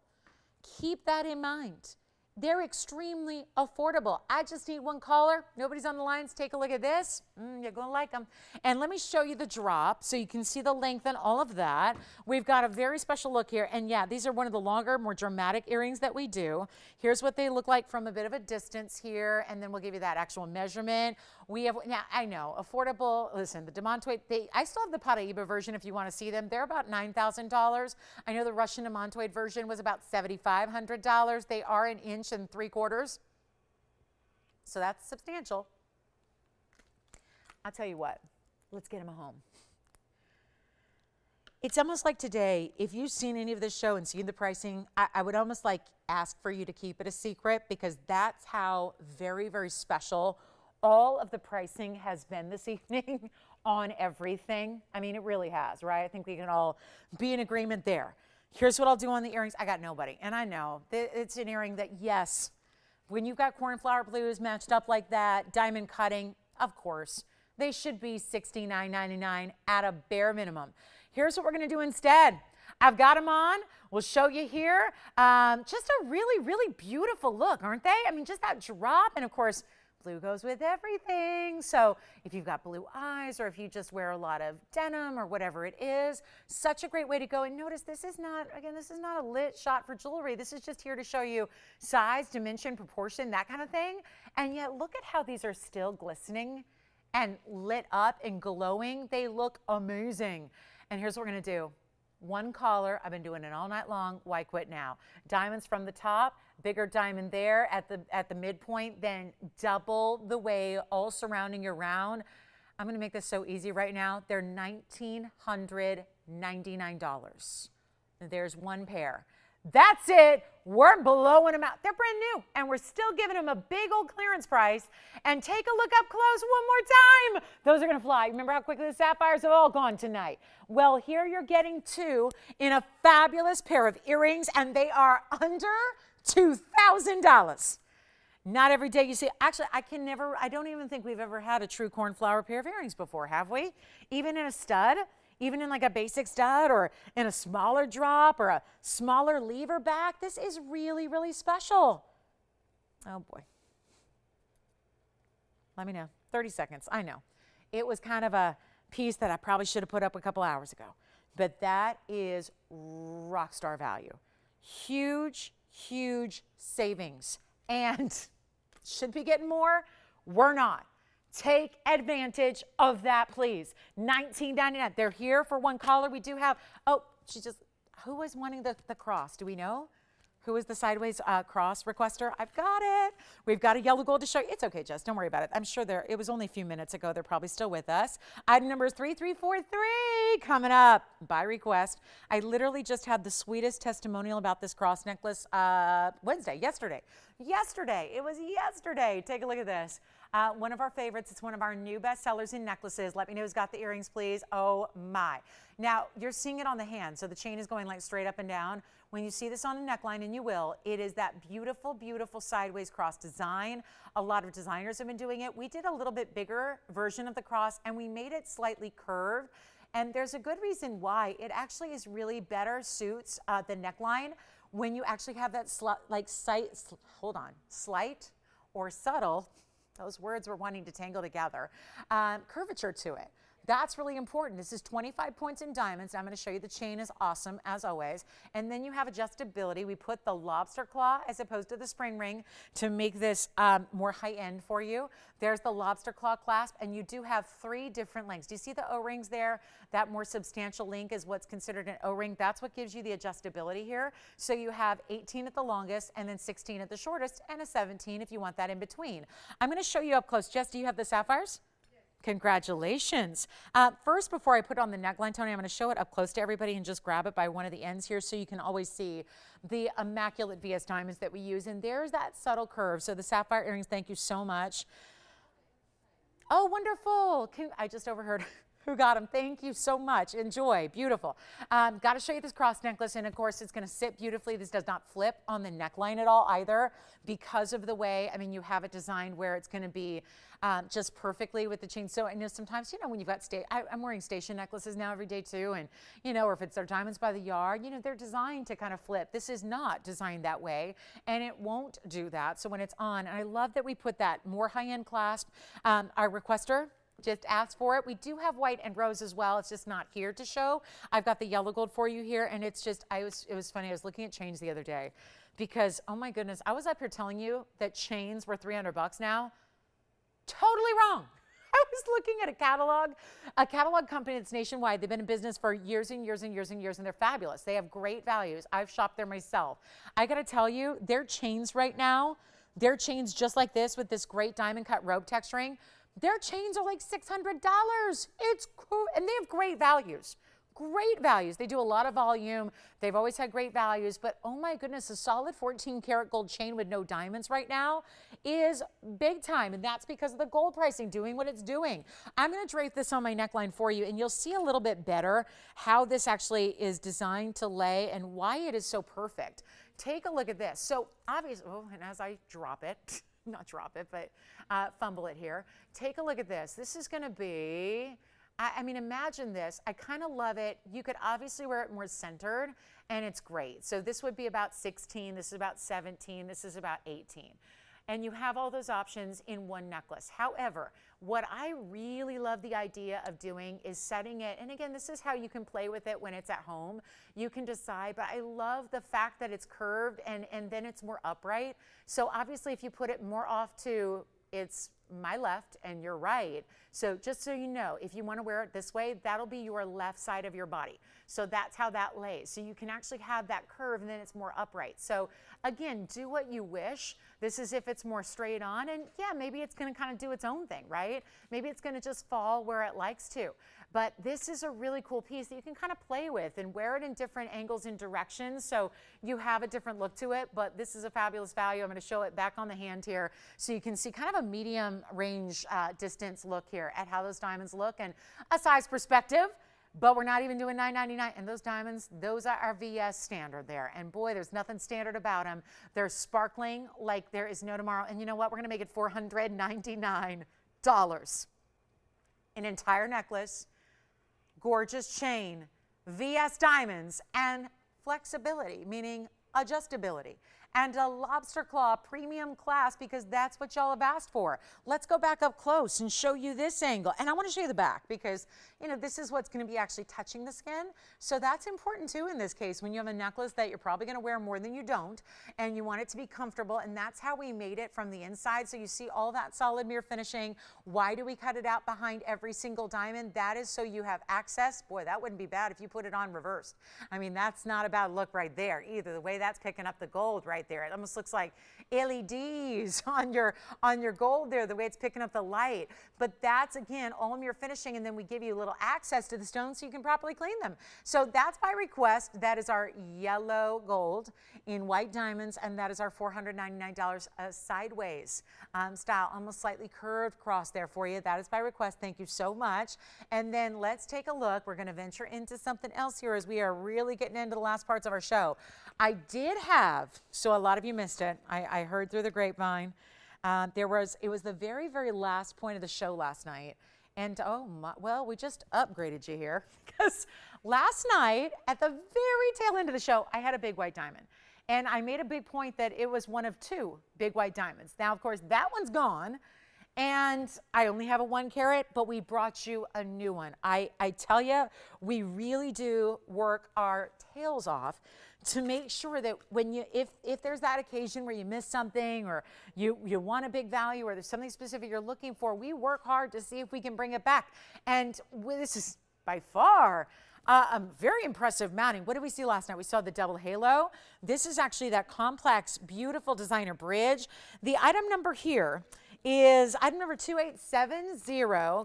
A: Keep that in mind. They're extremely affordable. I just need 1 caller. Nobody's on the lines. Take a look at this. You're going to like them. And let me show you the drop so you can see the length and all of that. We've got a very special look here. And yeah, these are one of the longer, more dramatic earrings that we do. Here's what they look like from a bit of a distance here. And then we'll give you that actual measurement. We have, now I know, affordable. Listen, the demantoid, I still have the paraiba version if you want to see them. They're about $9,000. I know the Russian demantoid version was about $7,500. They are 1 inch and 3/4. So that's substantial. I'll tell you what, let's get them home. It's almost like today, if you've seen any of this show and seen the pricing, I would almost like ask for you to keep it a secret, because that's how very, very special all of the pricing has been this evening on everything. I mean, it really has, right? I think we can all be in agreement there. Here's what I'll do on the earrings. I got nobody. And I know it's an earring that, yes, when you've got cornflower blues matched up like that, diamond cutting, of course, they should be $69.99 at a bare minimum. Here's what we're going to do instead. I've got them on. We'll show you here. Just a really, really beautiful look, aren't they? I mean, just that drop. And of course, blue goes with everything. So if you've got blue eyes, or if you just wear a lot of denim or whatever it is, such a great way to go. And notice this is not, again, this is not a lit shot for jewelry. This is just here to show you size, dimension, proportion, that kind of thing. And yet look at how these are still glistening and lit up and glowing. They look amazing. And here's what we're gonna do. 1 collar, I've been doing it all night long, why quit now? Diamonds from the top, bigger diamond there at the midpoint, then double the way, all surrounding your round. I'm gonna make this so easy right now. They're $1,999. There's 1 pair. That's it. We're blowing them out. They're brand new, and we're still giving them a big old clearance price. And take a look up close one more time. Those are going to fly. Remember how quickly the sapphires have all gone tonight? Well, here you're getting 2 in a fabulous pair of earrings, and they are under $2,000. Not every day you see. Actually, I don't even think we've ever had a true cornflower pair of earrings before, have we? Even in a stud? Even in like a basic stud, or in a smaller drop, or a smaller lever back. This is really, really special. Oh boy. Let me know. 30 seconds, I know. It was kind of a piece that I probably should have put up a couple hours ago. But that is rock star value. Huge, huge savings. And should be getting more? We're not. Take advantage of that, please. $19.99. They're here for one color. We do have, oh, who was wanting the cross? Do we know? Who is the sideways cross requester? I've got it. We've got a yellow gold to show you. It's okay, Jess. Don't worry about it. I'm sure it was only a few minutes ago. They're probably still with us. Item number is 3343 coming up by request. I literally just had the sweetest testimonial about this cross necklace yesterday. It was yesterday. Take a look at this. One of our favorites. It's one of our new best sellers in necklaces. Let me know who's got the earrings, please. Oh my. Now, you're seeing it on the hand, so the chain is going like straight up and down. When you see this on a neckline, and you will, it is that beautiful, beautiful sideways cross design. A lot of designers have been doing it. We did a little bit bigger version of the cross, and we made it slightly curved. And there's a good reason why. It actually is really better suits the neckline when you actually have that slight or subtle, those words we're wanting to tangle together, curvature to it. That's really important. This is 25 points in diamonds. I'm going to show you the chain is awesome as always. And then you have adjustability. We put the lobster claw as opposed to the spring ring to make this more high end for you. There's the lobster claw clasp, and you do have 3 different lengths. Do you see the O-rings there? That more substantial link is what's considered an O-ring. That's what gives you the adjustability here. So you have 18 at the longest, and then 16 at the shortest, and a 17 if you want that in between. I'm going to show you up close. Jess, do you have the sapphires? Congratulations. First, before I put on the neckline, Tony, I'm going to show it up close to everybody and just grab it by one of the ends here so you can always see the immaculate VS diamonds that we use. And there's that subtle curve. So the sapphire earrings, thank you so much. Oh, wonderful. I just overheard who got them. Thank you so much. Enjoy. Beautiful. Got to show you this cross necklace, and of course it's going to sit beautifully. This does not flip on the neckline at all either because of the way, I mean, you have it designed where it's going to be just perfectly with the chain. So I know sometimes, you know, when you've got, I'm wearing station necklaces now every day too, and, you know, or if it's their diamonds by the yard, you know, they're designed to kind of flip. This is not designed that way, and it won't do that. So when it's on, and I love that we put that more high-end clasp. Our requester just asked for it. We do have white and rose as well. It's just not here to show. I've got the yellow gold for you here, and it's just, it was funny. I was looking at chains the other day because, oh my goodness, I was up here telling you that chains were $300 now. Totally wrong. I was looking at a catalog company that's nationwide. They've been in business for years and years and years and years, and they're fabulous. They have great values. I've shopped there myself. I got to tell you, their chains right now, their chains just like this with this great diamond cut rope texturing, their chains are like $600. It's cool, and they have great values. Great values. They do a lot of volume. They've always had great values, but oh my goodness, a solid 14 karat gold chain with no diamonds right now is big time, and that's because of the gold pricing doing what it's doing. I'm going to drape this on my neckline for you, and you'll see a little bit better how this actually is designed to lay and why it is so perfect. Take a look at this. So obviously, oh, and as I drop it, not drop it, but fumble it here. Take a look at this. This is going to be, I mean, imagine this. I kind of love it. You could obviously wear it more centered, and it's great. So this would be about 16. This is about 17. This is about 18. And you have all those options in one necklace. However, what I really love the idea of doing is setting it, and again, this is how you can play with it when it's at home. You can decide, but I love the fact that it's curved and then it's more upright. So obviously if you put it more off to it's my left and your right. So just so you know, if you want to wear it this way, that'll be your left side of your body. So that's how that lays. So you can actually have that curve and then it's more upright. So again, do what you wish. This is if it's more straight on, and yeah, maybe it's going to kind of do its own thing, right? Maybe it's going to just fall where it likes to. But this is a really cool piece that you can kind of play with and wear it in different angles and directions. So you have a different look to it, but this is a fabulous value. I'm going to show it back on the hand here so you can see kind of a medium range distance look here at how those diamonds look and a size perspective. But we're not even doing $9.99, and those diamonds, those are our VS standard there. And boy, there's nothing standard about them. They're sparkling like there is no tomorrow. And you know what? We're going to make it $499. An entire necklace, gorgeous chain, VS diamonds, and flexibility, meaning adjustability. and a lobster claw premium clasp because that's what y'all have asked for. Let's go back up close and show you this angle. And I want to show you the back because, you know, this is what's going to be actually touching the skin. So that's important too in this case when you have a necklace that you're probably going to wear more than you don't and you want it to be comfortable, and that's how we made it from the inside. So you see all that solid mirror finishing. Why do we cut it out behind every single diamond? That is so you have access. Boy, that wouldn't be bad if you put it on reversed. I mean, that's not a bad look right there either. The way that's picking up the gold right there, it almost looks like LEDs on your gold there, the way it's picking up the light. But that's, again, all mirror finishing, and then we give you a little access to the stones so you can properly clean them. So that's by request. That is our yellow gold in white diamonds, and that is our $499 sideways style, almost slightly curved cross there for you. That is by request. Thank you so much. And then let's take a look. We're going to venture into something else here as we are really getting into the last parts of our show. I did have, so a lot of you missed it. I heard through the grapevine. It was the very, very last point of the show last night. And oh my, well, we just upgraded you here because last night at the very tail end of the show, I had a big white diamond. And I made a big point that it was one of two big white diamonds. Now, of course, that one's gone. And I only have a 1 carat, but we brought you a new one. I tell you, we really do work our tails off to make sure that when you, if there's that occasion where you miss something or you want a big value or there's something specific you're looking for, we work hard to see if we can bring it back. And this is by far a very impressive mounting. What did we see last night? We saw the double halo. This is actually that complex, beautiful designer bridge. The item number here is item number 2870.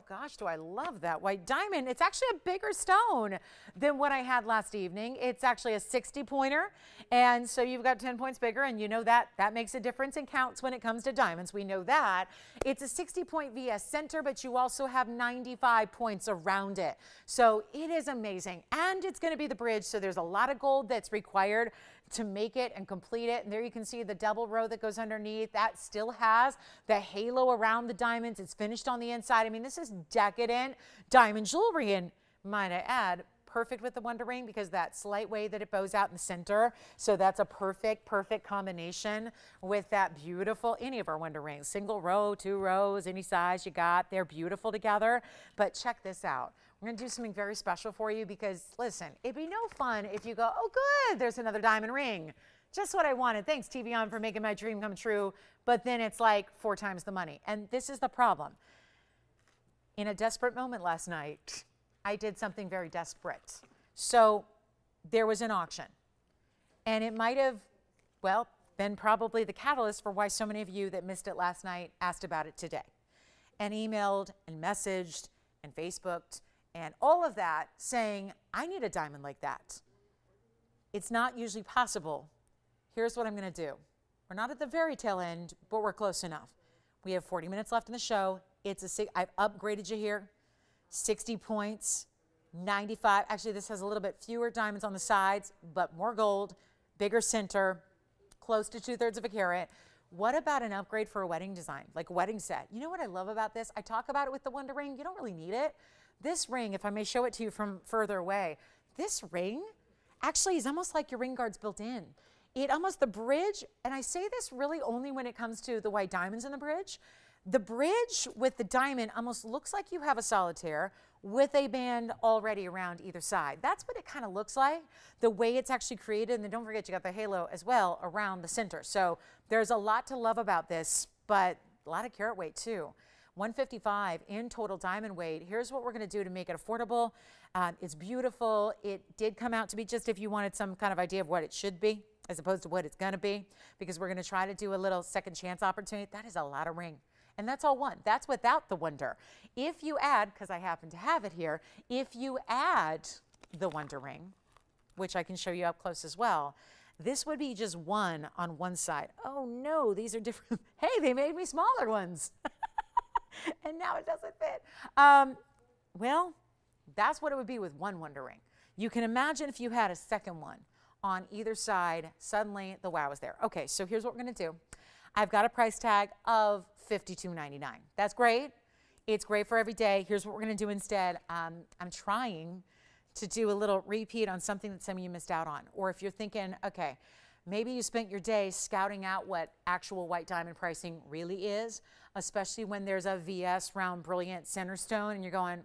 A: Gosh, do I love that white diamond. It's actually a bigger stone than what I had last evening. It's actually a 60 pointer. And so you've got 10 points bigger, and you know that makes a difference and counts when it comes to diamonds. We know that. It's a 60 point VS center, but you also have 95 points around it. So it is amazing. And it's going to be the bridge. So there's a lot of gold that's required to make it and complete it. And there you can see the double row that goes underneath. That still has the halo around the diamonds. It's finished on the inside. I mean, this is decadent diamond jewelry. And might I add, perfect with the Wonder Ring because that slight way that it bows out in the center. So that's a perfect combination with that beautiful, any of our Wonder Rings, single row, 2 rows, any size you got. They're beautiful together. But check this out. We're going to do something very special for you because, listen, it'd be no fun if you go, oh, good, there's another diamond ring. Just what I wanted. Thanks, TVON, for making my dream come true. But then it's like 4 times the money. And this is the problem. In a desperate moment last night, I did something very desperate. So there was an auction. And it might have, well, been probably the catalyst for why so many of you that missed it last night asked about it today. And emailed and messaged and Facebooked and all of that saying, I need a diamond like that. It's not usually possible. Here's what I'm going to do. We're not at the very tail end, but we're close enough. We have 40 minutes left in the show. I've upgraded you here. 60 points, 95. Actually, this has a little bit fewer diamonds on the sides, but more gold, bigger center, close to 2/3 of a carat. What about an upgrade for a wedding design, like a wedding set? You know what I love about this? I talk about it with the Wonder Ring. You don't really need it. This ring, if I may show it to you from further away, this ring actually is almost like your ring guard's built in. The bridge, and I say this really only when it comes to the white diamonds in the bridge with the diamond almost looks like you have a solitaire with a band already around either side. That's what it kind of looks like, the way it's actually created. And then don't forget, you got the halo as well around the center. So there's a lot to love about this, but a lot of carat weight too. 155 in total diamond weight. Here's what we're going to do to make it affordable. It's beautiful. It did come out to be just if you wanted some kind of idea of what it should be as opposed to what it's going to be, because we're going to try to do a little second chance opportunity. That is a lot of ring. And that's all one. That's without the Wonder. If you add, because I happen to have it here, if you add the Wonder Ring, which I can show you up close as well, this would be just one on one side. Oh no, these are different. Hey, they made me smaller ones. And now it doesn't fit. Well, that's what it would be with one Wonder Ring. You can imagine if you had a second one on either side, suddenly the wow is there. Okay, so here's what we're going to do. I've got a price tag of $52.99. That's great. It's great for every day. Here's what we're going to do instead. I'm trying to do a little repeat on something that some of you missed out on. Or if you're thinking, okay, Maybe you spent your day scouting out what actual white diamond pricing really is, especially when there's a VS round brilliant center stone and you're going,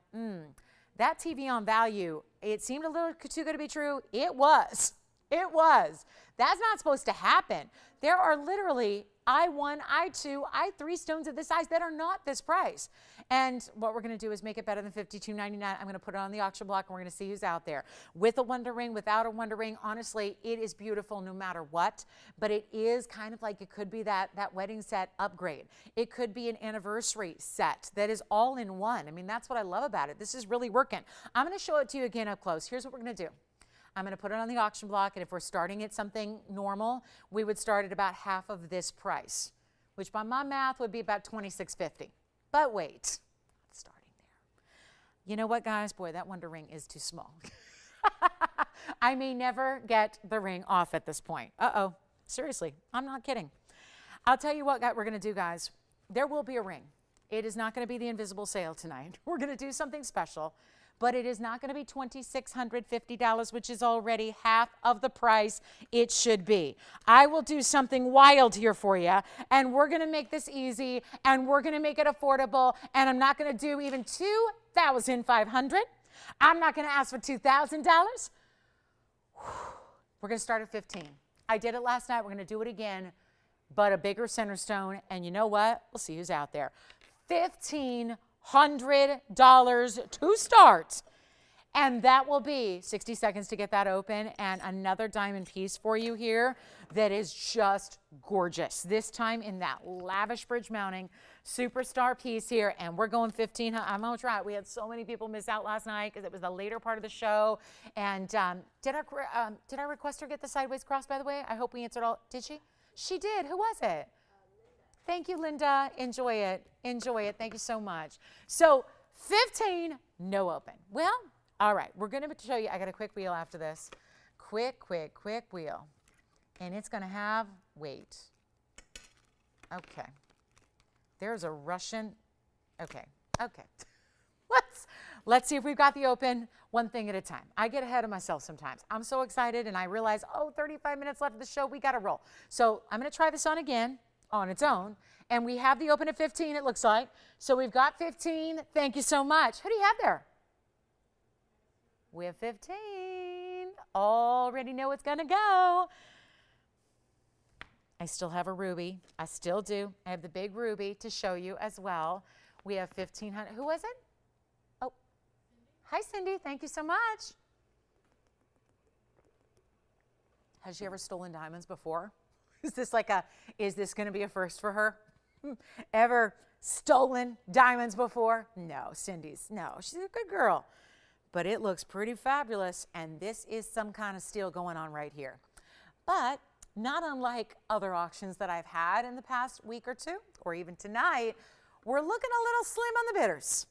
A: that TVON value, it seemed a little too good to be true. It was. It was. That's not supposed to happen. There are literally I1, I2, I3 stones of this size that are not this price. And what we're going to do is make it better than $52.99. I'm going to put it on the auction block and we're going to see who's out there. With a wonder ring, without a wonder ring, honestly, it is beautiful no matter what. But it is kind of like it could be that wedding set upgrade. It could be an anniversary set that is all in one. I mean, that's what I love about it. This is really working. I'm going to show it to you again up close. Here's what we're going to do. I'm going to put it on the auction block, and if we're starting at something normal, we would start at about half of this price, which by my math would be about $26.50. But wait, not starting there. You know what, guys? Boy, that wonder ring is too small. I may never get the ring off at this point. Uh-oh. Seriously, I'm not kidding. I'll tell you what we're going to do, guys. There will be a ring. It is not going to be the invisible sale tonight. We're going to do something special. But it is not going to be $2,650, which is already half of the price it should be. I will do something wild here for you, and we're going to make this easy, and we're going to make it affordable, and I'm not going to do even $2,500. I'm not going to ask for $2,000. We're going to start at $15. I did it last night. We're going to do it again, but a bigger center stone, and you know what? We'll see who's out there. $1,500 to start, and that will be 60 seconds to get that open, and another diamond piece for you here that is just gorgeous, this time in that lavish bridge mounting superstar piece here, and we're going 15. I'm gonna try it. We had so many people miss out last night because it was the later part of the show, and did our requester get the sideways cross, by the way? I hope we answered all. Did she did. Who was it? Thank you, Linda. Enjoy it. Enjoy it. Thank you so much. So 15, no open. Well, all right. We're going to show you. I got a quick wheel after this. Quick wheel. And it's going to have weight. Okay. There's a Russian. Okay. Let's see if we've got the open one thing at a time. I get ahead of myself sometimes. I'm so excited and I realize, 35 minutes left of the show. We got to roll. So I'm going to try this on again. On its own, and we have the open at 15, it looks like. So we've got 15. Thank you so much. Who do you have there? We have 15. Already know it's gonna go. I still have a ruby. I still do. I have the big ruby to show you as well. We have 1,500. Who was it? Oh, hi, Cindy. Thank you so much. Has she ever stolen diamonds before? Is this going to be a first for her? Ever stolen diamonds before? No, no, she's a good girl. But it looks pretty fabulous, and this is some kind of steal going on right here. But not unlike other auctions that I've had in the past week or two, or even tonight, we're looking a little slim on the bidders.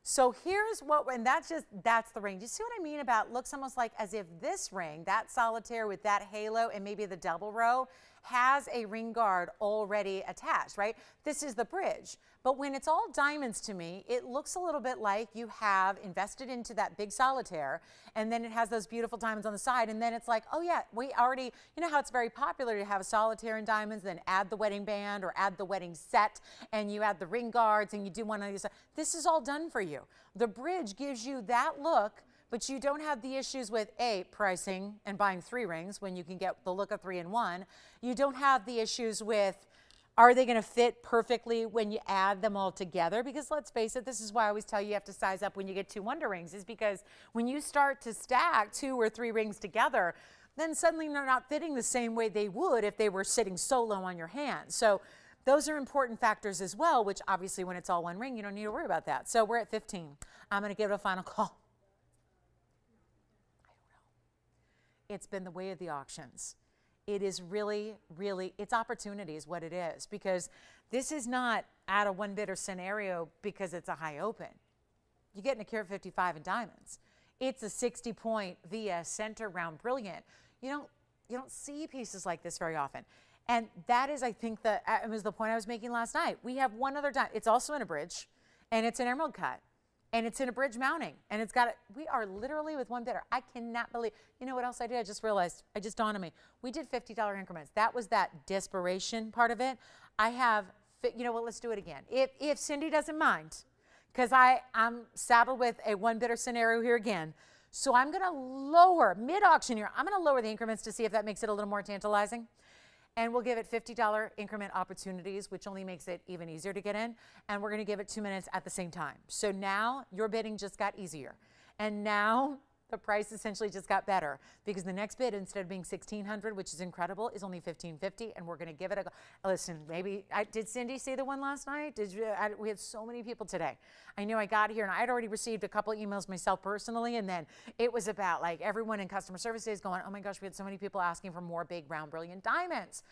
A: So here's and that's the ring. Do you see what I mean about, looks almost like as if this ring, that solitaire with that halo and maybe the double row, has a ring guard already attached, right? This is the bridge. But when it's all diamonds to me, it looks a little bit like you have invested into that big solitaire, and then it has those beautiful diamonds on the side, and then it's like, oh yeah, we already, you know how it's very popular to have a solitaire and diamonds, then add the wedding band or add the wedding set, and you add the ring guards, and you do one of these. This is all done for you. The bridge gives you that look, but you don't have the issues with pricing and buying 3 rings when you can get the look of 3 in 1. You don't have the issues with, are they going to fit perfectly when you add them all together? Because let's face it, this is why I always tell you have to size up when you get 2 wonder rings, is because when you start to stack 2 or 3 rings together, then suddenly they're not fitting the same way they would if they were sitting solo on your hand. So those are important factors as well, which obviously when it's all one ring, you don't need to worry about that. So we're at 15. I'm going to give it a final call. It's been the way of the auctions. It is really, it's opportunity is what it is, because this is not at a one bidder scenario because it's a high open. You're getting a carat 55 in diamonds. It's a 60-point VS center round brilliant. You don't see pieces like this very often. And that is, I think, it was the point I was making last night. We have one other diamond. It's also in a bridge, and it's an emerald cut. And it's in a bridge mounting, and it's got we are literally with one bidder. I cannot believe, you know what else I did? I just realized, it just dawned on me. We did $50 increments. That was that desperation part of it. I have, you know what, let's do it again. If Cindy doesn't mind, because I'm saddled with a one bidder scenario here again. So I'm gonna lower, mid-auction here, I'm gonna lower the increments to see if that makes it a little more tantalizing. And we'll give it $50 increment opportunities, which only makes it even easier to get in. And we're gonna give it 2 minutes at the same time. So now your bidding just got easier. And now the price essentially just got better, because the next bid, instead of being $1,600, which is incredible, is only $1,550, and we're gonna give it a go. Listen, maybe, did Cindy see the one last night? We had so many people today. I knew I got here and I'd already received a couple emails myself personally, and then it was about like everyone in customer service days going, oh my gosh, we had so many people asking for more big, round, brilliant diamonds.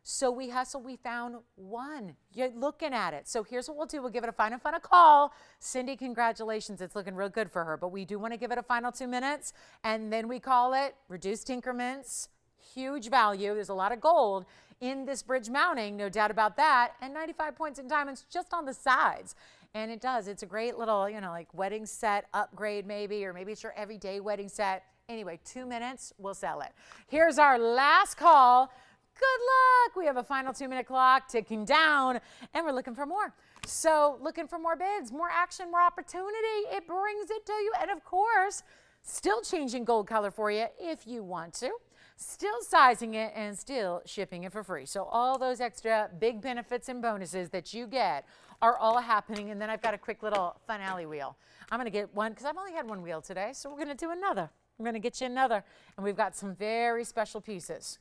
A: So we hustled, we found one. You're looking at it. So here's what we'll do. We'll give it a final call. Cindy, congratulations. It's looking real good for her, but we do want to give it a final 2 minutes, and then we call it reduced increments, huge value. There's a lot of gold in this bridge mounting, no doubt about that, and 95 points in diamonds just on the sides. And it does. It's a great little, you know, like wedding set upgrade maybe, or maybe it's your everyday wedding set. Anyway, 2 minutes, we'll sell it. Here's our last call. Good luck. We have a final 2 minute clock ticking down, and we're looking for more. So looking for more bids, more action, more opportunity. It brings it to you. And of course, still changing gold color for you if you want to, still sizing it, and still shipping it for free. So all those extra big benefits and bonuses that you get are all happening. And then I've got a quick little finale wheel. I'm going to get one because I've only had one wheel today. So we're going to do another. I'm going to get you another. And we've got some very special pieces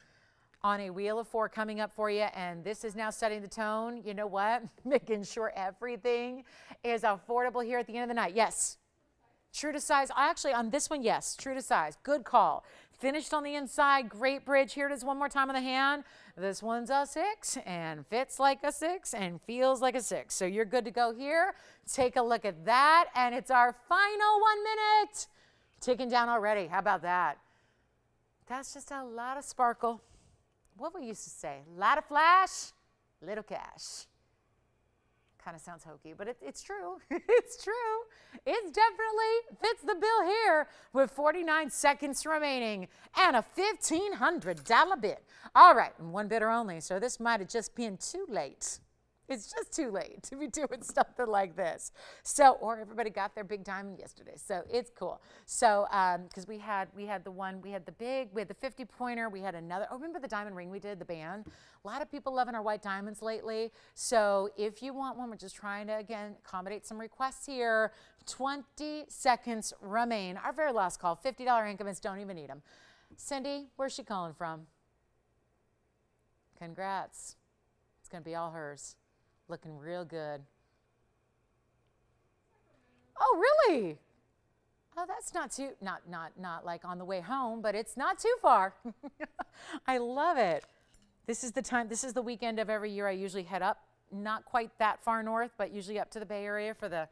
A: on a wheel of 4 coming up for you, and this is now setting the tone. You know what? Making sure everything is affordable here at the end of the night. Yes, true to size. Actually, on this one, yes, true to size. Good call. Finished on the inside, great bridge. Here it is one more time on the hand. This one's a 6 and fits like a 6 and feels like a 6. So you're good to go here. Take a look at that, and it's our final 1 minute. Ticking down already. How about that? That's just a lot of sparkle. What we used to say, lot of flash, little cash. Kind of sounds hokey, but it's true. It's true. It definitely fits the bill here with 49 seconds remaining and a $1,500 bid. All right, and one bidder only, so this might have just been too late. It's just too late to be doing something like this. So, or everybody got their big diamond yesterday, so it's cool. So, because we had the 50 pointer, we had another. Oh, remember the diamond ring we did, the band? A lot of people loving our white diamonds lately. So, if you want one, we're just trying to again accommodate some requests here. 20 seconds remain. Our very last call. $50 increments. Don't even need them. Cindy, where's she calling from? Congrats. It's gonna be all hers. Looking real good. Oh, really? Oh, that's not too, not like on the way home, but it's not too far. I love it. This is the time, this is the weekend of every year I usually head up, not quite that far north, but usually up to the Bay Area for the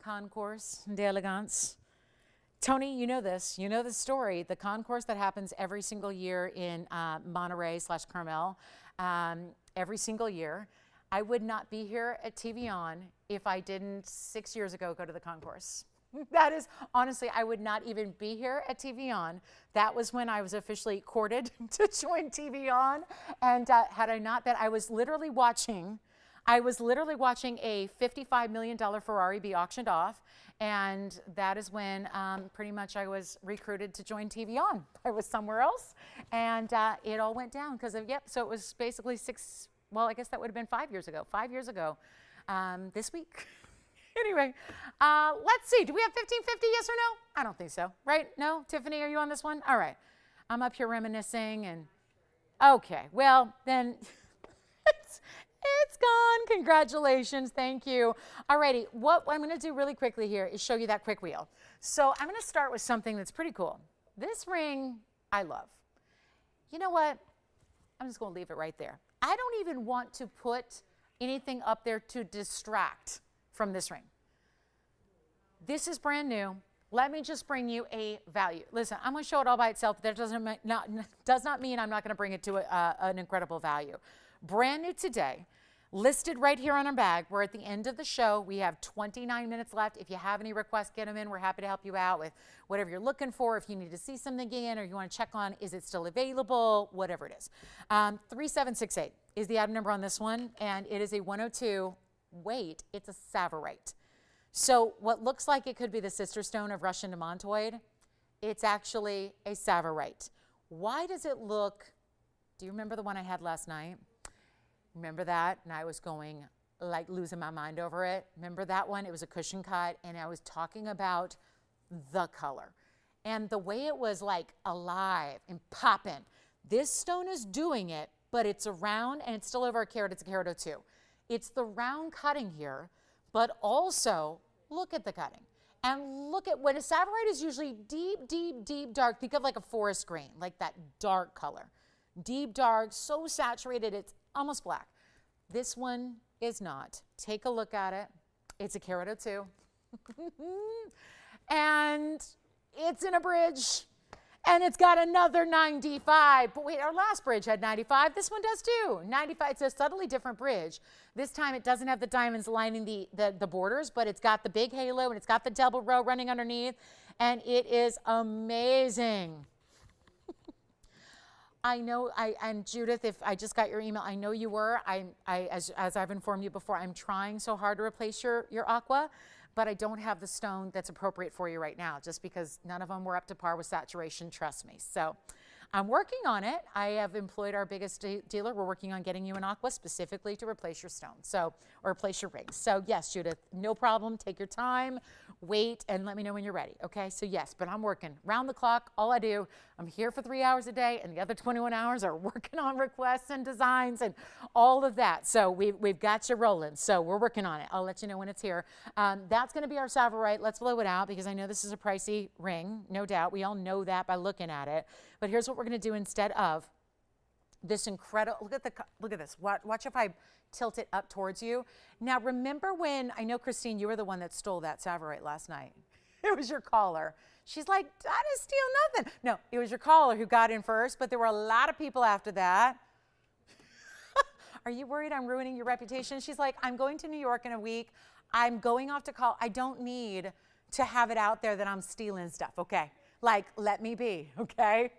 A: Concours d'Elegance. Tony, you know this story, the concourse that happens every single year in Monterey/Carmel, every single year. I would not be here at TVON if I didn't 6 years ago go to the concourse. That is, honestly, I would not even be here at TVON. That was when I was officially courted to join TVON. And had I not been, I was literally watching a $55 million Ferrari be auctioned off. And that is when pretty much I was recruited to join TVON. I was somewhere else. And it all went down because of, so it was basically well, I guess that would have been 5 years ago. 5 years ago this week. Anyway, let's see. Do we have 1550, yes or no? I don't think so, right? No? Tiffany, are you on this one? All right. I'm up here reminiscing and, okay. Well, then it's gone. Congratulations. Thank you. All righty. What I'm going to do really quickly here is show you that quick wheel. So I'm going to start with something that's pretty cool. This ring, I love. You know what? I'm just going to leave it right there. I don't even want to put anything up there to distract from this ring. This is brand new. Let me just bring you a value. Listen, I'm going to show it all by itself. That does not mean I'm not going to bring it to an incredible value. Brand new today. listed right here on our bag. We're at the end of the show. We have 29 minutes left. If you have any requests, get them in. We're happy to help you out with whatever you're looking for. If you need to see something again or you want to check on, is it still available, whatever it is. 3768 is the item number on this one, and it is a 102 weight. It's a Sapphire. So what looks like it could be the sister stone of Russian demontoid, it's actually a Sapphire. Why does it look, do you remember the one I had last night? Remember that? And I was going, like, losing my mind over it. Remember that one? It was a cushion cut, and I was talking about the color and the way it was, like, alive and popping. This stone is doing it, but it's a round, and it's still over a carat. It's a carat 02. It's the round cutting here, but also look at the cutting. And look at, when a Sapphire is usually deep, deep, deep dark, think of like a forest green, like that dark color. Deep dark, so saturated, it's almost black. This one is not. Take a look at it. It's a carat 02. And it's in a bridge. And it's got another 95. But wait, our last bridge had 95. This one does too. 95, it's a subtly different bridge. This time it doesn't have the diamonds lining the borders, but it's got the big halo and it's got the double row running underneath. And it is amazing. I know, and Judith, if I just got your email, I know you were. As I've informed you before, I'm trying so hard to replace your aqua, but I don't have the stone that's appropriate for you right now, just because none of them were up to par with saturation, trust me. So I'm working on it. I have employed our biggest dealer. We're working on getting you an aqua specifically to replace your stone, or replace your rings. So yes, Judith, no problem. Take your time, wait, and let me know when you're ready, okay? So yes, but I'm working round the clock. All I do, I'm here for 3 hours a day, and the other 21 hours are working on requests and designs and all of that. So we've got you rolling. So we're working on it. I'll let you know when it's here. That's going to be our Sapphire. Let's blow it out because I know this is a pricey ring, no doubt. We all know that by looking at it. But here's what we're going to do instead of this incredible, look at this. Watch if I tilt it up towards you. Now remember when, I know Christine, you were the one that stole that Sapphire last night. It was your caller. She's like, I didn't steal nothing. No, it was your caller who got in first, but there were a lot of people after that. Are you worried I'm ruining your reputation? She's like, I'm going to New York in a week. I'm going off to call. I don't need to have it out there that I'm stealing stuff, okay? Like, let me be, okay?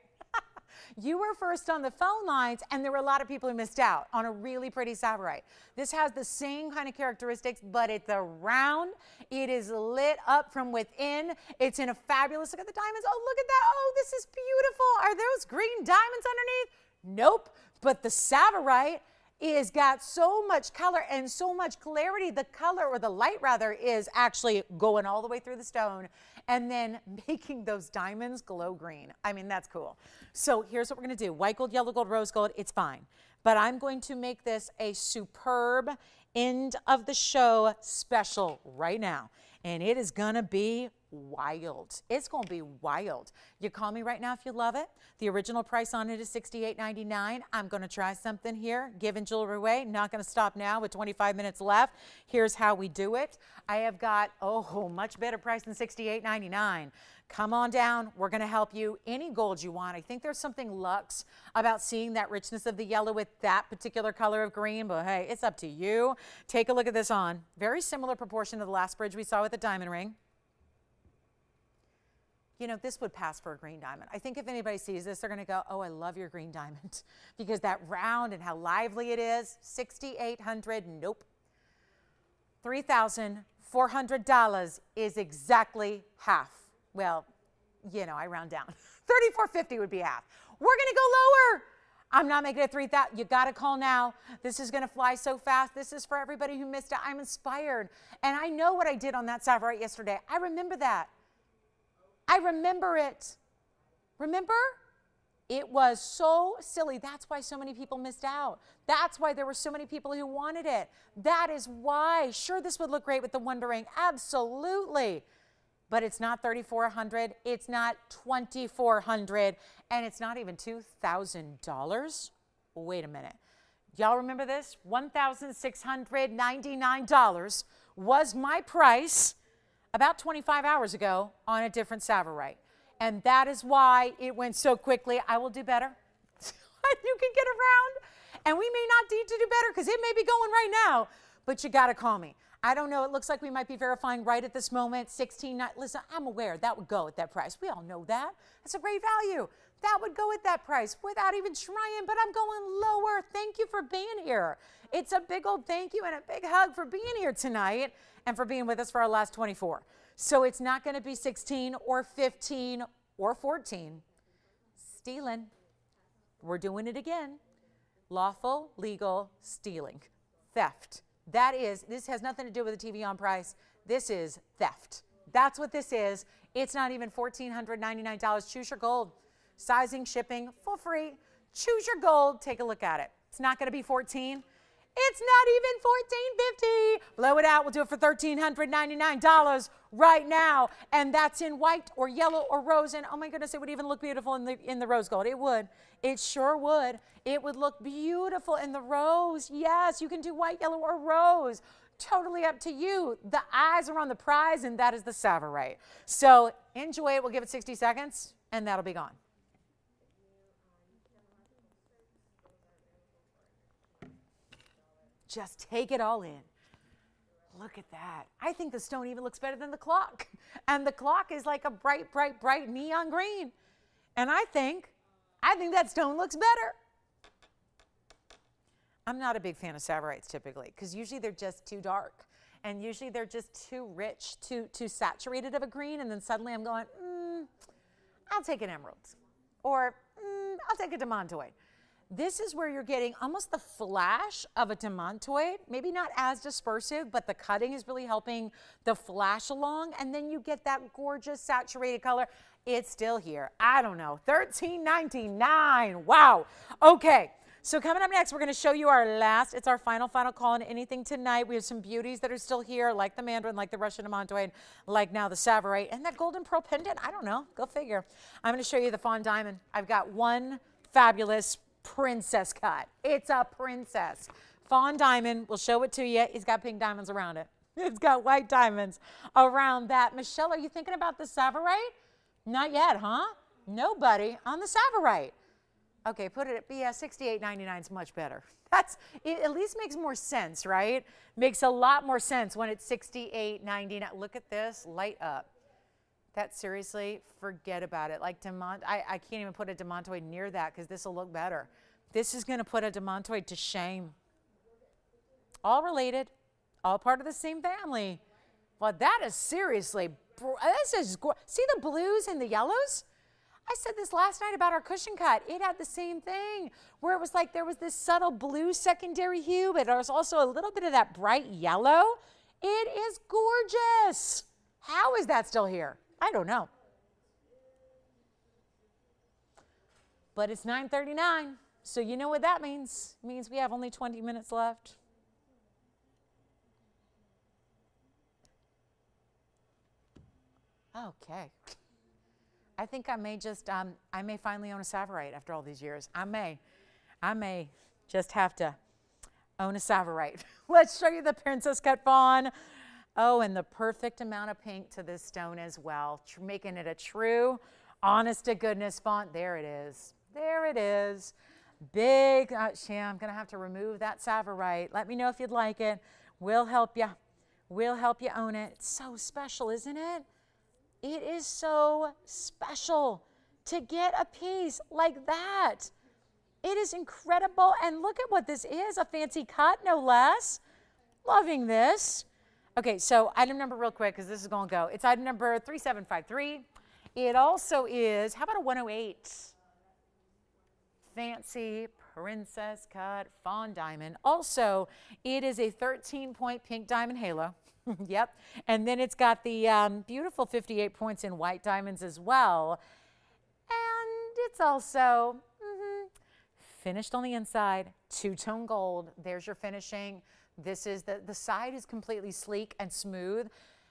A: You were first on the phone lines, and there were a lot of people who missed out on a really pretty Sapphire. This has the same kind of characteristics, but it's a round. It is lit up from within. It's in a fabulous, look at the diamonds. Oh, look at that. Oh, this is beautiful. Are those green diamonds underneath? Nope. But the Sapphire is got so much color and so much clarity. The color, or the light rather, is actually going all the way through the stone and then making those diamonds glow green. I mean, that's cool. So here's what we're going to do. White gold, yellow gold, rose gold, it's fine. But I'm going to make this a superb end of the show special right now. And it is going to be wild. It's going to be wild. You call me right now if you love it. The original price on it is $68.99. I'm going to try something here, giving jewelry away. Not going to stop now with 25 minutes left. Here's how we do it. I have got, much better price than $68.99. Come on down. We're going to help you. Any gold you want. I think there's something luxe about seeing that richness of the yellow with that particular color of green, but hey, it's up to you. Take a look at this on. Very similar proportion to the last bridge we saw with the diamond ring. You know, this would pass for a green diamond. I think if anybody sees this, they're going to go, oh, I love your green diamond. Because that round and how lively it is. $6,800, nope. $3,400 is exactly half. Well, you know, I round down. $3,450 would be half. We're going to go lower. I'm not making it $3,000. You got to call now. This is going to fly so fast. This is for everybody who missed it. I'm inspired. And I know what I did on that Sapphire yesterday. I remember that. I remember it. Remember? It was so silly. That's why so many people missed out. That's why there were so many people who wanted it. That is why. Sure, this would look great with the Wonder Ring. Absolutely. But it's not $3,400. It's not $2,400. And it's not even $2,000. Wait a minute. Y'all remember this? $1,699 was my price about 25 hours ago on a different Sapphire. And that is why it went so quickly. I will do better. You can get around. And we may not need to do better because it may be going right now, but you got to call me. I don't know. It looks like we might be verifying right at this moment. 16. Listen, I'm aware that would go at that price. We all know that. That's a great value. That would go at that price without even trying, but I'm going lower. Thank you for being here. It's a big old thank you and a big hug for being here tonight and for being with us for our last 24. So it's not going to be 16 or 15 or 14. Stealing. We're doing it again. Lawful, legal, stealing, theft. This has nothing to do with the TVON price. This is theft. That's what this is. It's not even $1,499. Choose your gold. Sizing, shipping, for free. Choose your gold. Take a look at it. It's not going to be 14. It's not even $1,450. Blow it out. We'll do it for $1,399 right now. And that's in white or yellow or rose. And oh my goodness, it would even look beautiful in the rose gold. It would. It sure would. It would look beautiful in the rose. Yes, you can do white, yellow, or rose. Totally up to you. The eyes are on the prize, and that is the Sapphire. So enjoy it. We'll give it 60 seconds, and that'll be gone. Just take it all in. Look at that. I think the stone even looks better than the clock. And the clock is like a bright, bright, bright neon green. And I think that stone looks better. I'm not a big fan of Sapphires typically because usually they're just too dark. And usually they're just too rich, too saturated of a green. And then suddenly I'm going, I'll take an emerald. Or I'll take a demantoid. This is where you're getting almost the flash of a demantoid, maybe not as dispersive, but the cutting is really helping the flash along. And then you get that gorgeous saturated color. It's still here. I don't know. $13.99. Wow. Okay. So coming up next, we're going to show you it's our final call on anything tonight. We have some beauties that are still here, like the mandarin, like the Russian demantoid, like now the Sapphire, and that golden pearl pendant. I don't know. Go figure. I'm going to show you the Fawn Diamond. I've got one fabulous princess cut. It's a princess. Fawn Diamond. We'll show it to you. It's got pink diamonds around it. It's got white diamonds around that. Michelle, are you thinking about the Sapphire? Not yet, huh? Nobody on the Sapphire. Okay, put it at $68.99 is much better. It at least makes more sense, right? Makes a lot more sense when it's $68.99. Look at this, light up. That seriously, forget about it. Like I can't even put a demantoid near that because this will look better. This is going to put a demantoid to shame. All related, all part of the same family. Well, that is seriously, see the blues and the yellows? I said this last night about our cushion cut. It had the same thing where it was like there was this subtle blue secondary hue, but there was also a little bit of that bright yellow. It is gorgeous. How is that still here? I don't know. But it's 9:39, so you know what that means. It means we have only 20 minutes left. Okay. I think I may just, I may finally own a Sapphire after all these years. I may just have to own a Sapphire. Let's show you the Princess Cut Fawn. Oh, and the perfect amount of pink to this stone as well, making it a true, honest to goodness font. There it is. There it is. Big, yeah, I'm going to have to remove that Sapphire. Let me know if you'd like it. We'll help you. We'll help you own it. It's so special, isn't it? It is so special to get a piece like that. It is incredible. And look at what this is, a fancy cut, no less. Loving this. Okay, so item number real quick, because this is going to go. It's item number 3753. It also is, how about a 108? Fancy princess cut Fawn Diamond. Also, it is a 13-point pink diamond halo. Yep. And then it's got the beautiful 58 points in white diamonds as well. And it's also finished on the inside, two-tone gold. There's your finishing. This is the side is completely sleek and smooth.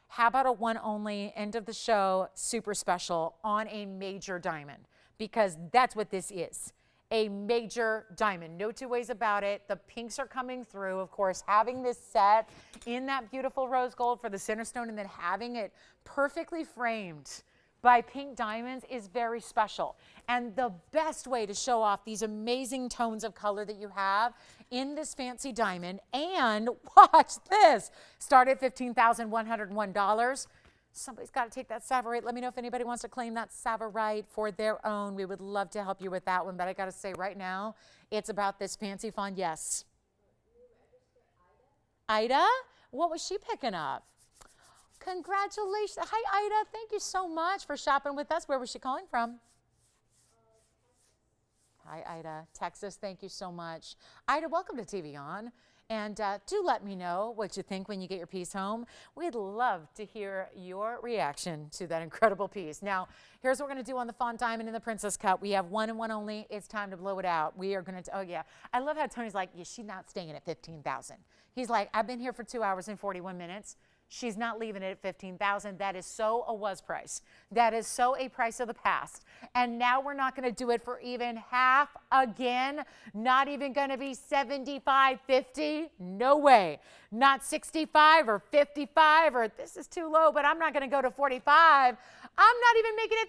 A: How about a one only, end of the show, super special on a major diamond? Because that's what this is. A major diamond. No two ways about it. The pinks are coming through. Of course, having this set in that beautiful rose gold for the center stone and then having it perfectly framed by Pink Diamonds is very special. And the best way to show off these amazing tones of color that you have in this fancy diamond, and watch this, start at $15,101. Somebody's got to take that Sapphire. Let me know if anybody wants to claim that Sapphire for their own. We would love to help you with that one, but I got to say right now, it's about this fancy fawn. Yes. Ida? What was she picking up? Congratulations. Hi, Ida. Thank you so much for shopping with us. Where was she calling from? Hi, Ida. Texas. Thank you so much. Ida, welcome to TVON. And do let me know what you think when you get your piece home. We'd love to hear your reaction to that incredible piece. Now, here's what we're going to do on the Fawn Diamond and the Princess Cut. We have one and one only. It's time to blow it out. We are going to, oh yeah. I love how Tony's like, yeah, she's not staying at 15,000. He's like, I've been here for 2 hours and 41 minutes. She's not leaving it at 15,000. That is so a was price. That is so a price of the past. And now we're not going to do it for even half again. Not even going to be 75, 50. No way. Not 65 or 55 or this is too low, but I'm not going to go to 45. I'm not even making it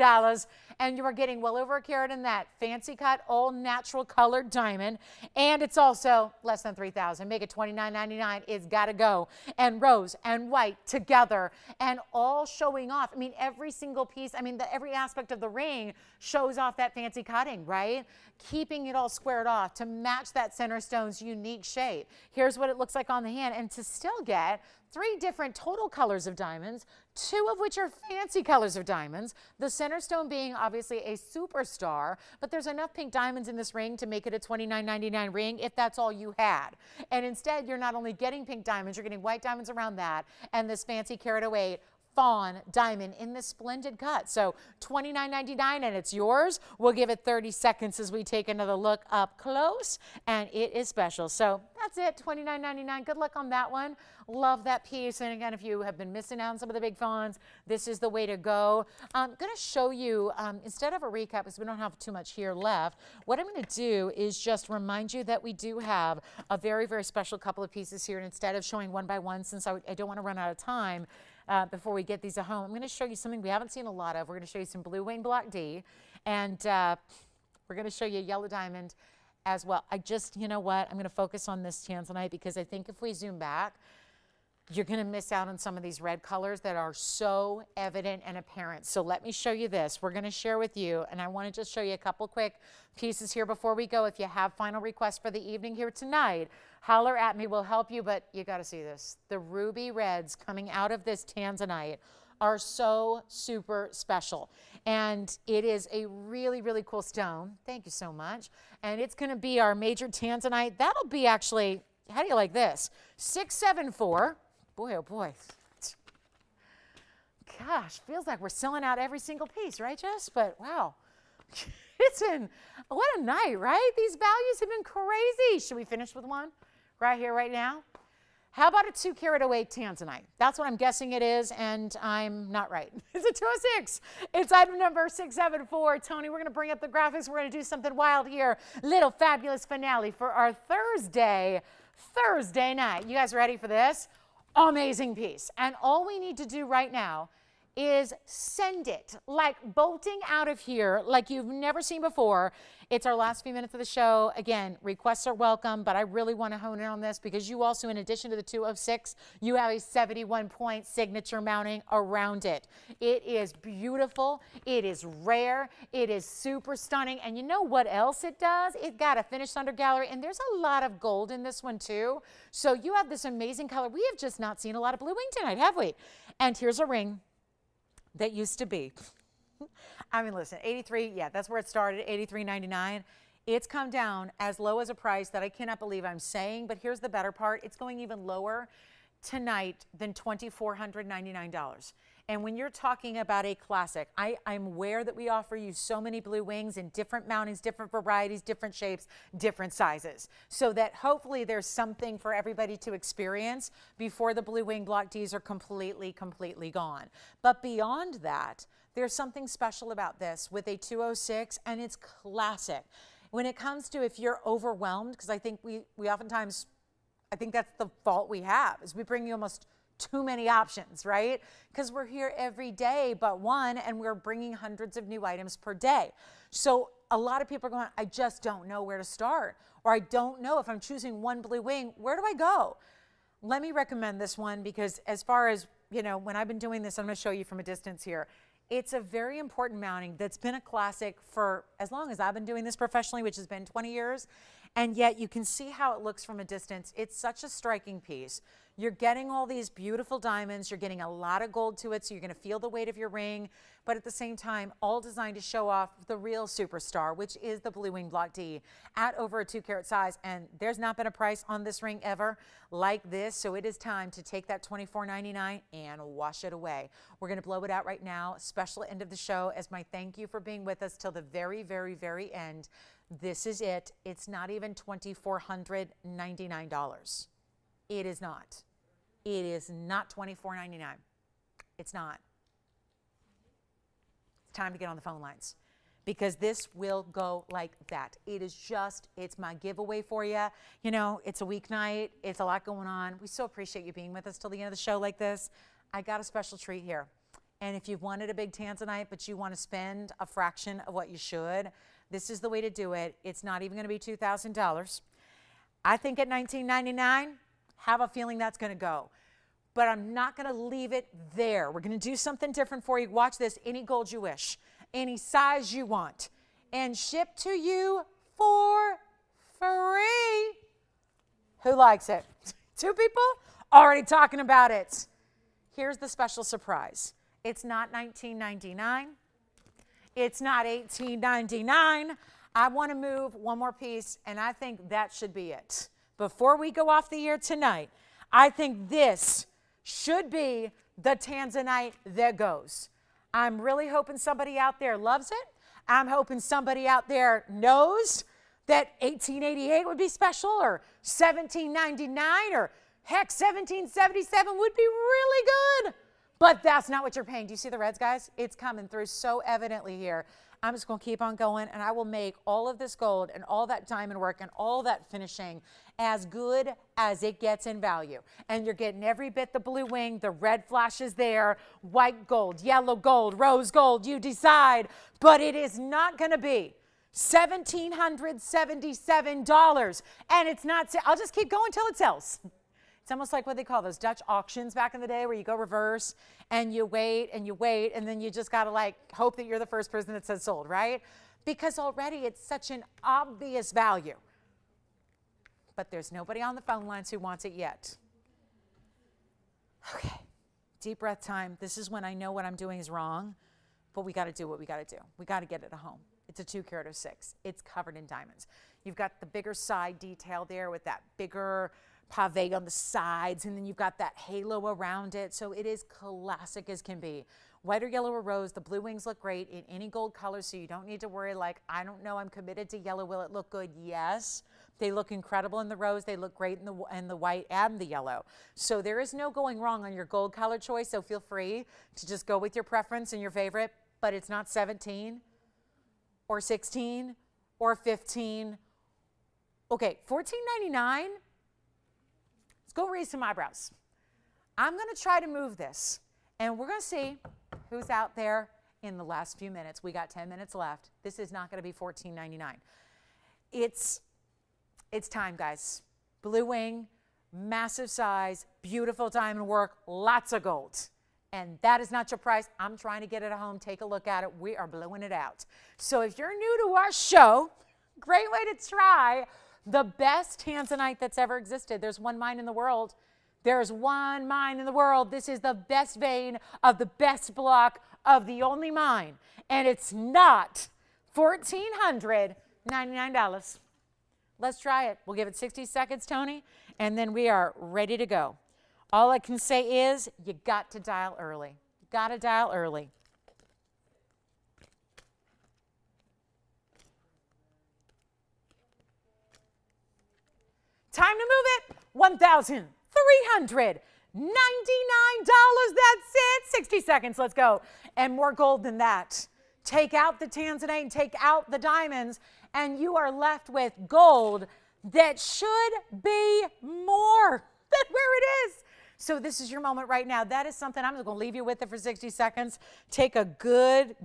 A: $3,500. And you are getting well over a carat in that fancy cut, all natural colored diamond. And it's also less than $3,000. Make it $29.99. It's got to go. And rose and white together and all showing off. I mean, every single piece, I mean, every aspect of the ring shows off that fancy cutting, right? Keeping it all squared off to match that center stone's unique shape. Here's what it looks like on the hand. And to still get 3 different total colors of diamonds, 2 of which are fancy colors of diamonds, the center stone being obviously a superstar, but there's enough pink diamonds in this ring to make it a $29.99 ring if that's all you had. And instead, you're not only getting pink diamonds, you're getting white diamonds around that, and this fancy carat 08 Fawn Diamond in this splendid cut. So $29.99 and it's yours. We'll give it 30 seconds as we take another look up close, and it is special. So that's it, $29.99. Good luck on that one. Love that piece. And again, if you have been missing out on some of the big fawns, this is the way to go. I'm going to show you, instead of a recap, because we don't have too much here left, what I'm going to do is just remind you that we do have a very, very special couple of pieces here. And instead of showing one by one, since I don't want to run out of time, before we get these at home, I'm going to show you something we haven't seen a lot of. We're going to show you some blue wing block D, and we're going to show you yellow diamond as well. You know what? I'm going to focus on this Tanzanite because I think if we zoom back, you're going to miss out on some of these red colors that are so evident and apparent. So let me show you this. We're going to share with you, and I want to just show you a couple quick pieces here before we go. If you have final requests for the evening here tonight, holler at me. We'll help you, but you got to see this. The ruby reds coming out of this Tanzanite are so super special. And it is a really, really cool stone. Thank you so much. And it's going to be our major Tanzanite. That'll be actually, how do you like this? 674. Boy, oh boy. Gosh, feels like we're selling out every single piece, right, Jess? But wow, what a night, right? These values have been crazy. Should we finish with one right here, right now? How about a 2 carat 08 Tanzanite? That's what I'm guessing it is, and I'm not right. It's a 206. It's item number 674. Tony, we're going to bring up the graphics. We're going to do something wild here. Little fabulous finale for our Thursday night. You guys ready for this? Amazing piece. And all we need to do right now is send it, like bolting out of here like you've never seen before. It's our last few minutes of the show. Again, requests are welcome, but I really want to hone in on this because you also, in addition to the 206, you have a 71-point signature mounting around it. It is beautiful. It is rare. It is super stunning. And you know what else it does? It got a finished under gallery, and there's a lot of gold in this one too. So you have this amazing color. We have just not seen a lot of blue wing tonight, have we? And here's a ring that used to be, I mean, listen, 83, yeah, that's where it started, $83.99. It's come down as low as a price that I cannot believe I'm saying, but here's the better part. It's going even lower tonight than $2,499. And when you're talking about a classic, I'm aware that we offer you so many blue wings in different mountings, different varieties, different shapes, different sizes, so that hopefully there's something for everybody to experience before the blue wing block Ds are completely gone. But beyond that, there's something special about this with a 206, and it's classic. When it comes to if you're overwhelmed, because I think we oftentimes, I think that's the fault we have, is we bring you almost too many options, right? Because we're here every day but one, and we're bringing hundreds of new items per day. So a lot of people are going, I just don't know where to start, or I don't know if I'm choosing one blue wing, where do I go? Let me recommend this one, because as far as, you know, when I've been doing this, I'm going to show you from a distance here. It's a very important mounting that's been a classic for as long as I've been doing this professionally, which has been 20 years. And yet you can see how it looks from a distance. It's such a striking piece. You're getting all these beautiful diamonds. You're getting a lot of gold to it, so you're going to feel the weight of your ring. But at the same time, all designed to show off the real superstar, which is the Blue Wing Block D at over a 2-carat size. And there's not been a price on this ring ever like this. So it is time to take that $24.99 and wash it away. We're going to blow it out right now. Special end of the show as my thank you for being with us till the very, very, very end. This is it. It's not even $2,499. It is not. It is not $24.99. It's not. It's time to get on the phone lines, because this will go like that. It is just, it's my giveaway for you. You know, it's a weeknight. It's a lot going on. We so appreciate you being with us till the end of the show like this. I got a special treat here. And if you've wanted a big Tanzanite, but you want to spend a fraction of what you should, this is the way to do it. It's not even going to be $2,000. I think at $19.99, have a feeling that's going to go. But I'm not going to leave it there. We're going to do something different for you. Watch this. Any gold you wish, any size you want, and ship to you for free. Who likes it? 2 people? Already talking about it. Here's the special surprise. It's not $19.99. It's not $18.99. I want to move one more piece, and I think that should be it. Before we go off the air tonight, I think this should be the Tanzanite that goes. I'm really hoping somebody out there loves it. I'm hoping somebody out there knows that $18.88 would be special, or $17.99, or heck, $17.77 would be really good. But that's not what you're paying. Do you see the reds, guys? It's coming through so evidently here. I'm just going to keep on going, and I will make all of this gold and all that diamond work and all that finishing as good as it gets in value. And you're getting every bit the blue wing, the red flashes there, white gold, yellow gold, rose gold, you decide. But it is not going to be $1,777. And it's not, I'll just keep going till it sells. It's almost like what they call those Dutch auctions back in the day, where you go reverse and you wait, and then you just got to like hope that you're the first person that says sold, right? Because already it's such an obvious value. But there's nobody on the phone lines who wants it yet. Okay, deep breath time. This is when I know what I'm doing is wrong, but we got to do what we got to do. We got to get it at home. It's a 2-carat of 6. It's covered in diamonds. You've got the bigger side detail there with that bigger pave on the sides, and then you've got that halo around it. So it is classic as can be. White or yellow or rose, the blue wings look great in any gold color, so you don't need to worry like, I don't know, I'm committed to yellow. Will it look good? Yes. They look incredible in the rose. They look great in the white and the yellow. So there is no going wrong on your gold color choice, so feel free to just go with your preference and your favorite, but it's not 17 or 16 or 15. Okay, $14.99. Let's go raise some eyebrows. I'm going to try to move this, and we're going to see who's out there in the last few minutes. We got 10 minutes left. This is not going to be $14.99. It's time, guys. Blue wing, massive size, beautiful diamond work, lots of gold. And that is not your price. I'm trying to get it at home. Take a look at it. We are blowing it out. So if you're new to our show, great way to try the best Tanzanite that's ever existed. There's one mine in the world. There's one mine in the world. This is the best vein of the best block of the only mine. And it's not $1,499. Let's try it. We'll give it 60 seconds, Tony, and then we are ready to go. All I can say is you got to dial early. You got to dial early. Time to move it. $1,399. That's it. 60 seconds. Let's go. And more gold than that. Take out the Tanzanite and take out the diamonds, and you are left with gold that should be more than where it is. So this is your moment right now. That is something I'm just going to leave you with it for 60 seconds. Take a good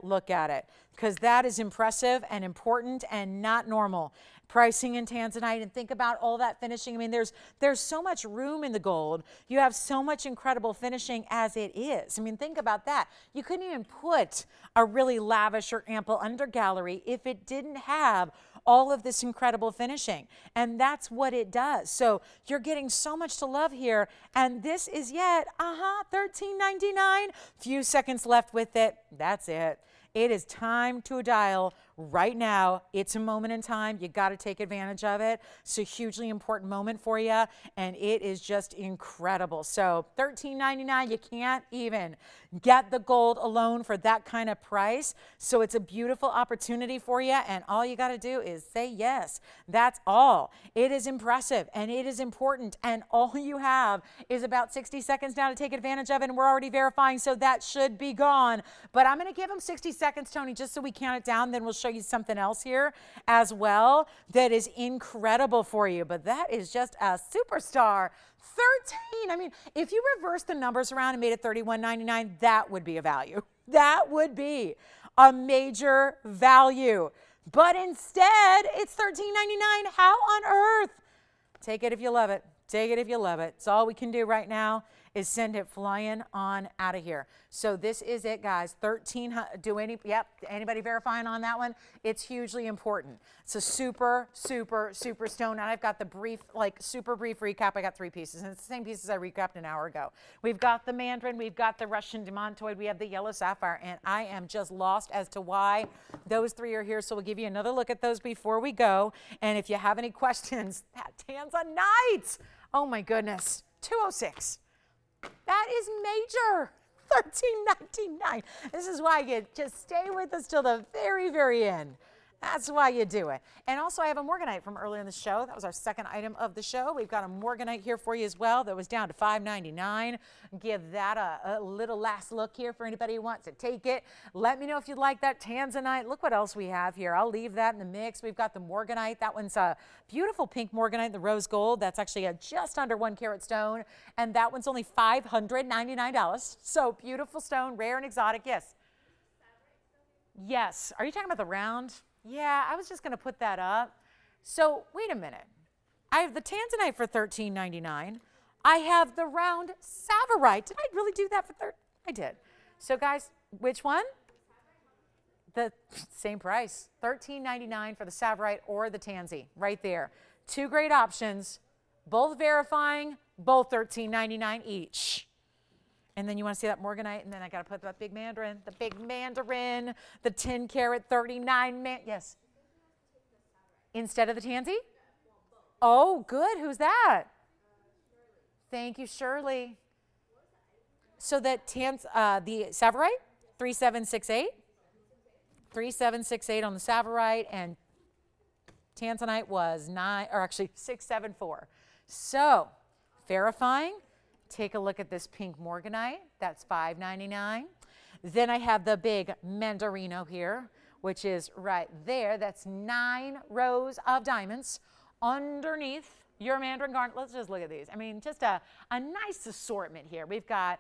A: look at it, because that is impressive and important and not normal. Pricing in Tanzanite, and think about all that finishing. I mean, there's so much room in the gold. You have so much incredible finishing as it is. I mean, think about that. You couldn't even put a really lavish or ample undergallery if it didn't have all of this incredible finishing. And that's what it does. So you're getting so much to love here. And this is yet, $13.99. Few seconds left with it. That's it. It is time to dial right now. It's a moment in time. You got to take advantage of it. It's a hugely important moment for you, and it is just incredible. So $13.99, you can't even get the gold alone for that kind of price. So it's a beautiful opportunity for you, and all you got to do is say yes. That's all. It is impressive, and it is important, and all you have is about 60 seconds now to take advantage of it, and we're already verifying, so that should be gone. But I'm going to give them 60 seconds, Tony, just so we count it down. Then we'll show you something else here as well that is incredible for you. But that is just a superstar. 13. I mean, if you reverse the numbers around and made it $31.99, that would be a value. That would be a major value. But instead, it's $13.99. How on earth? Take it if you love it. Take it if you love it. It's all we can do right now is send it flying on out of here. So this is it, guys. 1300. Anybody verifying on that one? It's hugely important. It's a super stone. And I've got the brief, super brief recap. I got 3 pieces, and it's the same pieces I recapped an hour ago. We've got the mandarin, we've got the Russian demontoid, we have the yellow sapphire, and I am just lost as to why those 3 are here. So we'll give you another look at those before we go. And if you have any questions, that Tanzanite, oh my goodness, 206. That is major. $13.99. This is why you just stay with us till the very end. That's why you do it. And also, I have a Morganite from earlier in the show. That was our second item of the show. We've got a Morganite here for you as well that was down to $5.99. Give that a little last look here for anybody who wants to take it. Let me know if you'd like that Tanzanite. Look what else we have here. I'll leave that in the mix. We've got the Morganite. That one's a beautiful pink Morganite, the rose gold. That's actually a just under 1 carat stone. And that one's only $599. So beautiful stone, rare and exotic. Yes. Yes. Are you talking about the round? Yeah, I was just going to put that up. So wait a minute. I have the Tanzanite for $13.99. I have the round Sapphire. Did I really do that for I did. So guys, which one? The same price. $13.99 for the Sapphire or the Tanzy. Right there. 2 great options. Both verifying. Both $13.99 each. And then you want to see that Morganite, and then I got to put that big mandarin, the 10 carat 39 yes. Instead of the Tansy? Oh, good. Who's that? Thank you, Shirley. So that the Sapphire, 3768. 3768 on the Sapphire, and Tanzanite was 674. So verifying. Take a look at this pink Morganite. That's $5.99. Then I have the big Mandarino here, which is right there. That's 9 rows of diamonds underneath your mandarin garnet. Let's just look at these. I mean, just a nice assortment here. We've got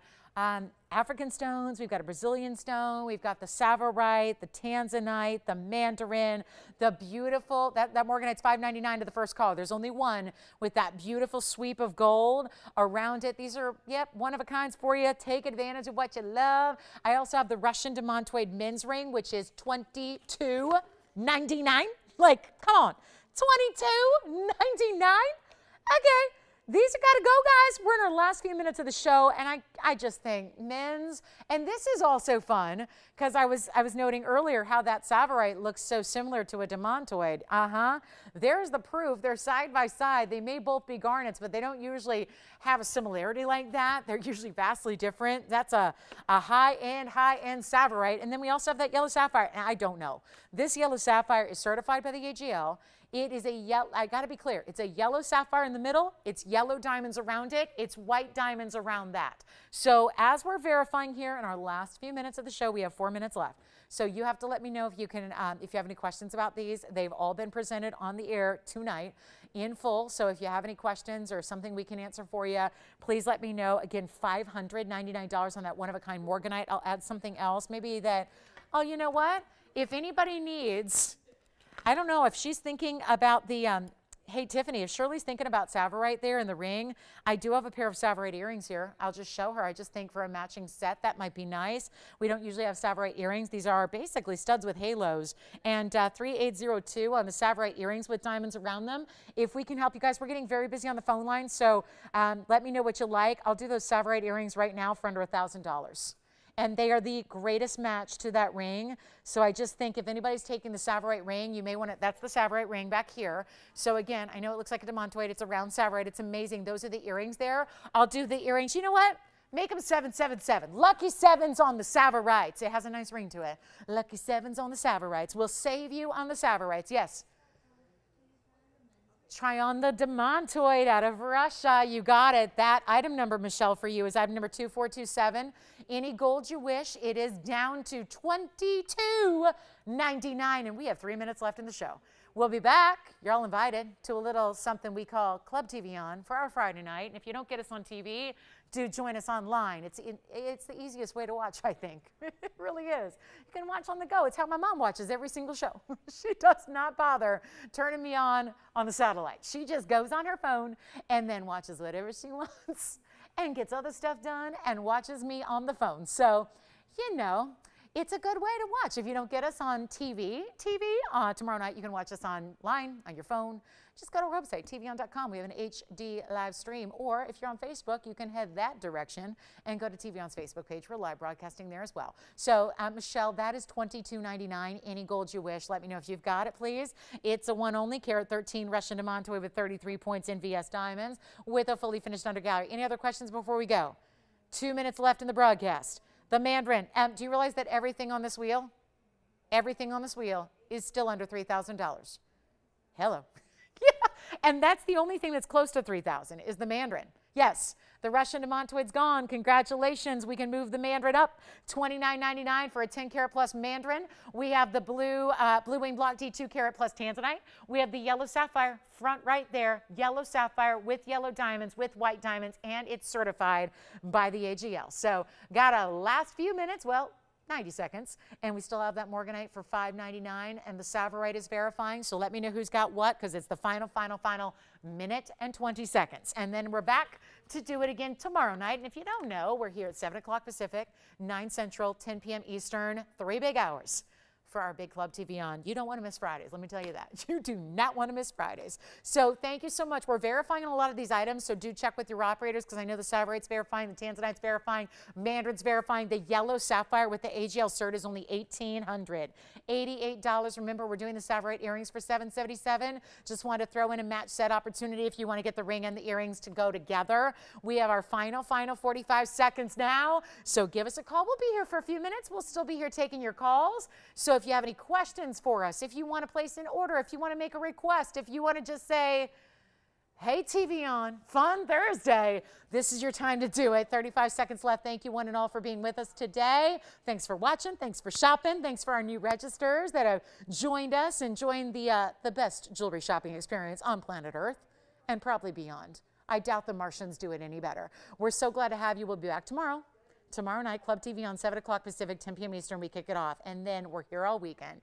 A: African stones, we've got a Brazilian stone, we've got the Sapphire, the Tanzanite, the mandarin, the beautiful, that Morganite's $5.99 to the first call. There's only one with that beautiful sweep of gold around it. These are, one of a kinds for you. Take advantage of what you love. I also have the Russian demontoid men's ring, which is $22.99. Come on, $22.99? Okay. These have got to go, guys. We're in our last few minutes of the show, and I just think men's, and this is also fun because I was noting earlier how that Sapphire looks so similar to a demontoid. There's the proof. They're side by side. They may both be garnets, but they don't usually have a similarity like that. They're usually vastly different. That's a high-end Sapphire, and then we also have that yellow sapphire. And I don't know. This yellow sapphire is certified by the AGL. It is a yellow, I got to be clear, it's a yellow sapphire in the middle, it's yellow diamonds around it, it's white diamonds around that. So as we're verifying here in our last few minutes of the show, we have 4 minutes left. So you have to let me know if you can, if you have any questions about these. They've all been presented on the air tonight in full. So if you have any questions or something we can answer for you, please let me know. Again, $599 on that one-of-a-kind Morganite. I'll add something else, maybe that, oh, you know what? If anybody needs, I don't know if she's thinking about the, hey, Tiffany, if Shirley's thinking about Sapphire there in the ring, I do have a pair of Sapphire earrings here. I'll just show her. I just think for a matching set, that might be nice. We don't usually have Sapphire earrings. These are basically studs with halos. And 3802 on the Sapphire earrings with diamonds around them. If we can help you guys, we're getting very busy on the phone line, so let me know what you like. I'll do those Sapphire earrings right now for under $1,000. And they are the greatest match to that ring. So I just think if anybody's taking the Sapphire ring, you may want to, that's the Sapphire ring back here. So again, I know it looks like a demantoid. It's a round Sapphire. It's amazing. Those are the earrings there. I'll do the earrings. You know what? Make them 777. Lucky sevens on the Sapphires. It has a nice ring to it. Lucky sevens on the Sapphires. We'll save you on the Sapphires. Yes. Try on the demantoid out of Russia. You got it. That item number, Michelle, for you is item number 2427. Any gold you wish. It is down to $22.99, and we have 3 minutes left in the show. We'll be back. You're all invited to a little something we call Club TVON for our Friday night. And if you don't get us on TV, do join us online. It's the easiest way to watch, I think. It really is. You can watch on the go. It's how my mom watches every single show. She does not bother turning me on the satellite. She just goes on her phone and then watches whatever she wants and gets other stuff done and watches me on the phone. So, you know, it's a good way to watch. If you don't get us on TV, tomorrow night you can watch us online on your phone. Just go to our website, tvon.com. We have an HD live stream. Or if you're on Facebook, you can head that direction and go to TVON's Facebook page. We're live broadcasting there as well. So, Michelle, that is $22.99. Any gold you wish. Let me know if you've got it, please. It's a one only, carat 13 Russian demantoid with 33 points in VS diamonds with a fully finished under gallery. Any other questions before we go? 2 minutes left in the broadcast. The Mandarin. Do you realize that everything on this wheel is still under $3,000? Hello. Yeah, and that's the only thing that's close to $3,000 is the Mandarin. Yes, the Russian demantoid's gone. Congratulations. We can move the Mandarin up. $29.99 for a 10 karat plus Mandarin. We have the blue wing block D 2 karat plus Tanzanite. We have the yellow sapphire front right there. Yellow sapphire with yellow diamonds, with white diamonds, and it's certified by the AGL. So got a last few minutes. Well, 90 seconds, and we still have that Morganite for $5.99, and the Sapphire is verifying, so let me know who's got what, because it's the final minute and 20 seconds. And then we're back to do it again tomorrow night, and if you don't know, we're here at 7 o'clock Pacific, 9 Central, 10 p.m. Eastern, 3 big hours for our big Club TVON. You don't want to miss Fridays, let me tell you that. You do not want to miss Fridays. So thank you so much. We're verifying on a lot of these items, so do check with your operators, because I know the Sapphires verifying, the Tanzanite's verifying, Mandarin's verifying. The yellow sapphire with the AGL cert is only $1,888. Remember, we're doing the Sapphire earrings for $777. Just wanted to throw in a match set opportunity if you want to get the ring and the earrings to go together. We have our final 45 seconds now, so give us a call. We'll be here for a few minutes. We'll still be here taking your calls. So if you have any questions for us, if you want to place an order, if you want to make a request, if you want to just say, hey, TVON, fun Thursday, this is your time to do it. 35 seconds left. Thank you one and all for being with us today. Thanks for watching. Thanks for shopping. Thanks for our new registers that have joined us and joined the best jewelry shopping experience on planet Earth and probably beyond. I doubt the Martians do it any better. We're so glad to have you. We'll be back tomorrow. Tomorrow night, Club TVON, 7 o'clock Pacific, 10 p.m. Eastern, we kick it off. And then we're here all weekend.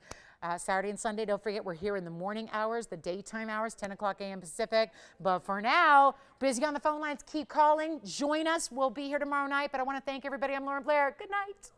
A: Saturday and Sunday, don't forget, we're here in the morning hours, the daytime hours, 10 o'clock a.m. Pacific. But for now, busy on the phone lines, keep calling. Join us. We'll be here tomorrow night. But I want to thank everybody. I'm Lauren Blair. Good night.